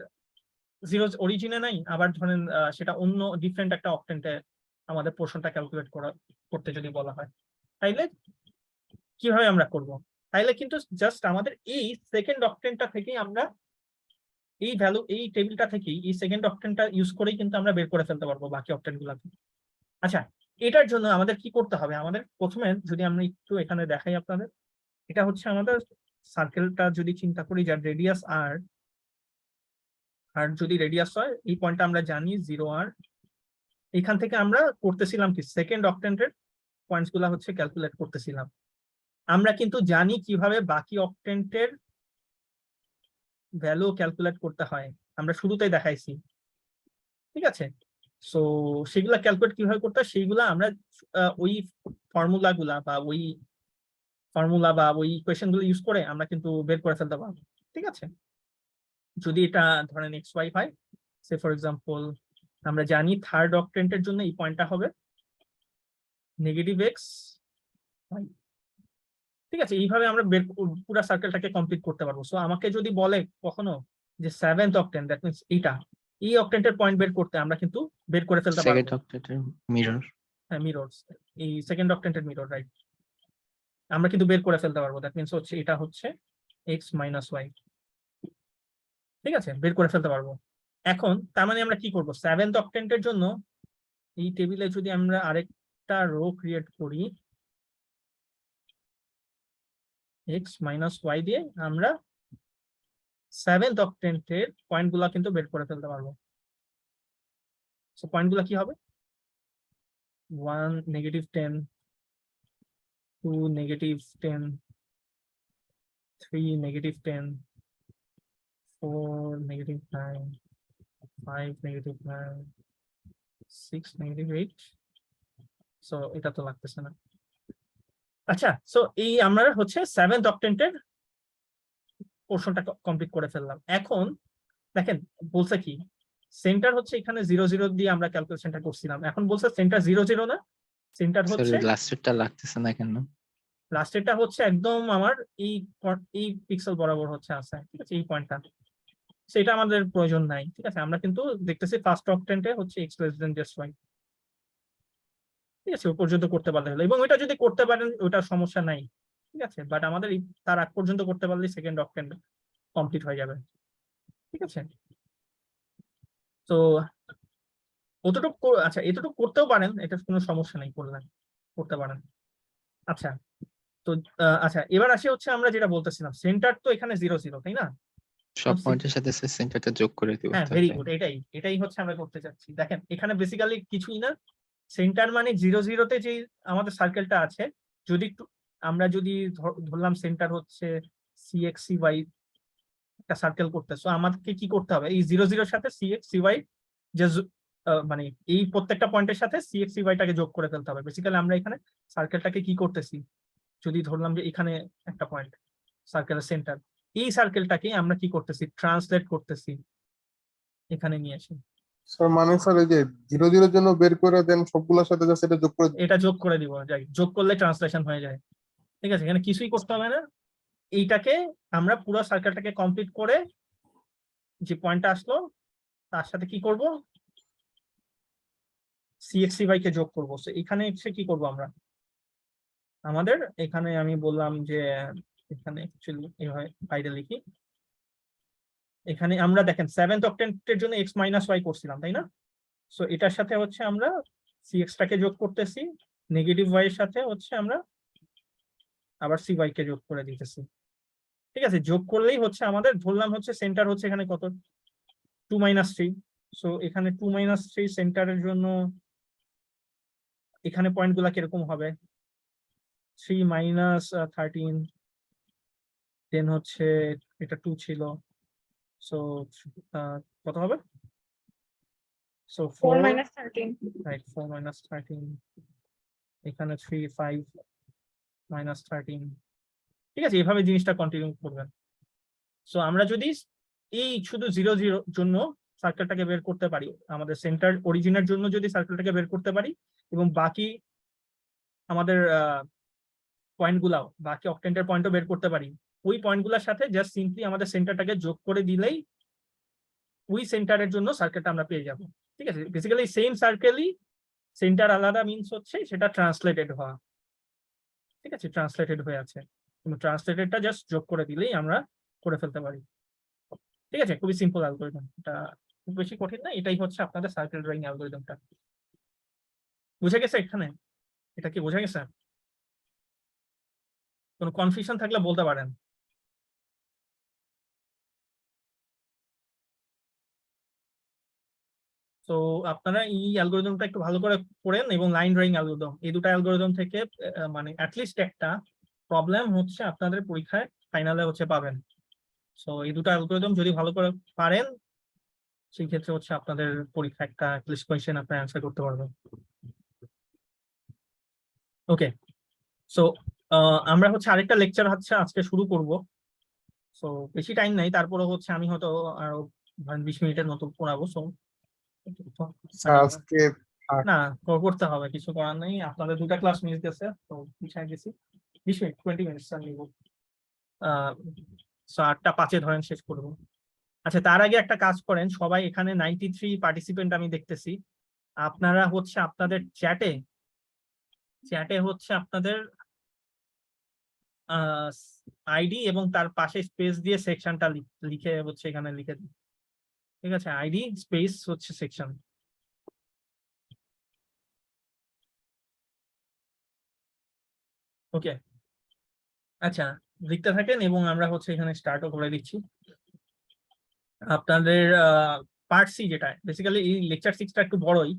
0 অরিজিনে নাই, আবার ধরেন সেটা অন্য ডিফারেন্ট একটা অক্টেন্টে আমাদের পোর্শনটা ক্যালকুলেট করতে যদি বলা হয়, তাইলে কিভাবে আমরা করব, তাইলে কিন্তু জাস্ট আমাদের এই সেকেন্ড অক্টেন্টটা থেকেই আমরা এই ভ্যালু, এই টেবিলটা থেকেই এই সেকেন্ড অক্টেন্টটা ইউজ করেই কিন্তু আমরা বের করে ফেলতে পারবো বাকি অক্টেন্টগুলোকে। আচ্ছা, এটার জন্য আমাদের কি করতে হবে, আমাদের প্রথমে যদি আমরা একটু এখানে দেখাই আপনাদের, এটা হচ্ছে আমাদের সার্কেলটা যদি চিন্তা করি, যার রেডিয়াস আর যদি রেডিয়াস হয়, এই পয়েন্টটা আমরা জানি 0 r, এখান থেকে আমরা করতেছিলাম কি সেকেন্ড অক্টেন্টের পয়েন্টস গুলা হচ্ছে ক্যালকুলেট করতেছিলাম। আমরা কিন্তু জানি কিভাবে বাকি অক্টেন্টের ভ্যালু ক্যালকুলেট করতে হয়, আমরা শুরুতেই দেখাইছি, ঠিক আছে। সো সেগুলা ক্যালকুলেট কিভাবে করতে হয় সেইগুলা আমরা ওই ফর্মুলা বা ওই ইকুয়েশন গুলো ইউজ করে আমরা কিন্তু বের করে ফেলতে পারবো, ঠিক আছে। যদি এটা ধরেন xy হয়, সে ফর এক্সাম্পল আমরা জানি থার্ড অক্টেন্টের জন্য এই পয়েন্টটা হবে -x, ঠিক আছে। এইভাবে আমরা পুরো সার্কেলটাকে কমপ্লিট করতে পারবো। সো আমাকে যদি বলে কখনো যে 7th অক্টেন্ট, দ্যাট মিন্স এই অক্টেন্টের পয়েন্ট বের করতে, আমরা কিন্তু বের করে ফেলতে সেকেন্ড পারবো। অক্টেটের মিরর। হ্যাঁ, মিররস, এই সেকেন্ড অক্টেন্টের মিরর, রাইট, আমরা কিন্তু বের করে ফেলতে পারবো। দ্যাট মিন্স হচ্ছে এটা হচ্ছে x - y, ঠিক আছে, বের করে ফেলতে পারবো। এখন তার মানে আমরা কি করব, 7th অক্টেন্টের জন্য এই টেবিলে যদি আমরা আরেকটা রো ক্রিয়েট করি x - y দিয়ে, আমরা 7th অক্টেন্টের পয়েন্টগুলো কিন্তু বের করে ফেলতে পারবো। সো পয়েন্টগুলো কি হবে, 1 -10, 2 -10, 3 -10, 4 -9, 5 -9, 6 -8। সো এটা তো লাগতেছে না। আচ্ছা, সো এই আমরা হচ্ছে 7th অক্টেন্টের পোর্শনটা কমপ্লিট করে ফেললাম। এখন দেখেন বলছে কি, সেন্টার হচ্ছে এখানে 0 0 দিয়ে আমরা ক্যালকুলেশনটা করছিলাম, এখন বলছে সেন্টার 0 0 না, সেন্টার হচ্ছে লাস্টেরটা লাগতেছে না কেন? লাস্টেরটা হচ্ছে একদম আমার এই পিক্সেল বরাবর হচ্ছে আছে, ঠিক আছে, এই পয়েন্টটা, সেটা আমাদের প্রয়োজন নাই, ঠিক আছে। আমরা কিন্তু দেখতেছি ফার্স্ট অক্টেন্টে হচ্ছে x y, ঠিক আছে, ওই পর্যন্ত করতে পারলে হলো, এবং ওইটা যদি করতে পারেন ওটা সমস্যা নাই, ঠিক আছে। বাট আমাদের তার আগ পর্যন্ত করতে পারলে সেকেন্ড অক্টেন্ট কমপ্লিট হয়ে যাবে, ঠিক আছে। তো অতটুকু, আচ্ছা এতটুকু করতেও পারেন, এটা কোনো সমস্যা নেই, করতে পারেন। আচ্ছা, তো আচ্ছা এবার আসি হচ্ছে আমরা যেটা বলতেছিলাম, সেন্টার তো এখানে 0 0, তাই না? সব পয়েন্টের সাথে সেন্টারটা যোগ করে দিব। হ্যাঁ, ভেরি গুড, এটাই হচ্ছে আমরা করতে চাচ্ছি। দেখেন এখানে বেসিক্যালি কিছুই না, সেন্টার মানে 0 0 তে যে আমাদের সার্কেলটা আছে, যদি আমরা যদি ধরলাম সেন্টার হচ্ছে cx cy একটা সার্কেল করতে, সো আমাদেরকে কি করতে হবে, এই 0 0 সাথে cx cy যে মানে এই প্রত্যেকটা পয়েন্টের সাথে cx cy টাকে যোগ করে ফেলতে হবে। বেসিক্যালি আমরা এখানে সার্কেলটাকে কি করতেছি, যদি ধরলাম যে এখানে একটা পয়েন্ট সার্কেলের সেন্টার, এই সার্কেলটাকে আমরা কি করতেছি, ট্রান্সলেট করতেছি এখানে নিয়ে আসি। স্যার মানে স্যার এই যে 0 0 জন্য বের করে দেন সবগুলোর সাথে জাস্ট এটা যোগ করে দিন। এটা যোগ করে দিব, যাই যোগ করলে ট্রান্সলেশন হয়ে যায়, ঠিক আছে, এখানে কিছুই করতে হবে না। এইটাকে আমরা পুরো সার্কেলটাকে কমপ্লিট করে যে পয়েন্টটা আসলো তার সাথে কি করব, cx cy কে যোগ করব। সো এখানে এসে কি করব আমরা, আমাদের এখানে আমি বললাম যে এখানে অ্যাকচুয়ালি এইভাবে বাইরে লিখি, এখানে আমরা দেখেন 7th অক্টেন্টের জন্য x - y করছিলাম, তাই না? সো এটার সাথে হচ্ছে আমরা cx টাকে যোগ করতেছি, নেগেটিভ y এর সাথে হচ্ছে আমরা আবার cy কে যোগ করে দিতেছি, ঠিক আছে। যোগ করলেই হচ্ছে আমাদের ধরলাম হচ্ছে সেন্টার হচ্ছে এখানে কত, 2 - 3, সো এখানে 2 - 3 সেন্টারের জন্য এখানে পয়েন্ট গুলা কিরকম হবে? 3 - 13, দেন হচ্ছে এটা 2 ছিল, সো কত হবে? So 4 4, minus 13. রাইট, 4 - 13, এখানে 3, 5 - 13। ঠিক আছে, এভাবে জিনিসটা কন্টিনিউ করবেন। সো আমরা যদি এই শুধু 0 0 জন্য সার্কেলটাকে বের করতে পারি, আমাদের সেন্টার অরিজিনের জন্য যদি সার্কেলটাকে বের করতে পারি, এবং বাকি আমাদের পয়েন্টগুলাও, বাকি অক্টেন্টের পয়েন্টও বের করতে পারি, ওই পয়েন্টগুলোর সাথে জাস্ট সিম্পলি আমাদের সেন্টারটাকে যোগ করে দিলেই ওই সেন্টারের জন্য সার্কেলটা আমরা পেয়ে যাব। ঠিক আছে, বেসিক্যালি সেম সার্কেলই, সেন্টার আলাদা মিন্স হচ্ছে সেটা ট্রান্সলেটেড হওয়া। ঠিক আছে, ট্রান্সলেটেড হয়ে আছে, কিন্তু ট্রান্সলেটেডটা জাস্ট যোগ করে দিলেই আমরা করে ফেলতে পারি। ঠিক আছে, খুবই সিম্পল অ্যালগরিদম, এটা খুব বেশি কঠিন না। এটাই হচ্ছে আপনাদের সার্কেল ড্রয়িং অ্যালগরিদমটা। বুঝে গেছে এখানে? এটা কি বোঝা গেছে? কোনো কনফিউশন থাকলে বলতে পারেন। তো আপনারা এই অ্যালগরিদমটা একটু ভালো করে পড়েন, এবং লাইন ড্রয়িং অ্যালগরিদম, এই দুটো অ্যালগরিদম থেকে মানে অ্যাটলিস্ট একটা প্রবলেম হচ্ছে আপনাদের পরীক্ষায় ফাইনালে হচ্ছে পাবেন। সো এই দুটো অ্যালগরিদম যদি ভালো করে পারেন, সেই ক্ষেত্রে হচ্ছে আপনাদের পরীক্ষা একটা অ্যাটলিস্ট কোয়েশ্চেন আপনি অ্যান্সার করতে পারবেন। ওকে, সো আমরা হচ্ছে আরেকটা লেকচার হচ্ছে আজকে শুরু করব। সো বেশি টাইম নাই, তারপরে হচ্ছে আমি হয়তো আরো 20 মিনিটের মতো পড়াবো। সো স্যার আজকে না, করতে হবে, কিছু করার নেই, আপনাদের দুটা ক্লাস মিস গেছে, তো পিছিয়ে গেছি 20 মিনিট, 20 মিনিট স্যার নিব। 8টা 5-এ ধরেন শেষ করবো। আচ্ছা, তার আগে একটা কাজ করেন, সবাই এখানে 93 পার্টিসিপেন্ট আমি দেখতেছি, আপনারা হচ্ছে আপনাদের চ্যাটে হচ্ছে আপনাদের আইডি এবং তার পাশে স্পেস দিয়ে সেকশনটা লিখে হচ্ছে এখানে লিখে দিন। ঠিক আছে, আইডি স্পেস হচ্ছে সেকশন। ওকে, আচ্ছা, লিখতে থাকেন এবং আমরা হচ্ছে এখানে স্টার্টও করে দিচ্ছি। আপনাদের পার্ট সি, যেটা বেসিক্যালি এই লেকচার 6টা একটু বড়ই,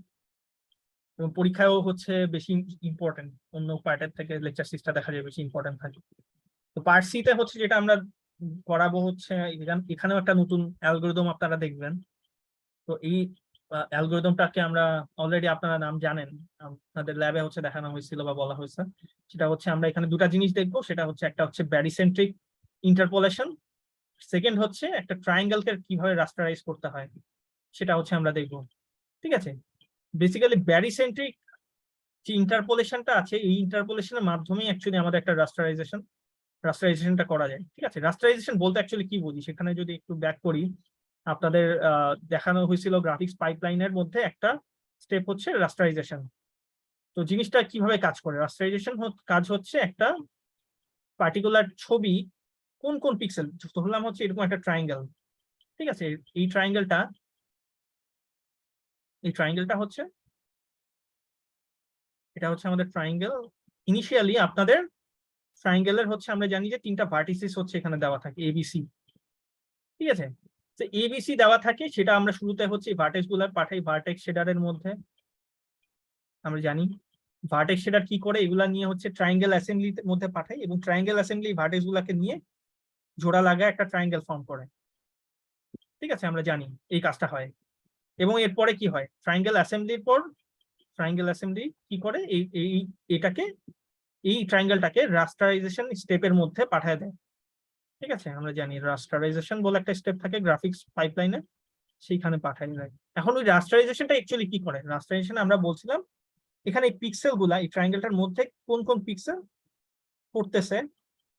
এবং পরীক্ষায়ও হচ্ছে বেশি ইম্পর্টেন্ট, অন্য পার্টের থেকে লেকচার 6টা দেখা যায় বেশি ইম্পর্টেন্ট থাকে। তো পার্ট সি তে হচ্ছে যেটা আমরা করাবো হচ্ছে এখানেও একটা নতুন অ্যালগরিদম আপনারা দেখবেন। তো এই অ্যালগরিদমটাকে আমরা অলরেডি আপনারা নাম জানেন, আপনাদের ল্যাবে হচ্ছে দেখানো হয়েছিল বা বলা হয়েছে। সেটা হচ্ছে আমরা এখানে দুটা জিনিস দেখবো, সেটা হচ্ছে একটা হচ্ছে ব্যারিসেন্ট্রিক ইন্টারপোলেশন, সেকেন্ড হচ্ছে একটা ট্রায়াঙ্গেলকে কিভাবে রাস্টারাইজ করতে হয় সেটা হচ্ছে আমরা দেখবো। ঠিক আছে, বেসিক্যালি ব্যারিসেন্ট্রিক যে ইন্টারপোলেশনটা আছে, এই ইন্টারপোলেশনের মাধ্যমেই অ্যাকচুয়ালি আমাদের একটা রাস্টারাইজেশনটা করা যায়। ঠিক আছে, রাস্টারাইজেশন বলতে অ্যাকচুয়ালি কি বুঝি সেখানে যদি একটু ব্যাক করি, আপনাদের দেখানো হয়েছিল গ্রাফিক্স পাইপলাইনের মধ্যে একটা স্টেপ হচ্ছে রাস্টারাইজেশন। তো জিনিসটা কিভাবে কাজ করে, রাস্টারাইজেশন কাজ হচ্ছে একটা পার্টিকুলার ছবি কোন কোন পিক্সেল, ধরলাম হচ্ছে এরকম একটা ট্রায়াঙ্গেল। ঠিক আছে, এই ট্রায়াঙ্গেলটা হচ্ছে, এটা হচ্ছে আমাদের ট্রায়াঙ্গেল। ইনিশিয়ালি আপনাদের ট্রায়াঙ্গেলের হচ্ছে আমরা জানি যে 3টা ভার্টিসিস হচ্ছে এখানে দেওয়া থাকে, এবিসি। ঠিক আছে, তো এবিসি দেওয়া থাকে, সেটা আমরা শুরুতে হচ্ছে ভার্টেক্স গুলা পাঠাই ভার্টেক্স শেডারের মধ্যে। আমরা জানি ভার্টেক্স শেডার কি করে, এগুলা নিয়ে হচ্ছে ট্রায়াঙ্গেল অ্যাসেম্বলির মধ্যে পাঠাই, এবং ট্রায়াঙ্গেল অ্যাসেম্বলি ভার্টেক্স গুলাকে নিয়ে জোড়া লাগায় একটা ট্রায়াঙ্গেল ফর্ম করে। ঠিক আছে, আমরা জানি এই কাজটা হয়। এবং এরপরে কি হয়, ট্রায়াঙ্গেল অ্যাসেম্বলির পর ট্রায়াঙ্গেল অ্যাসেম্বলি কি করে, এটাকে, এই ট্রায়াঙ্গেলটাকে রাস্টারাইজেশন স্টেপের মধ্যে পাঠায় দেয়। ঠিক আছে, আমরা জানি রাস্টারাইজেশন বলে একটা স্টেপ থাকে গ্রাফিক্স পাইপলাইনে, সেইখানে পাঠানো যায়। এখন ওই রাস্টারাইজেশনটা অ্যাকচুয়ালি কি করে, রাস্টারাইজেশন আমরা বলছিলাম এখানে এই পিক্সেল গুলা, এই ট্রায়াঙ্গেলটার মধ্যে কোন কোন পিক্সেল পড়তেছে,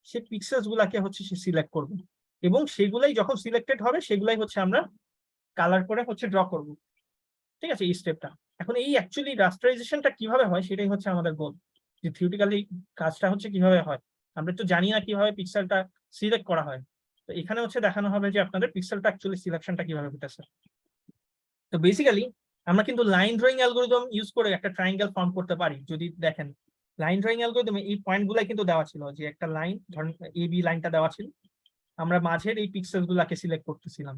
সেই পিক্সেলস গুলাকে হচ্ছে সে সিলেক্ট করবে, এবং সেগুলাই যখন সিলেক্টেড হবে সেগুলাই হচ্ছে আমরা কালার করে হচ্ছে ড্র করব। ঠিক আছে, এই স্টেপটা। এখন এই অ্যাকচুয়ালি রাস্টারাইজেশনটা কিভাবে হয় সেটাই হচ্ছে আমাদের গোল, যে থিওরিটিক্যালি কাজটা হচ্ছে কিভাবে হয়। আমরা তো জানি না কিভাবে পিক্সেলটা সিলেক্ট করা হয়, তো এখানে হচ্ছে দেখানো হবে যে আপনাদের পিক্সেলটা অ্যাকচুয়ালি সিলেকশনটা কিভাবে হতেছে। তো বেসিক্যালি আমরা কিন্তু লাইন ড্রয়িং অ্যালগরিদম ইউজ করে একটা ট্রায়াঙ্গেল ফর্ম করতে পারি। যদি দেখেন লাইন ড্রয়িং অ্যালগরিদমে এই পয়েন্টগুলাই কিন্তু দেওয়া ছিল, যে একটা লাইন ধরেন এ বি লাইনটা দেওয়া ছিল, আমরা মাঝের এই পিক্সেলস গুলাকে সিলেক্ট করতেছিলাম।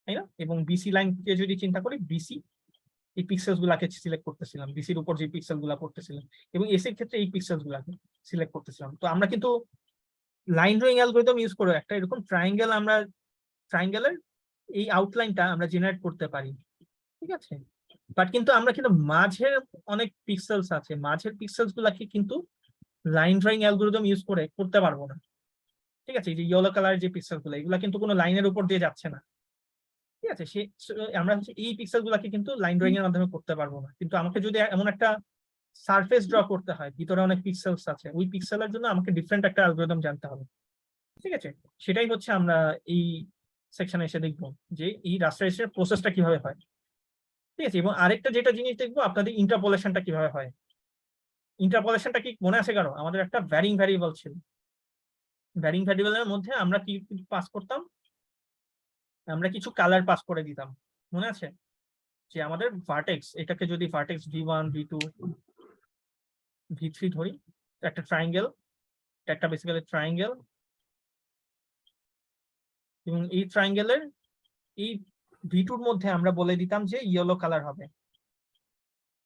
তাই না? এবং বিসি লাইনকে যদি চিন্তা করি, বিসি এই পিক্সেলস গুলাকে সিলেক্ট করতেছিলাম, বিসির উপর যে পিক্সেল গুলা পড়তেছিলাম, এবং এসির ক্ষেত্রে এই পিক্সেলস গুলাকে সিলেক্ট করতেছিলাম। তো আমরা কিন্তু লাইন ড্রয়িং অ্যালগরিদম ইউজ করে একটা এরকম ট্রায়াঙ্গেল, আমরা ট্রায়াঙ্গেলের এই আউটলাইনটা আমরা জেনারেট করতে পারি, ঠিক আছে? বাট কিন্তু আমরা কিন্তু মাঝের অনেক পিক্সেলস আছে, মাঝের পিক্সেলস গুলাকে কিন্তু লাইন ড্রয়িং অ্যালগরিদম ইউজ করে করতে পারবো না, ঠিক আছে? এই যে ইয়েলো কালারের যে পিক্সেল গুলো, এগুলা কিন্তু কোনো লাইনের উপর দিয়ে যাচ্ছে না, ঠিক আছে? আমরা হচ্ছে এই পিক্সেল গুলাকে কিন্তু লাইন ড্রয়িং এর মাধ্যমে করতে পারবো না। কিন্তু আমাকে যদি এমন একটা সারফেস ড্র করতে হয়, ভিতরে অনেক পিক্সেলস আছে, ওই পিক্সেলের জন্য আমাকে ডিফারেন্ট একটা অ্যালগরিদম জানতে হবে, ঠিক আছে? সেটাই হচ্ছে আমরা এই সেকশনে এসে দেখবো যে এই রাস্টারাইজেশনের প্রসেসটা কিভাবে হয়, ঠিক আছে? এবং আরেকটা যেটা জিনিস দেখবো, আপনাদের ইন্টারপোলেশনটা কিভাবে হয়। ইন্টারপোলেশনটা কি মনে আছে কারো? আমাদের একটা ভ্যারিং ভ্যারিয়েবল ছিল, ভ্যারিং ভ্যারিয়েবলের মধ্যে আমরা কি পাস করতাম, আমরা কিছু কালার পাস করে দিতাম, মনে আছে? যে আমাদের ভার্টেক্স, এটাকে যদি ভার্টেক্স v1 v2 v3 ধরি, একটা ট্রায়াঙ্গেল, একটা বেসিক্যালি ট্রায়াঙ্গেল, এবং এই ট্রায়াঙ্গেলের এই v2 এর মধ্যে আমরা বলে দিতাম যে ইয়েলো কালার হবে,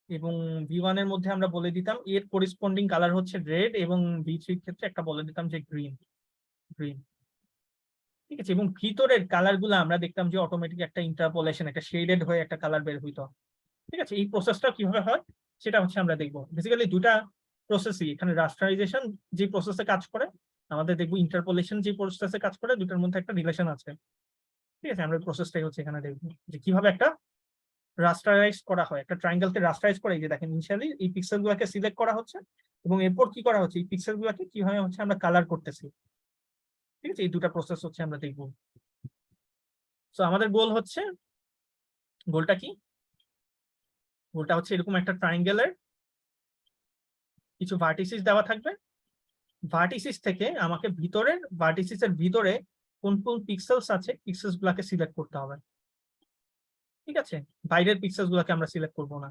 এবং v1 এর মধ্যে আমরা বলে দিতাম এর করিসপন্ডিং কালার হচ্ছে রেড, এবং v3 এর ক্ষেত্রে একটা বলে দিতাম যে গ্রিন, ঠিক আছে? এবং ভিতরের কালার গুলো আমরা দেখতাম যে অটোমেটিক একটা ইন্টারপোলেশন, একটা শেডেড হয়ে একটা কালার বের হইতো, ঠিক আছে? এই প্রসেসটা কিভাবে হয় সেটা হচ্ছে আমরা দেখবো। বেসিক্যালি দুটা প্রসেসই এখানে, রাস্টারাইজেশন যে প্রসেসে কাজ করে, আমাদের দেখবো ইন্টারপোলেশন যে প্রসেসে কাজ করে, দুটার মধ্যে একটা রিলেশন আছে, ঠিক আছে? আমরা প্রসেসটাই হচ্ছে এখানে দেখবো যে কিভাবে একটা রাস্টারাইজ করা হয়, একটা ট্রায়াঙ্গেলকে রাস্টারাইজ করে। এই যে দেখেন, ইনিশিয়ালি এই পিক্সেল গুলাকে সিলেক্ট করা হচ্ছে, এবং এরপর কি করা হচ্ছে, এই পিক্সেল গুলাকে কিভাবে হচ্ছে আমরা কালার করতেছি, ঠিক আছে? এই দুটা প্রসেস হচ্ছে আমরা দেখবো। তো আমাদের গোলটা কি? গোলটা হচ্ছে এরকম একটা ট্রায়াঙ্গেলের কিছু ভার্টিসিস দেওয়া থাকবে, ভার্টিসিস থেকে আমাকে ভার্টিসিসের ভিতরে কোন কোন পিক্সেলস আছে, পিক্সেলস গুলাকে সিলেক্ট করতে হবে, ঠিক আছে? বাইরের পিক্সেলস গুলাকে আমরা সিলেক্ট করবো না,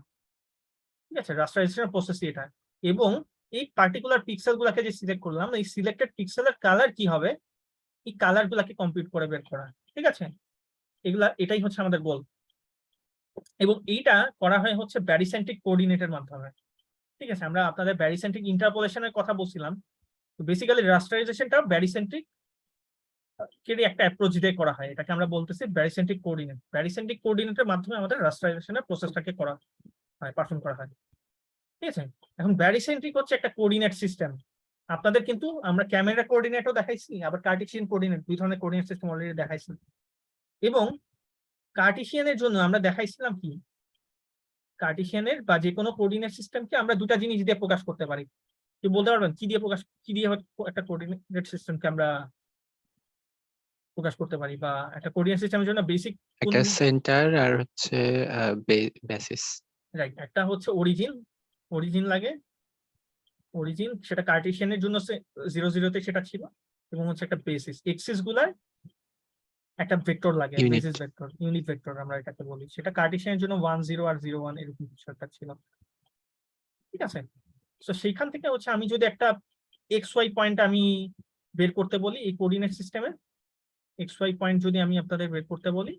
ঠিক আছে? রাস্টারাইজেশনের প্রসেসই এটা। এবং এই পার্টিকুলার পিক্সেল গুলাকে যে সিলেক্ট করলাম, এই সিলেক্টেড পিক্সেলের কালার কি হবে, এই কালার গুলাকে কম্পিউট করে বের করা, ঠিক আছে? এটাই হচ্ছে আমাদের গোল। এবং এইটা করা হয় হচ্ছে ব্যারিসেন্ট্রিক কোঅর্ডিনেটের মাধ্যমে, ঠিক আছে? আমরা আপনাদের ব্যারিসেন্ট্রিক ইন্টারপোলেশনের কথা বলছিলাম। তো বেসিক্যালি রাস্টারাইজেশনটা ব্যারিসেন্ট্রিক কেরই একটা অ্যাপ্রোচ দিয়ে করা হয়, এটাকে আমরা বলতেছি ব্যারিসেন্ট্রিক কোঅর্ডিনেট। ব্যারিসেন্ট্রিক কোঅর্ডিনেটের মাধ্যমে আমাদের রাস্টারাইজেশনের প্রসেসটাকে করা হয়, পারফর্ম করা হয়, ঠিক আছে? এখন ব্যারিসেন্ট্রিক হচ্ছে একটা কোঅর্ডিনেট সিস্টেম। আপনাদের কিন্তু আমরা ক্যামেরা কোঅর্ডিনেটও দেখাইছি, আবার কার্টেসিয়ান কোঅর্ডিনেট, দুই ধরনের কোঅর্ডিনেট সিস্টেম অলরেডি দেখাইছি। এবং কার্টেসিয়ানের জন্য আমরা দেখাইছিলাম কি, কার্টেসিয়ানের বা যে কোনো কোঅর্ডিনেট সিস্টেমকে আমরা দুটা জিনিস দিয়ে প্রকাশ করতে পারি। কি বলতে পারবেন কি দিয়ে একটা কোঅর্ডিনেট সিস্টেমকে আমরা প্রকাশ করতে পারি, বা একটা কোঅর্ডিনেট সিস্টেমের জন্য বেসিক একটা সেন্টার আর হচ্ছে বেসিস। রাইট, একটা হচ্ছে অরিজিন লাগে, অরিজিন, সেটা কার্টেসিয়ানের জন্য 0 0 তে সেটা ছিল, এবং হচ্ছে একটা বেসিস, এক্সিস গুলার একটা ভেক্টর লাগে, Unit. Basis vector, unit vector আমরা এটাকে বলি। সেটা কার্টেসিয়ানের জন্য 1 0 আর 0 1 এরকম কিছু একটা ছিল, ঠিক আছে? তো সেইখান থেকে হচ্ছে আমি যদি একটা XY পয়েন্ট আমি বের করতে বলি, এই কোঅর্ডিনেট সিস্টেমে XY পয়েন্ট যদি আমি আপনাদের বের করতে বলি,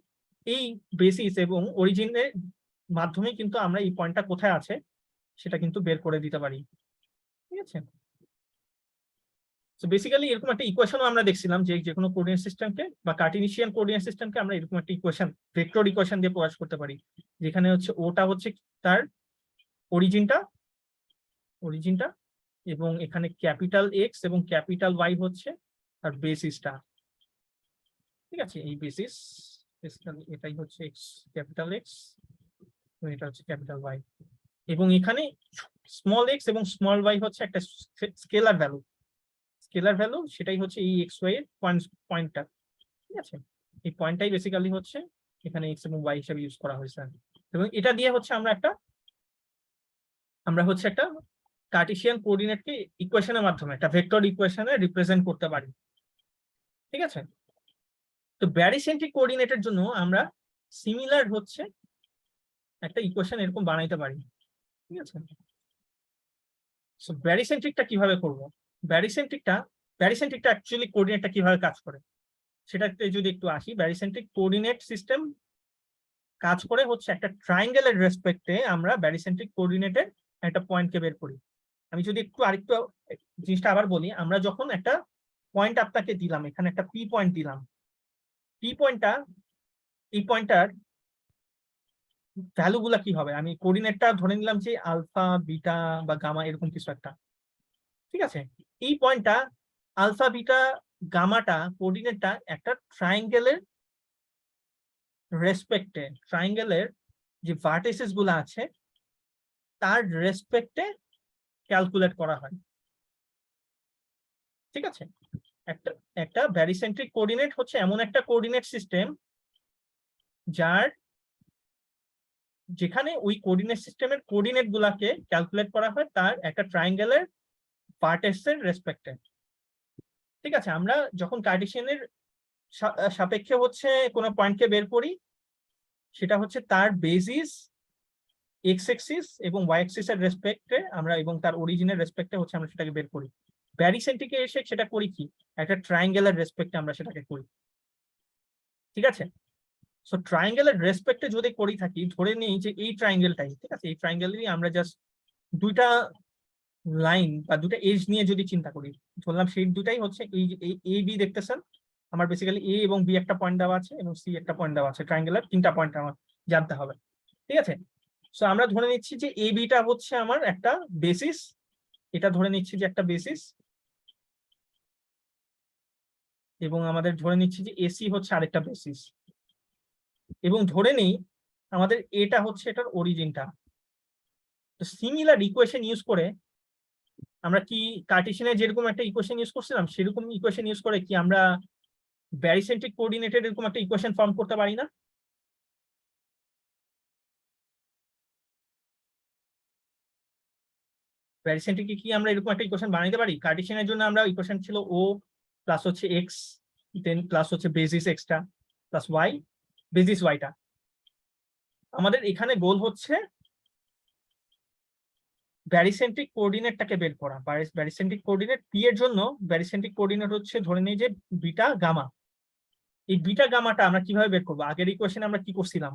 এই বেসিস এবং অরিজিনের মাধ্যমে কিন্তু আমরা এই পয়েন্টটা কোথায় আছে সেটা কিন্তু বের করে দিতে পারি, ঠিক আছে? তো বেসিক্যালি এরকম একটা ইকুয়েশনও আমরা দেখছিলাম যে কোনো কোঅর্ডিনেট সিস্টেমকে বা কার্টেসিয়ান কোঅর্ডিনেট সিস্টেমকে আমরা এরকম একটা ইকুয়েশন, ভেক্টর ইকুয়েশন দিয়ে প্রকাশ করতে পারি, যেখানে হচ্ছে ওটা হচ্ছে তার অরিজিনটা, এবং এখানে ক্যাপিটাল এক্স এবং ক্যাপিটাল ওয়াই হচ্ছে তার বেসিসটা, ঠিক আছে? এই বেসিস এটাই হচ্ছে এক্স, ক্যাপিটাল এক্স, এবং এটা হচ্ছে ক্যাপিটাল ওয়াই। এবং এখানে স্মল এক্স এবং স্মল ওয়াই হচ্ছে একটা স্কেলার ভ্যালু, সেটাই হচ্ছে এই এক্স ওয়াই এর পয়েন্টটা, ঠিক আছে? এই পয়েন্টটাই বেসিক্যালি হচ্ছে এখানে এক্স এবং ওয়াই হিসেবে ইউজ করা হয়েছে। এবং এটা দিয়ে হচ্ছে আমরা একটা কার্টেসিয়ান কোঅর্ডিনেটকে ইকুয়েশনের মাধ্যমে একটা ভেক্টর ইকুয়েশনে রিপ্রেজেন্ট করতে পারি, ঠিক আছে? তো ব্যারিসেন্ট্রিক কোঅর্ডিনেটের জন্য আমরা সিমিলার হচ্ছে একটা ইকুয়েশন এরকম বানাইতে পারি, ঠিক আছে? সো ব্যারিসেন্ট্রিকটা কিভাবে করব, ব্যারিসেন্ট্রিকটা অ্যাকচুয়ালি কোঅর্ডিনেটটা কিভাবে কাজ করে সেটাতে যদি একটু আসি। ব্যারিসেন্ট্রিক কোঅর্ডিনেট সিস্টেম কাজ করে হচ্ছে একটা ট্রায়াঙ্গেলের রেসপেক্টে আমরা ব্যারিসেন্ট্রিক কোঅর্ডিনেটের একটা পয়েন্টকে বের করি। আমি যদি আরেকটু জিনিসটা আবার বলি, আমরা যখন একটা পয়েন্ট আপনাকে দিলাম, এখানে একটা পি পয়েন্ট দিলাম, পি পয়েন্টটা, এই পয়েন্টটার ভ্যালু গুলা কি হবে? আমি কোঅর্ডিনেটটা ধরে নিলাম যে আলফা, বিটা বা গামা এরকম কিছু একটা, ঠিক আছে? এই পয়েন্টটা আলফা, বিটা, গামাটা কোঅর্ডিনেটটা একটা ট্রায়াঙ্গেলের রেসপেক্টে, ট্রায়াঙ্গেলের যে ভার্টিসেস গুলো আছে তার রেসপেক্টে ক্যালকুলেট করা হয়, ঠিক আছে? একটা একটা ব্যারিসেন্ট্রিক কোঅর্ডিনেট হচ্ছে এমন একটা কোঅর্ডিনেট সিস্টেম যার যেখানে ওই কোঅর্ডিনেট সিস্টেমের কোঅর্ডিনেট গুলাকে ক্যালকুলেট করা হয় তার একটা ট্রায়াঙ্গেলের ভার্টেক্সের রেসপেক্টে, ঠিক আছে? আমরা যখন কার্টেসিয়ানের সাপেক্ষে হচ্ছে কোনো পয়েন্টকে বের করি, সেটা হচ্ছে তার বেসিস এক্স এক্সিস এবং ওয়াই এক্সিস এর রেসপেক্টে আমরা, এবং তার অরিজিনের রেসপেক্টে হচ্ছে আমরা সেটাকে বের করি। ব্যারিসেন্ট্রিকে এসে সেটা করি কি, একটা ট্রায়াঙ্গেলের রেসপেক্টে আমরা সেটাকে করি, ঠিক আছে? সো ট্রায়াঙ্গেলের রেসপেক্টে যদি করি থাকি, ধরে নিই যে এই ট্রায়াঙ্গেলটাই, ঠিক আছে, এই ট্রায়াঙ্গেলেরই আমরা জাস্ট দুইটা লাইন বা দুটো এজ নিয়ে যদি চিন্তা করি, ধরলাম সেই দুটাই হচ্ছে এই এ বি দেখতেছেন, আমার বেসিক্যালি এ এবং বি একটা পয়েন্ট দেওয়া আছে এবং সি একটা পয়েন্ট দেওয়া আছে, ট্রায়াঙ্গেলের তিনটা পয়েন্ট আমার জানতে হবে, ঠিক আছে? সো আমরা ধরে নিচ্ছি যে এ বিটা হচ্ছে আমার একটা বেসিস, এটা ধরে নিচ্ছি যে একটা বেসিস, এবং আমাদের ধরে নিচ্ছি যে এসি হচ্ছে আরেকটা বেসিস, এবং ধরে নেই আমাদের এটা হচ্ছে এটার অরিজিনটা। তো সিমিলার ইকুয়েশন ইউজ করে আমরা কি কার্টেসিয়ানে যেরকম একটা ইকুয়েশন ইউজ করছিলাম সেরকম ইকুয়েশন ইউজ করে কি আমরা ব্যারিসেন্ট্রিক কোঅর্ডিনেটের এরকম একটা ইকুয়েশন ফর্ম করতে পারি না? ব্যারিসেন্ট্রিক কি আমরা এরকম একটা ইকুয়েশন বানাইতে পারি? কার্টেসিয়ানের জন্য আমরা ইকুয়েশন ছিল ও প্লাস হচ্ছে এক্স, দেন প্লাস হচ্ছে বেসিস এক্সটা প্লাস ওয়াই, বেসিস ওয়াইটা। আমাদের এখানে গোল হচ্ছে ব্যারিসেন্ট্রিক কোঅর্ডিনেটটাকে বের করা। ব্যারিসেন্ট্রিক কোঅর্ডিনেট পি এর জন্য ব্যারিসেন্ট্রিক কোঅর্ডিনেট হচ্ছে ধরে নেই যে বিটা গামা। এই বিটা গামাটা আমরা কিভাবে বের করবো? আগের ইকুয়েশনে আমরা কি করছিলাম?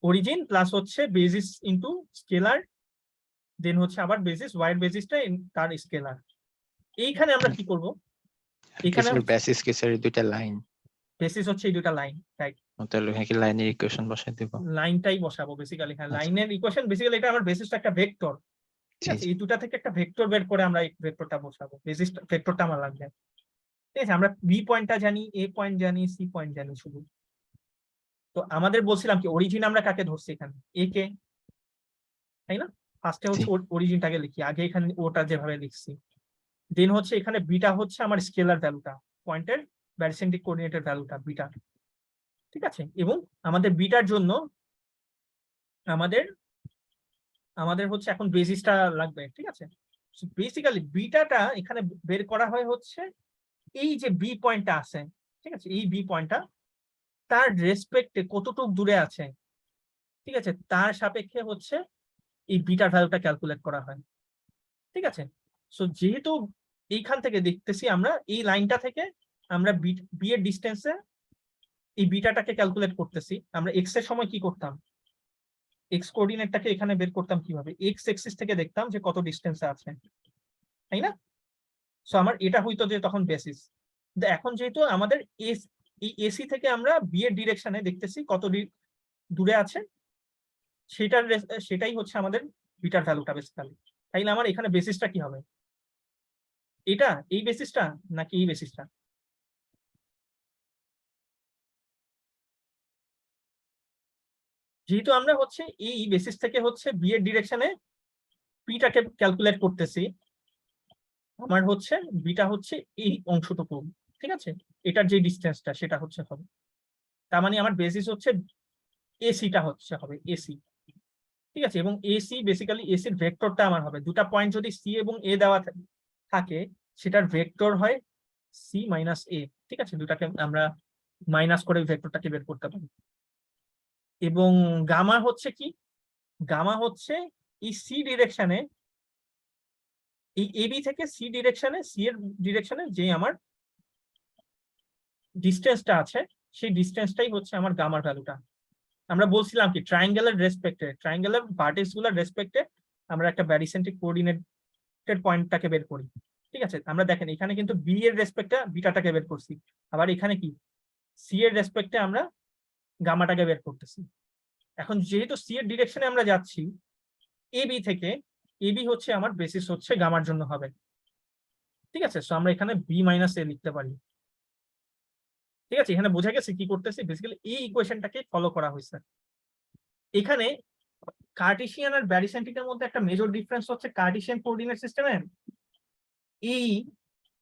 অরিজিন প্লাস হচ্ছে বেসিস ইনটু স্কেলার, দেন হচ্ছে আবার বেসিস, ওয়াই এর বেসিসটা তার স্কেলার। এইখানে আমরা কি করব? এখানে কিসের বেসিস কিসের দুইটা লাইন, বেসিস হচ্ছে এই দুটা লাইন, রাইট? তাহলে এখানে কি লাইনের ইকুয়েশন বসাই দেব? লাইনটাই বসাবো বেসিক্যালি, হ্যাঁ আচ্ছা। লাইনের ইকুয়েশন বেসিক্যালি, এটা আমার বেসিসটা একটা ভেক্টর, ঠিক জি, আছে? জি। এই দুটা থেকে একটা ভেক্টর বের করে আমরা এই ভেক্টরটা বসাবো, বেসিস ভেক্টরটা আমার লাগবে, ঠিক আছে? আমরা বি পয়েন্টটা জানি, এ পয়েন্ট জানি, সি পয়েন্ট জানি শুধু। তো আমাদের বলছিলাম কি অরিজিন আমরা কাকে ধরছি এখানে? এ কে, তাই না? ফার্স্টে হচ্ছে অরিজিনটাকে লিখি, আগে এখানে ওটা যেভাবে লিখছি, দেন হচ্ছে এখানে বিটা হচ্ছে আমার স্কেলার ভ্যালুটা, পয়েন্টের ব্যারিসেন্ট্রিক কোঅর্ডিনেটের ভ্যালুটা বিটা, ঠিক আছে? এবং আমাদের বিটার জন্য আমাদের আমাদের হচ্ছে এখন বেসিসটা লাগবে, ঠিক আছে? বেসিক্যালি বিটাটা এখানে বের করা হয় হচ্ছে এই যে বি পয়েন্টটা আছে, ঠিক আছে, এই বি পয়েন্টটা তার রেসপেক্টে কতটুকু দূরে আছে, ঠিক আছে, তার সাপেক্ষে হচ্ছে এই বিটার ভ্যালুটা ক্যালকুলেট করা হয়, ঠিক আছে? সো যেহেতু এইখান থেকে দেখতেছি আমরা এই লাইনটা থেকে আমরা বি এর ডিস্টেন্সে এই বিটাটাকে ক্যালকুলেট করতেছি। আমরা এক্স এর সময় কি করতাম? এক্স কোঅর্ডিনেটটাকে এখানে বের করতাম কিভাবে? এক্স এক্সিস থেকে দেখতাম যে কত ডিস্টেন্সে আছে, তাই না? সো আমার এটা হইতো যে তখন বেসিস। কিন্তু এখন যেহেতু আমাদের এই এসি থেকে আমরা বি এর ডিরেকশনে দেখতেছি কত দূরে আছে, সেটাই হচ্ছে আমাদের বিটার ভ্যালুটা বেসিক্যালি। তাইলে আমার এখানে বেসিসটা কি হবে? এটা এই বেসিসটা নাকি এই বেসিসটা? যেহেতু আমরা হচ্ছে এই বেসিস থেকে হচ্ছে বি এর ডিরেকশনে পিটাকে ক্যালকুলেট করতেছি, আমার হচ্ছে বিটা হচ্ছে এই অংশটুকু, ঠিক আছে? এটার যে ডিসটেন্সটা সেটা হচ্ছে হবে, তার মানে আমার বেসিস হচ্ছে এসিটা হচ্ছে হবে এসি, ঠিক আছে? এবং এসি বেসিক্যালি এসির ভেক্টরটা আমার হবে, দুটা পয়েন্ট যদি সি এবং এ দেওয়া থাকে সেটার ভেক্টর হয় সি মাইনাস এ, ঠিক আছে? দুটাকে আমরা মাইনাস করে ভেক্টরটাকে বের করতে পারি। এবং গামা হচ্ছে কি? গামা হচ্ছে এই সি ডিরেকশনে, এই এবি থেকে সি ডিরেকশনে, সি এর ডিরেকশনে যে আমার ডিস্টেন্সটা আছে সেই ডিস্টেন্সটাই হচ্ছে আমার গামার ভ্যালুটা, আমরা বলছিলাম কি ট্রায়াঙ্গেলের রেসপেক্টে, ট্রায়াঙ্গেলের ভার্টেক্স গুলোর রেসপেক্টে আমরা একটা ব্যারিসেন্ট্রিক কোঅর্ডিনেটেড পয়েন্টটাকে বের করি। ঠিক আছে, আমরা দেখেন এখানে কিন্তু বি এর রেসপেক্টে বিটাটাকে বের করছি, আবার এখানে কি সি এর রেসপেক্টে আমরা গামাটাকে বের করতেছি। এখন যেহেতু সি এর ডিরেকশনে আমরা যাচ্ছি, এবি থেকে, এবি হচ্ছে আমার বেসিস হচ্ছে গামার জন্য হবে। ঠিক আছে, সো আমরা এখানে বি মাইনাস এ লিখতে পারি। ঠিক আছে, এখানে বোঝা গেছে কি করতেছি, বেসিক্যালি এই ইকুয়েশনটাকে ফলো করা হয়েছে। এখানে কার্টেসিয়ান আর ব্যারিসেন্ট্রিকের মধ্যে একটা মেজর ডিফারেন্স হচ্ছে কার্টেসিয়ান কোঅর্ডিনেট সিস্টেমে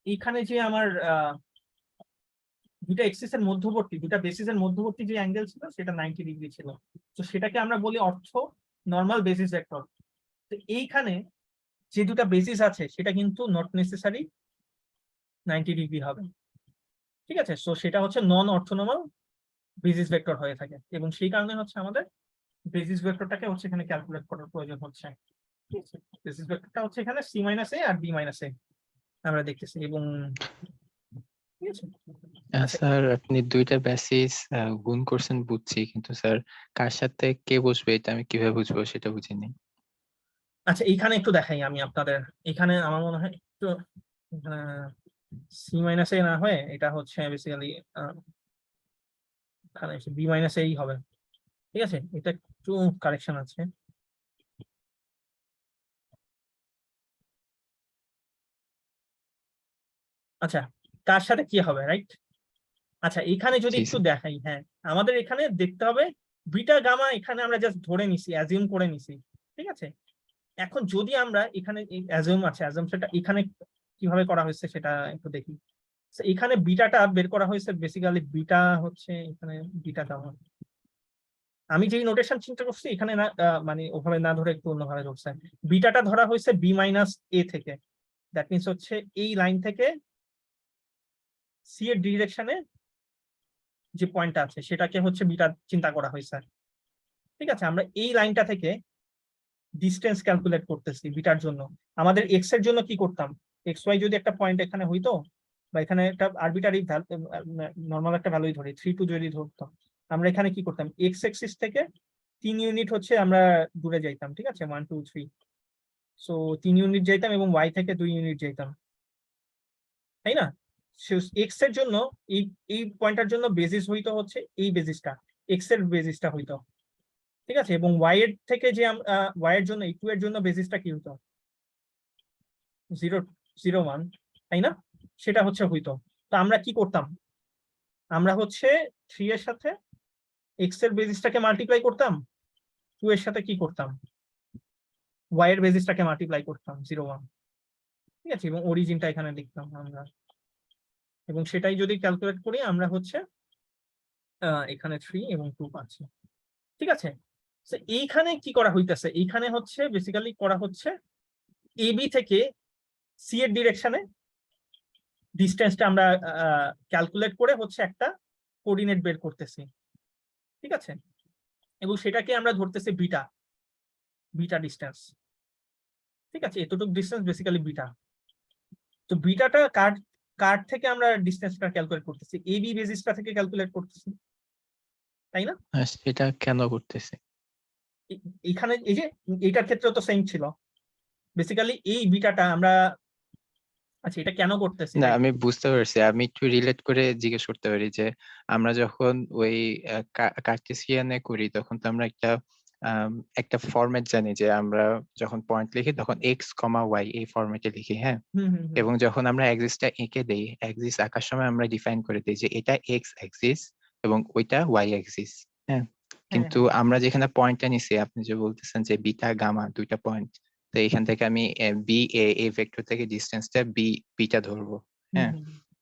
এখানে যে আমার দুটা এক্সিস এর মধ্যবর্তী, দুটা বেসিস এর মধ্যবর্তী যে অ্যাঙ্গেল ছিল সেটা 90 ডিগ্রি ছিল। তো সেটাকে আমরা বলি অর্থ নর্মাল বেসিস ভেক্টর। তো এইখানে যে দুটা বেসিস আছে সেটা কিন্তু নট নেসেসারি 90 ডিগ্রি হবে। ঠিক আছে, সো সেটা হচ্ছে নন অর্থোনর্মাল বেসিস ভেক্টর হয়ে থাকে, এবং সেই কারণে হচ্ছে আমাদের বেসিস ভেক্টরটাকে হচ্ছে এখানে ক্যালকুলেট করার প্রয়োজন হচ্ছে। ঠিক আছে, বেসিস ভেক্টরটা হচ্ছে এখানে সি মাইনাস এ আর বি মাইনাস এ আমরা দেখতেছি, এবং ঠিক আছে। স্যার আপনি দুইটা বেসিস গুণ করছেন বুঝছি, কিন্তু স্যার কার সাথে কে বসবে এটা আমি কিভাবে বুঝবো সেটা বুঝিনি। আচ্ছা, এইখানে একটু দেখাই আমি আপনাদের। এখানে আমার মনে হয় একটু সি মাইনাস এ না হয়ে এটা হচ্ছে বেসিক্যালি এখানে বি মাইনাস এই হবে। ঠিক আছে, এটা একটু কারেকশন আছে। আচ্ছা, কার সাথে কি হবে, রাইট? আচ্ছা, এখানে যদি জি একটু স্যার। দেখাই, হ্যাঁ আমাদের এখানে দেখতে হবে বিটা গামা, এখানে আমরা জাস্ট ধরে নিছি, অ্যাজিউম করে নিছি। ঠিক আছে, এখন যদি আমরা এখানে অ্যাজিউম আছে, অ্যাজিউমটা এখানে কিভাবে করা হয়েছে সেটা একটু দেখি। So, এখানে বিটাটা বের করা হয়েছে, বেসিক্যালি বিটা হচ্ছে এখানে বিটা গামা। আমি যেই নোটেশন চিন্তা করছি এখানে না মানে ওভাবে না ধরে একটু অন্যভাবে ধরছে। বিটাটা ধরা হয়েছে বি মাইনাস এ থেকে, দ্যাট মিনস হচ্ছে এই লাইন থেকে সি এর ডিরেকশনে যে পয়েন্টটা আছে সেটাকে হচ্ছে বিটা চিন্তা করা হয়েছে। ঠিক আছে, আমরা এই লাইনটা থেকে ডিস্টেন্স ক্যালকুলেট করতেছি বিটার জন্য। আমাদের এক্স এর জন্য কি করতাম, এক্স ওয়াই যদি একটা পয়েন্ট এখানে হইতো, বা এখানে একটা আরবিটারি নর্মাল একটা ভ্যালুই ধরি 3 2 যদি ধরতাম, আমরা এখানে কি করতাম, এক্স এক্সিস থেকে 3 ইউনিট হচ্ছে আমরা দূরে যাইতাম। ঠিক আছে, 1 2 3, সো 3 ইউনিট যাইতাম এবং ওয়াই থেকে 2 ইউনিট যাইতাম, তাই না? এক্স এর জন্য এই এই পয়েন্টটার জন্য বেসিস হইতো হচ্ছে এই বেসিসটা, এক্স এর বেসিসটা হইতো। ঠিক আছে, এবং ওয়াই এর থেকে যে ওয়াই এর জন্য এই 2 এর জন্য বেসিসটা কি হইতো 0 0 1, তাই না? সেটা হচ্ছে হইতো। তো আমরা কি করতাম, আমরা হচ্ছে 3 এর সাথে এক্স এর বেসিসটাকে মাল্টিপ্লাই করতাম, 2 এর সাথে কি করতাম ওয়াই এর বেসিসটাকে মাল্টিপ্লাই করতাম 0 1। ঠিক আছে, এবং অরিজিনটা এখানে লিখতাম আমরা, এবং সেটাই যদি ক্যালকুলেট করি আমরা হচ্ছে এখানে 3 এবং 2 পাচ্ছি। ঠিক আছে, তো এইখানে কি করা হইতেছে, এইখানে হচ্ছে বেসিক্যালি করা হচ্ছে এবি থেকে সি এর ডিরেকশনে ডিস্টেন্সটা আমরা ক্যালকুলেট করে হচ্ছে একটা কোঅর্ডিনেট বের করতেছি। ঠিক আছে, এবং সেটাকে আমরা ধরতেছি বিটা, বিটা ডিস্টেন্স। ঠিক আছে, এতটুকু ডিস্টেন্স বেসিক্যালি বিটা। তো বিটাটা কার কার থেকে আমরা ডিস্টেন্সটা ক্যালকুলেট করতেছি, এবি বেসিসটা থেকে ক্যালকুলেট করতেছি, তাই না? সেটা কেন করতেছে? এখানে এই যে এইটার ক্ষেত্রে তো সেম ছিল, বেসিক্যালি এই বিটাটা আমরা, আচ্ছা এটা কেন করতেছি, না right? আমি বুঝতে পারছি, আমি একটু রিলেট করে জিজ্ঞেস করতে পারি যে আমরা যখন ওই কার্টেসিয়ানে করি তখন তো আমরা একটা ফরম্যাট জানি যে আমরা যখন পয়েন্ট লিখি তখন এক্স কমা ওয়াই এই ফরম্যাটে লিখি, হ্যাঁ। হুম হুম হুম। এবং যখন আমরা অ্যাক্সিসটা এঁকে দেই, অ্যাক্সিস আঁকার সময় আমরা ডিফাইন করে দিই যে এটা এক্স অ্যাক্সিস এবং ওইটা ওয়াই অ্যাক্সিস, হ্যাঁ। কিন্তু আমরা যেখানে পয়েন্টটা নিছি, আপনি যে বলতেছেন যে বিটা গামা দুইটা পয়েন্ট, তো এখান থেকে আমি বি এ ভেক্টর থেকে ডিস্টেন্সটা বিটা ধরবো, হ্যাঁ।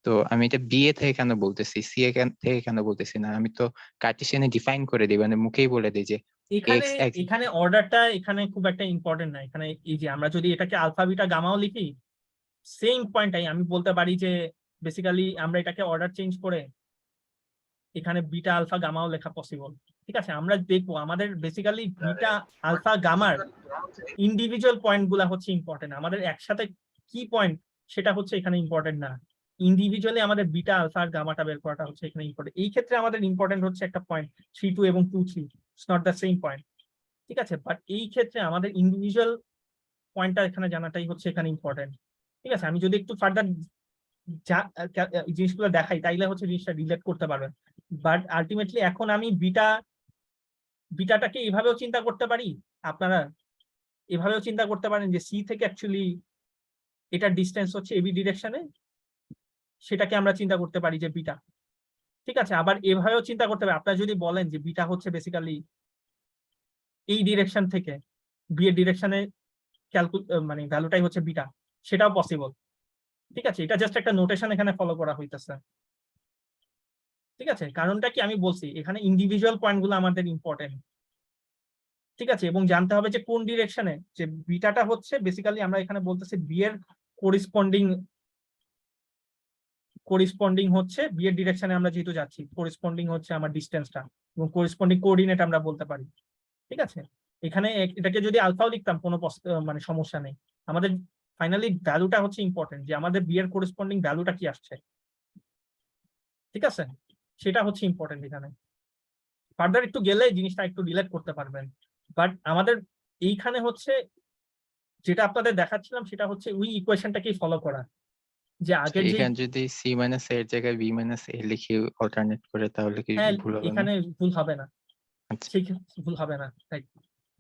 তো আমি এটা বি এ থেকে কেন বলতেছি, সি এ থেকে কেন বলতেছি না, আমি তো কার্টেসিয়ানে ডিফাইন করে দিই, মানে মুখেই বলে দিই যে এখানে এক্স এখানে অর্ডারটা এখানে খুব একটা ইম্পর্টেন্ট না। এখানে এই যে আমরা যদি এটাকে আলফা বিটা গামাও লিখি, সেম পয়েন্টটাই আমি বলতে পারি যে বেসিক্যালি আমরা এটাকে অর্ডার চেঞ্জ করে এখানে বিটা আলফা গামাও লেখা পসিবল। ঠিক আছে, আমরা দেখবো আমাদের বেসিক্যালি বিটা আলফা গামার ইন্ডিভিজুয়াল পয়েন্ট গুলা হচ্ছে ইম্পর্টেন্ট, আমাদের একসাথে কি পয়েন্ট সেটা হচ্ছে এখানে ইম্পর্টেন্ট না, ইন্ডিভিজুয়ালি আমাদের বিটা আলফা আর গামাটা বের করাটা হচ্ছে এখানে ইম্পর্টেন্ট। এই ক্ষেত্রে আমাদের ইম্পর্টেন্ট হচ্ছে একটা পয়েন্ট 3 2 এবং 2 3, it's not the same point, ঠিক আছে। বাট এই ক্ষেত্রে আমাদের ইন্ডিভিজুয়াল পয়েন্টটা এখানে জানাটাই হচ্ছে এখানে ইম্পর্টেন্ট, ঠিক আছে। আমি যদি একটু ফার্দার জিনিসগুলো দেখাই তাইলে হচ্ছে জিনিসটা রিলেট করতে পারবেন। বাট আলটিমেটলি এখন আমি বিটাটাকে এভাবেও চিন্তা করতে পারি, আপনারা এভাবেও চিন্তা করতে পারেন যে সি থেকে অ্যাকচুয়ালি এটার ডিস্টেন্স হচ্ছে এবি ডিরেকশনে, সেটাকে আমরা চিন্তা করতে পারি যে বিটা, ঠিক আছে। আবার এভাবেও চিন্তা করতে পারি, আপনারা যদি বলেন যে বিটা হচ্ছে বেসিক্যালি এই ডিরেকশন থেকে বি এর ডিরেকশনে মানে ভ্যালুটাই হচ্ছে বিটা, সেটাও পসিবল, ঠিক আছে। এটা জাস্ট একটা নোটেশন এখানে ফলো করা হইতেছে, ঠিক আছে। কারণটা কি আমি বলছি, এখানে ইন্ডিভিজুয়াল পয়েন্টগুলো আমাদের ইম্পর্টেন্ট, ঠিক আছে। এবং জানতে হবে যে কোন ডিরেকশনে, যে বিটাটা হচ্ছে বেসিক্যালি আমরা এখানে বলতেছি বি এর করিসপন্ডিং হচ্ছে বি এর ডিরেকশনে আমরা যেহেতু যাচ্ছি, করিসপন্ডিং হচ্ছে আমার ডিস্টেন্সটা, এবং করিসপন্ডিং কোঅর্ডিনেট আমরা বলতে পারি, ঠিক আছে। এখানে এটাকে যদি আলফাও লিখতাম কোনো মানে সমস্যা নেই। আমাদের ফাইনালি ভ্যালুটা হচ্ছে ইম্পর্টেন্ট, যে আমাদের বি এর করিসপন্ডিং ভ্যালুটা কি আসছে, ঠিক আছে, সেটা হচ্ছে ইম্পর্টেন্ট এখানে। ফার্দার একটু গেলে জিনিসটা একটু রিলেট করতে পারবেন। বাট আমাদের এইখানে হচ্ছে যেটা আপনাদের দেখাচ্ছিলাম সেটা হচ্ছে ওই ইকুয়েশনটাকেই ফলো করা, যে আগের যে এখানে যদি সি মাইনাস এর জায়গায় বি মাইনাস এ লিখে অল্টারনেট করে তাহলে কি হ্যাঁ, ভুল হবে না? এখানে ভুল হবে না, আচ্ছা, সেই ক্ষেত্রে ভুল হবে না, তাই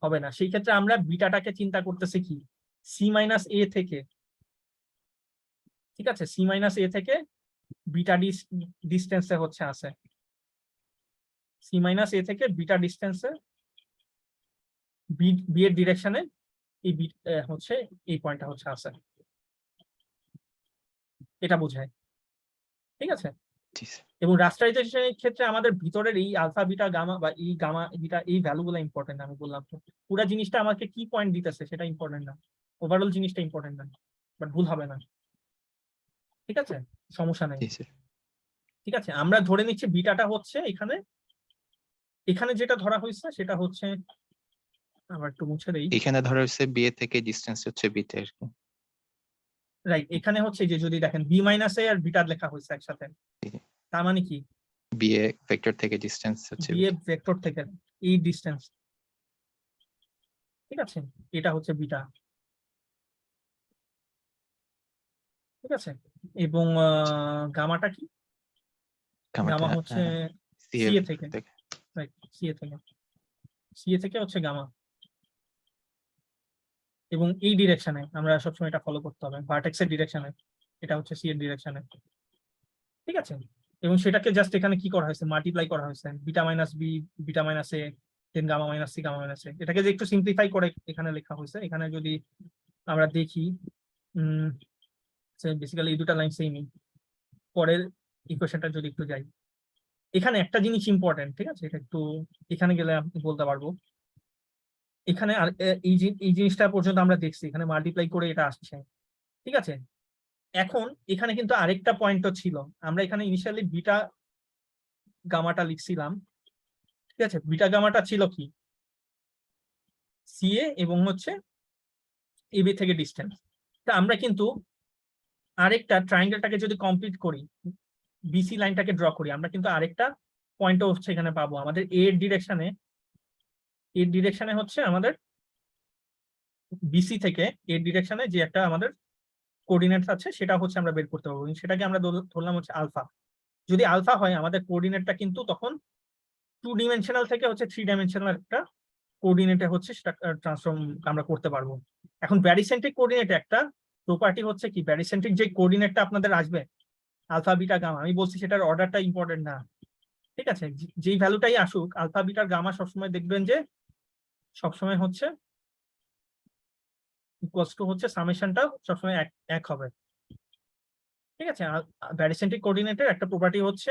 হবে না। সেই ক্ষেত্রে আমরা বিটাটাকে চিন্তা করতেছি কি সি মাইনাস এ থেকে, ঠিক আছে, সি মাইনাস এ থেকে বিটা ডিস্টেন্সে হচ্ছে আছে, সি মাইনাস এ থেকে বিটা ডিস্টেন্সে বি এর ডিরেকশনে এই হচ্ছে এই পয়েন্টটা হচ্ছে আছে, এটা বোঝায়, ঠিক আছে। জি স্যার। এবং রাস্টারাইজেশনের ক্ষেত্রে আমাদের ভিতরের এই আলফা বিটা গামা বা এই গামা বিটা এই ভ্যালুগুলো ইম্পর্টেন্ট, আমি বললাম তো পুরো জিনিসটা আমাকে কি পয়েন্ট দিতেছে সেটা ইম্পর্টেন্ট না, ওভারঅল জিনিসটা ইম্পর্টেন্ট না, বাট ভুল হবে না, ঠিক আছে, সমস্যা নেই, জি স্যার। ঠিক আছে। আমরা ধরে নিচ্ছি বিটাটা হচ্ছে এখানে, এখানে যেটা ধরা হয়েছে সেটা হচ্ছে, আবার একটু মুছে দেই, এখানে ধরা হচ্ছে বি এ থেকে ডিস্টেন্স হচ্ছে বিতে আর কি। রাইট। এখানে হচ্ছে যে যদি দেখেন বি মাইনাস এ আর বিটা লেখা হয়েছে একসাথে, তার মানে কি বি এ ভেক্টর থেকে ডিস্টেন্স হচ্ছে বি এ ভেক্টর থেকে এই ডিস্টেন্স, ঠিক আছে, এটা হচ্ছে বিটা, ঠিক আছে। এবং গামাটা কি, গামা হচ্ছে সি সি এর এ থেকে, থেকে। রাইট, সি এ থেকে হচ্ছে গামা, এবং এই ডিরেকশনে আমরা সবসময় এটা ফলো করতে হবে, ভার্টেক্সের ডিরেকশনে, এটা হচ্ছে সি এর ডিরেকশনে, ঠিক আছে। এবং সেটাকে জাস্ট এখানে কি করা হয়েছে, মাল্টিপ্লাই করা হয়েছে, beta minus B, beta minus A, then gamma minus C, gamma minus A, এটাকে যে একটু সিম্পলিফাই করে এখানে লেখা হয়েছে। এখানে যদি আমরা দেখি বেসিক্যালি এই দুটা লাইন সেমই। পরের ইকুয়েশনটা যদি একটু যাই, এখানে একটা জিনিস ইম্পর্টেন্ট, ঠিক আছে, এটা একটু এখানে গেলে আপনি বলতে পারবো। এখানে এই জিনিসটা পর্যন্ত আমরা দেখছি, এখানে মাল্টিপ্লাই করে এটা আসছে, ঠিক আছে। এখন এখানে কিন্তু আরেকটা পয়েন্টও ছিল, আমরা এখানে ইনিশিয়ালি বিটা গামাটা লিখছিলাম, ঠিক আছে। বিটা গামাটা ছিল কি সিএ এবং হচ্ছে এবি থেকে ডিস্টেন্স। তা আমরা কিন্তু আরেকটা ট্রায়াঙ্গেলটাকে যদি কমপ্লিট করি, বিসি লাইনটাকে ড্র করি, আমরা কিন্তু আরেকটা পয়েন্টও হচ্ছে এখানে পাবো, আমাদের এর ডিরেকশনে হচ্ছে আমাদের বিসি থেকে এর ডিরেকশনে যে একটা আমাদের কোঅর্ডিনেটস আছে সেটা হচ্ছে আমরা বের করতে পারবো, সেটাকে আমরা ধরলাম হচ্ছে আলফা। যদি আলফা হয় আমাদের কোঅর্ডিনেটটা কিন্তু তখন 2 ডিমেনশনাল থেকে হচ্ছে 3 ডাইমেনশনাল একটা কোঅর্ডিনেটে হচ্ছে সেটা ট্রান্সফর্ম আমরা করতে পারবো। এখন ব্যারিসেন্ট্রিক কোঅর্ডিনেটে একটা প্রপার্টি হচ্ছে কি, ব্যারিসেন্ট্রিক যে কোঅর্ডিনেটটা আপনাদের আসবে আলফা বিটা গামা, আমি বলছি সেটার অর্ডারটা ইম্পর্টেন্ট না, ঠিক আছে। যেই ভ্যালুটাই আসুক আলফা বিটার গামা সবসময় দেখবেন যে সবসময় হচ্ছে ইকুয়ালস টু হচ্ছে সামেশনটা সবসময় এক হবে, ঠিক আছে। ব্যারিসেন্ট্রিক কোঅর্ডিনেটের একটা প্রপার্টি হচ্ছে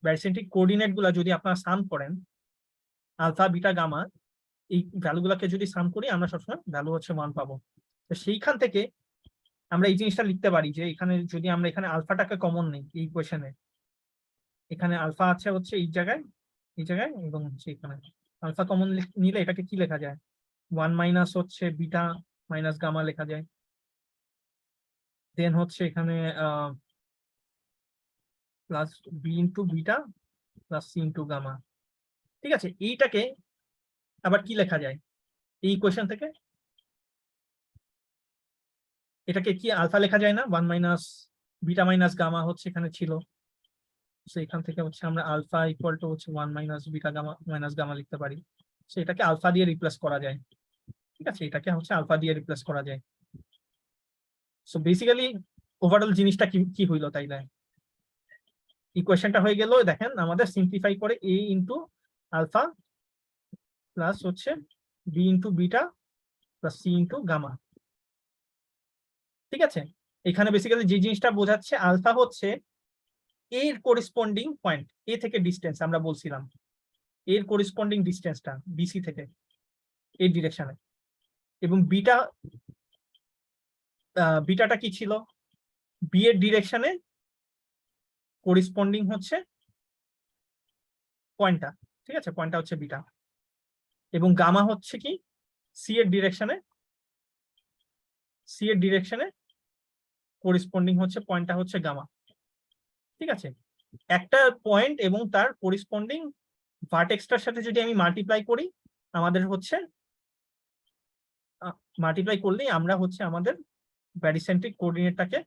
ব্যারিসেন্ট্রিক কোঅর্ডিনেট গুলা যদি আপনারা সাম করেন আলফা বিটা গামা, এই ভ্যালুগুলোকে যদি সাম করি আমরা সবসময় ভ্যালু হচ্ছে 1 পাবো। তো সেইখান থেকে আমরা এই জিনিসটা লিখতে পারি যে এখানে যদি আমরা এখানে আলফাটাকে কমন নেই এই ইকুয়েশনে, এখানে আলফা আছে হচ্ছে এই জায়গায় এবং হচ্ছে এখানে আলফা কমন নিলে এটাকে কি লেখা যায়, 1 মাইনাস হচ্ছে বিটা মাইনাস গামা লেখা যায়, দেন হচ্ছে এখানে plus b into beta plus c into gamma, ঠিক আছে। এইটাকে আবার কি লেখা যায় এই ইকুয়েশন থেকে? এটাকে কি আলফা লেখা যায় না? 1 মাইনাস বিটা মাইনাস গামা হচ্ছে এখানে ছিল, সো এখান থেকে হচ্ছে আমরা আলফা ইকুয়াল টু হচ্ছে 1 minus beta gamma minus gamma লিখতে পারি। সো এটাকে আলফা দিয়ে রিপ্লেস করা যায়, ঠিক আছে, এটাকে হচ্ছে আলফা দিয়ে রিপ্লেস করা যায়। সো বেসিক্যালি ওভারঅল জিনিসটা কি কি হইলো তাইলে? ইকুয়েশনটা হয়ে গেল, দেখেন আমাদের সিম্পলিফাই করে a ইন্টু আলফা প্লাস হচ্ছে b into beta plus c into gamma, ঠিক আছে। এখানে বেসিক্যালি যে জিনিসটা বোঝাচ্ছে আলফা হচ্ছে এর করিসপন্ডিং পয়েন্ট, এ থেকে ডিস্টেন্স আমরা বলছিলাম, এর করিসপন্ডিং ডিস্টেন্সটা বিসি থেকে এই ডিরেকশনে, এবং বিটা বিটাটা কি ছিল? বি এর ডিরেকশনে করিসপন্ডিং হচ্ছে পয়েন্টটা, ঠিক আছে, পয়েন্টটা হচ্ছে বিটা, এবং গামা হচ্ছে কি সি এর ডিরেকশনে করিসপন্ডিং হচ্ছে পয়েন্টটা হচ্ছে গামা, ঠিক আছে। একটা পয়েন্ট এবং তার করিসপন্ডিং ভার্টেক্সটার সাথে যদি আমি মাল্টিপ্লাই করি, আমাদের হচ্ছে মাল্টিপ্লাই করলেই আমরা হচ্ছে আমাদের ব্যারিসেন্ট্রিক কোঅর্ডিনেটটাকে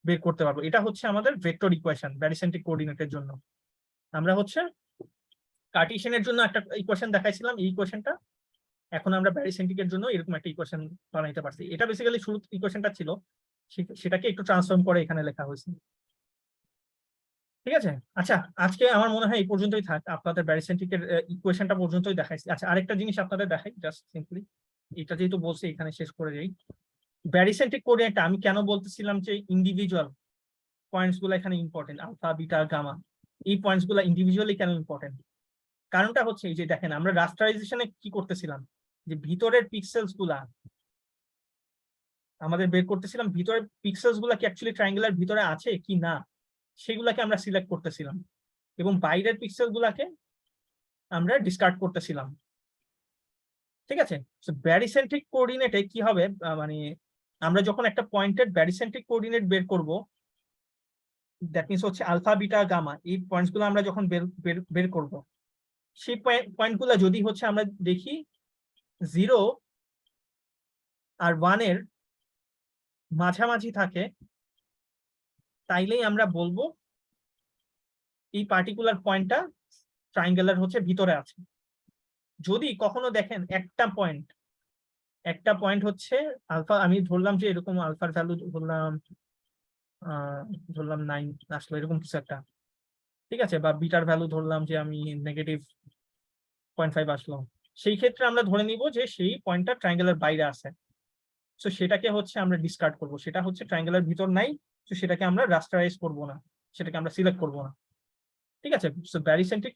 বের করতে পারবো। এটা হচ্ছে আমাদের ভেক্টর ইকুয়েশন ব্যারিসেন্ট্রিক কোঅর্ডিনেটের জন্য। আমরা হচ্ছে কার্টেসিয়ানের জন্য একটা ইকুয়েশন দেখাইছিলাম, এই ইকুয়েশনটা এখন আমরা ব্যারিসেন্ট্রিকের জন্য এরকম একটা ইকুয়েশন বানাইতে পারছি। এটা বেসিক্যালি শুরু ইকুয়েশনটা ছিল, সেটাকে একটু ট্রান্সফর্ম করে এখানে লেখা হয়েছে, ঠিক আছে। আচ্ছা, আজকে আমার মনে হয় এই পর্যন্তই থাক, আপনাদের ব্যারিসেন্ট্রিকের ইকুয়েশনটা পর্যন্তই দেখাইছি। আচ্ছা, আরেকটা জিনিস আপনাদের দেখাই, জাস্ট সিম্পলি এটা যেহেতু বলছি এখানে শেষ করে যাই। ব্যারিসেন্ট্রিক কোঅর্ডিনেটটা আমি কেন বলতেছিলাম যে ইন্ডিভিজুয়াল পয়েন্টস গুলো এখানে ইম্পর্টেন্ট, আলফা বিটা গামা, এই পয়েন্টস গুলো ইন্ডিভিজুয়ালি কেন ইম্পর্টেন্ট? কারণটা হচ্ছে এই যে দেখেন আমরা রাস্টারাইজেশনে কি করতেছিলাম, যে ভিতরের পিক্সেলস গুলা আমাদের বের করতেছিলাম, ভিতরের পিক্সেলস গুলা কি অ্যাকচুয়ালি ট্রায়াঙ্গুলার ভিতরে আছে কি না সেগুলাকে আমরা সিলেক্ট করতেছিলাম, এবং বাইরের পিক্সেল গুলাকে আমরা ডিসকার্ড করতেছিলাম, ঠিক আছে। ব্যারিসেন্ট্রিক কোঅর্ডিনেটে কি হবে, মানে আমরা যখন একটা পয়েন্টের ব্যারিসেন্ট্রিক কোঅর্ডিনেট বের করব, দ্যাট মিনস হচ্ছে আলফা বিটা গামা, এই পয়েন্টস গুলো আমরা যখন বের করব, সেই পয়েন্ট গুলা যদি হচ্ছে আমরা দেখি 0 আর 1 এর মাঝামাঝি থাকে, তাইলেই আমরা বলবো এই পার্টিকুলার পয়েন্টটা ট্রায়াঙ্গুলার হচ্ছে ভিতরে আছে। যদি কখনো দেখেন একটা পয়েন্ট হচ্ছে আলফা, আমি ধরলাম যে এরকম আলফার ভ্যালু ধরলাম 9 আসলো, এরকম কিছু একটা, ঠিক আছে, বা বিটার ভ্যালু ধরলাম যে আমি নেগেটিভ 0.5 আসলো, সেই ক্ষেত্রে আমরা ধরে নিব যে সেই পয়েন্টটা ট্রায়াঙ্গুলার বাইরে আছে, সো সেটাকে হচ্ছে আমরা ডিসকার্ড করব, সেটা হচ্ছে ট্রায়াঙ্গুলার ভিতর নাই, তো সেটাকে আমরা রাস্টারাইজ করব না, সেটাকে আমরা সিলেক্ট করব না, ঠিক আছে। সো ব্যারিসেন্ট্রিক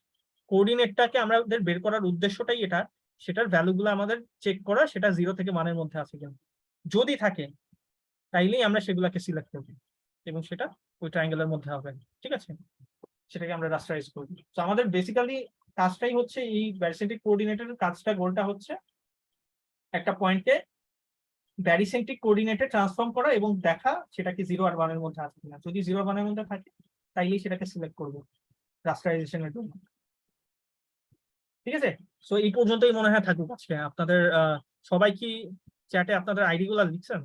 কোঅর্ডিনেটটাকে আমাদের বের করার উদ্দেশ্যটাই এটা, সেটার ভ্যালুগুলো আমাদের চেক করা, সেটা 0 থেকে 1 এর মধ্যে আছে কিনা, যদি থাকে তাইলেই আমরা সেগুলাকে সিলেক্ট করব, এবং সেটা ওই ট্রায়াঙ্গুলার মধ্যে হবে, ঠিক আছে, সেটাকে আমরা রাস্টারাইজ করব। তো আমাদের বেসিক্যালি কাজটাই হচ্ছে এই ব্যারিসেন্ট্রিক কোঅর্ডিনেটের কাজটা, গোলটা হচ্ছে একটা পয়েন্টকে ব্যারিসেন্ট্রিক কোঅর্ডিনেটে ট্রান্সফর্ম করা এবং দেখা সেটা কি 0 আর 1 এর মধ্যে আছে কিনা, যদি 0 আর 1 এর মধ্যে থাকে তাইলেই সেটাকে সিলেক্ট করব রাস্টারাইজেশনের জন্য, ঠিক আছে। সো এই পর্যন্তই মনে হয় থাকুক আজকে। আপনাদের সবাই কি চ্যাটে আপনাদের আইডি গুলা লিখছেন?